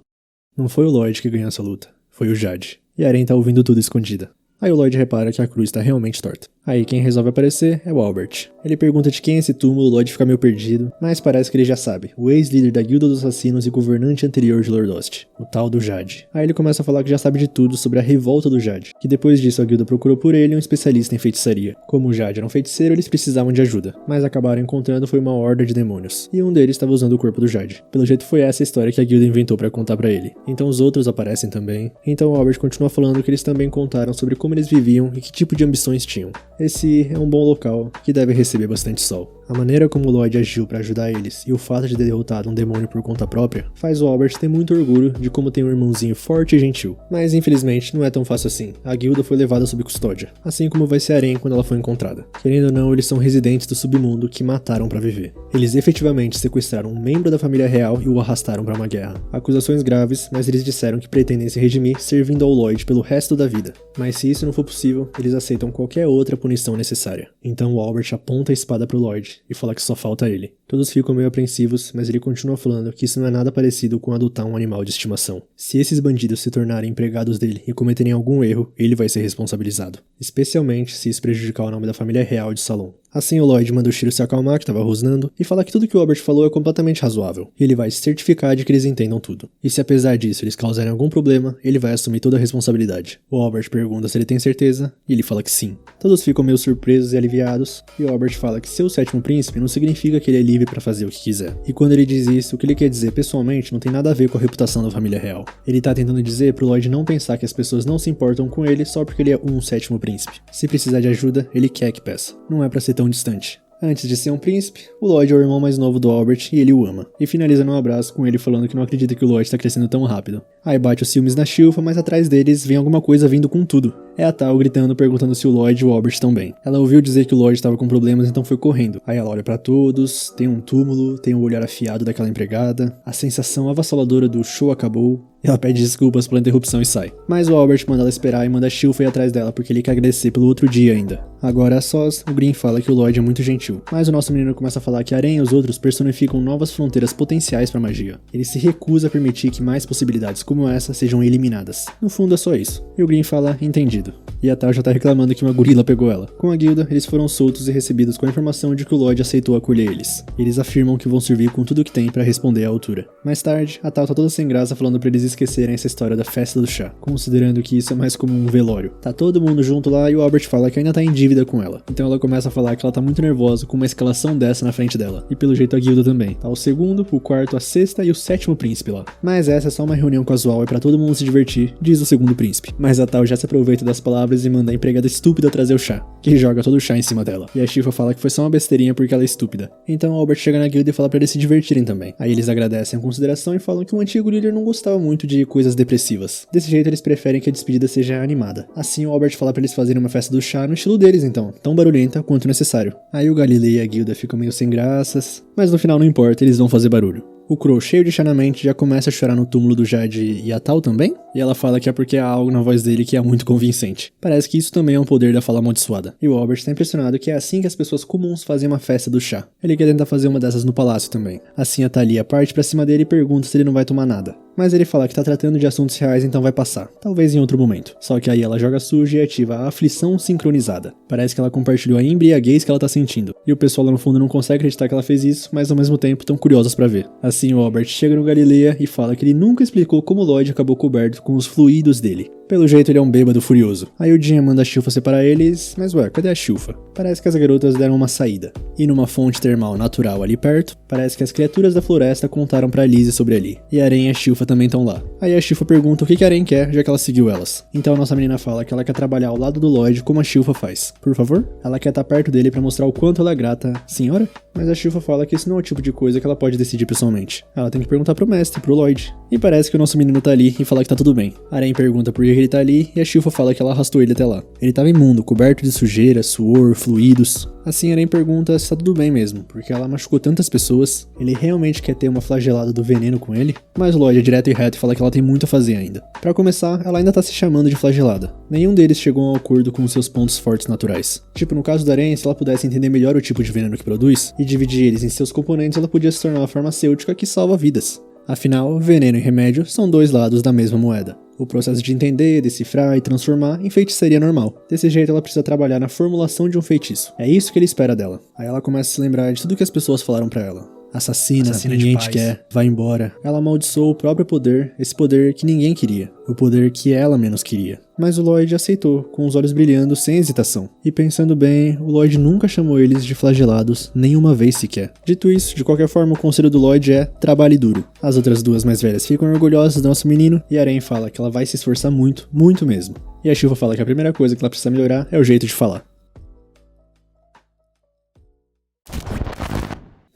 Não foi o Lloyd que ganhou essa luta, foi o Jade. E a Arém tá ouvindo tudo escondida. Aí o Lloyd repara que a cruz tá realmente torta. Aí quem resolve aparecer é o Albert. Ele pergunta de quem é esse túmulo, o Lloyd fica meio perdido, mas parece que ele já sabe, o ex-líder da Guilda dos Assassinos e governante anterior de Lordost, o tal do Jade. Aí ele começa a falar que já sabe de tudo sobre a revolta do Jade, que depois disso a Guilda procurou por ele um especialista em feitiçaria. Como o Jade era um feiticeiro, eles precisavam de ajuda, mas acabaram encontrando foi uma horda de demônios, e um deles estava usando o corpo do Jade. Pelo jeito foi essa a história que a Guilda inventou pra contar pra ele. Então os outros aparecem também, então o Albert continua falando que eles também contaram sobre como eles viviam e que tipo de ambições tinham. Esse é um bom local que deve receber bastante sol. A maneira como o Lloyd agiu pra ajudar eles e o fato de ter derrotado um demônio por conta própria faz o Albert ter muito orgulho de como tem um irmãozinho forte e gentil. Mas infelizmente não é tão fácil assim. A guilda foi levada sob custódia, assim como vai ser a Aren quando ela foi encontrada. Querendo ou não, eles são residentes do submundo que mataram pra viver. Eles efetivamente sequestraram um membro da família real e o arrastaram pra uma guerra. Acusações graves, mas eles disseram que pretendem se redimir servindo ao Lloyd pelo resto da vida. Mas se isso não for possível, eles aceitam qualquer outra punição necessária. Então o Albert aponta a espada pro Lloyd e fala que só falta ele. Todos ficam meio apreensivos, mas ele continua falando que isso não é nada parecido com adotar um animal de estimação. Se esses bandidos se tornarem empregados dele e cometerem algum erro, ele vai ser responsabilizado. Especialmente se isso prejudicar o nome da família real de Salon. Assim o Lloyd manda o Shiro se acalmar, que estava rosnando, e fala que tudo que o Albert falou é completamente razoável, e ele vai se certificar de que eles entendam tudo. E se apesar disso eles causarem algum problema, ele vai assumir toda a responsabilidade. O Albert pergunta se ele tem certeza, e ele fala que sim. Todos ficam meio surpresos e aliviados, e o Albert fala que ser o sétimo príncipe não significa que ele é livre para fazer o que quiser. E quando ele diz isso, o que ele quer dizer pessoalmente não tem nada a ver com a reputação da família real. Ele tá tentando dizer pro Lloyd não pensar que as pessoas não se importam com ele só porque ele é um sétimo príncipe. Se precisar de ajuda, ele quer que peça. Não é pra ser tão distante. Antes de ser um príncipe, o Lloyd é o irmão mais novo do Albert e ele o ama. E finaliza num abraço com ele falando que não acredita que o Lloyd tá crescendo tão rápido. Aí bate os ciúmes na Shilpa, mas atrás deles vem alguma coisa vindo com tudo. É a Tal gritando, perguntando se o Lloyd e o Albert estão bem. Ela ouviu dizer que o Lloyd estava com problemas, então foi correndo. Aí ela olha pra todos, tem um túmulo, tem o olhar afiado daquela empregada, a sensação avassaladora do show acabou. Ela pede desculpas pela interrupção e sai. Mas o Albert manda ela esperar e manda a Shilpa ir atrás dela porque ele quer agradecer pelo outro dia ainda. Agora a sós, o Green fala que o Lloyd é muito gentil. Mas o nosso menino começa a falar que a Aren e os outros personificam novas fronteiras potenciais pra magia. Ele se recusa a permitir que mais possibilidades como essa sejam eliminadas. No fundo é só isso. E o Green fala, entendido. E a Tal já tá reclamando que uma gorila pegou ela. Com a guilda, eles foram soltos e recebidos com a informação de que o Lloyd aceitou acolher eles. Eles afirmam que vão servir com tudo que tem pra responder à altura. Mais tarde, a Tal tá toda sem graça falando pra eles esquecerem essa história da festa do chá, considerando que isso é mais como um velório. Tá todo mundo junto lá e o Albert fala que ainda tá em dívida com ela. Então ela começa a falar que ela tá muito nervosa com uma escalação dessa na frente dela. E pelo jeito a guilda também. Tá o segundo, o quarto, a sexta e o sétimo príncipe lá. Mas essa é só uma reunião casual e pra todo mundo se divertir, diz o segundo príncipe. Mas a Tal já se aproveita das palavras e manda a empregada estúpida trazer o chá, que joga todo o chá em cima dela. E a Shilpa fala que foi só uma besteirinha porque ela é estúpida. Então o Albert chega na guilda e fala pra eles se divertirem também. Aí eles agradecem a consideração e falam que o antigo líder não gostava muito de coisas depressivas. Desse jeito eles preferem que a despedida seja animada. Assim o Albert fala pra eles fazerem uma festa do chá no estilo deles então, tão barulhenta quanto necessário. Aí o Galilei e a guilda ficam meio sem graças, mas no final não importa, eles vão fazer barulho. O Crow, cheio de chá na mente, já começa a chorar no túmulo do Jade e a Tal também? E ela fala que é porque há algo na voz dele que é muito convincente. Parece que isso também é um poder da fala amaldiçoada. E o Albert está impressionado que é assim que as pessoas comuns fazem uma festa do chá. Ele quer tentar fazer uma dessas no palácio também. Assim a Thalia parte pra cima dele e pergunta se ele não vai tomar nada. Mas ele fala que tá tratando de assuntos reais, então vai passar. Talvez em outro momento. Só que aí ela joga suja e ativa a aflição sincronizada. Parece que ela compartilhou a embriaguez que ela tá sentindo. E o pessoal lá no fundo não consegue acreditar que ela fez isso, mas ao mesmo tempo tão curiosos pra ver. Assim o Albert chega no Galileia e fala que ele nunca explicou como o Lloyd acabou coberto com os fluidos dele. Pelo jeito ele é um bêbado furioso. Aí o Jin manda a Shilpa separar eles, mas ué, cadê a Shilpa? Parece que as garotas deram uma saída. E numa fonte termal natural ali perto, parece que as criaturas da floresta contaram pra Lizzie sobre ali. E a Aren e a Shilpa também estão lá. Aí a Shilpa pergunta o que a Aren quer, já que ela seguiu elas. Então a nossa menina fala que ela quer trabalhar ao lado do Lloyd como a Shilpa faz. Por favor? Ela quer estar perto dele pra mostrar o quanto ela é grata. Senhora? Mas a Shilpa fala que isso não é o tipo de coisa que ela pode decidir pessoalmente. Ela tem que perguntar pro mestre, pro Lloyd. E parece que o nosso menino tá ali e fala que tá tudo bem. A Aren pergunta por que ele tá ali e a Shilpa fala que ela arrastou ele até lá. Ele tava imundo, coberto de sujeira, suor, fluidos. Assim a Aren pergunta se tá tudo bem mesmo, porque ela machucou tantas pessoas. Ele realmente quer ter uma flagelada do veneno com ele? Mas o Lloyd é direto e reto e fala que ela tem muito a fazer ainda. Pra começar, ela ainda tá se chamando de flagelada. Nenhum deles chegou a um acordo com seus pontos fortes naturais. Tipo, no caso da Aren, se ela pudesse entender melhor o tipo de veneno que produz e dividir eles em seus componentes, ela podia se tornar uma farmacêutica que salva vidas. Afinal, veneno e remédio são dois lados da mesma moeda. o processo de entender, decifrar e transformar em feitiçaria normal. Desse jeito ela precisa trabalhar na formulação de um feitiço. É isso que ele espera dela. Aí ela começa a se lembrar de tudo que as pessoas falaram pra ela. Assassina, ninguém te quer, vai embora. Ela amaldiçoou o próprio poder, esse poder que ninguém queria, o poder que ela menos queria. Mas o Lloyd aceitou, com os olhos brilhando sem hesitação. E pensando bem, o Lloyd nunca chamou eles de flagelados, nenhuma vez sequer. Dito isso, de qualquer forma o conselho do Lloyd é trabalhe duro. As outras duas mais velhas ficam orgulhosas do nosso menino, e a Aren fala que ela vai se esforçar muito, muito mesmo. E a Silva fala que a primeira coisa que ela precisa melhorar é o jeito de falar.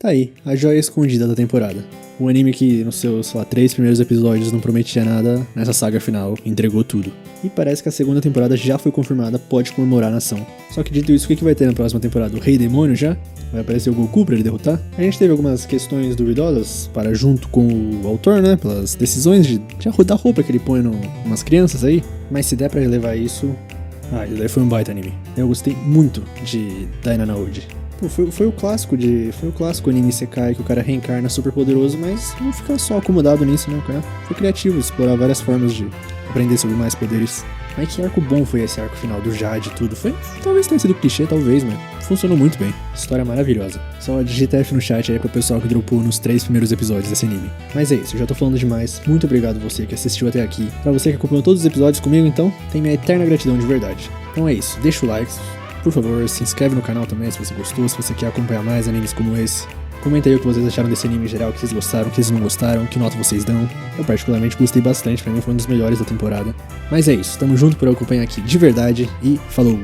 Tá aí, a joia escondida da temporada. Um anime que, nos seus, 3 primeiros episódios não prometia nada, nessa saga final, entregou tudo. E parece que a segunda temporada já foi confirmada, pode comemorar a nação. Só que dito isso, o que vai ter na próxima temporada? O Rei Demônio já? Vai aparecer o Goku pra ele derrotar? A gente teve algumas questões duvidosas, para junto com o autor, né, pelas decisões de da roupa que ele põe umas crianças aí. Mas se der pra relevar isso... isso daí foi um baita anime. Eu gostei muito de Dainanaoji. Foi o clássico anime Isekai que o cara reencarna super poderoso, mas não fica só acomodado nisso, né? O cara foi criativo, explorar várias formas de aprender sobre mais poderes. Mas que arco bom foi esse arco final do Jade e tudo. Talvez tenha sido clichê, talvez, mas funcionou muito bem. História maravilhosa. Só digita F no chat aí pro pessoal que dropou nos 3 primeiros episódios desse anime. Mas é isso, eu já tô falando demais. Muito obrigado você que assistiu até aqui. Pra você que acompanhou todos os episódios comigo, então, tem minha eterna gratidão de verdade. Então é isso, deixa o like. Por favor, se inscreve no canal também se você gostou, se você quer acompanhar mais animes como esse. Comenta aí o que vocês acharam desse anime em geral, o que vocês gostaram, o que vocês não gostaram, que nota vocês dão. Eu particularmente gostei bastante, pra mim foi um dos melhores da temporada. Mas é isso, tamo junto por acompanhar aqui de verdade e falou!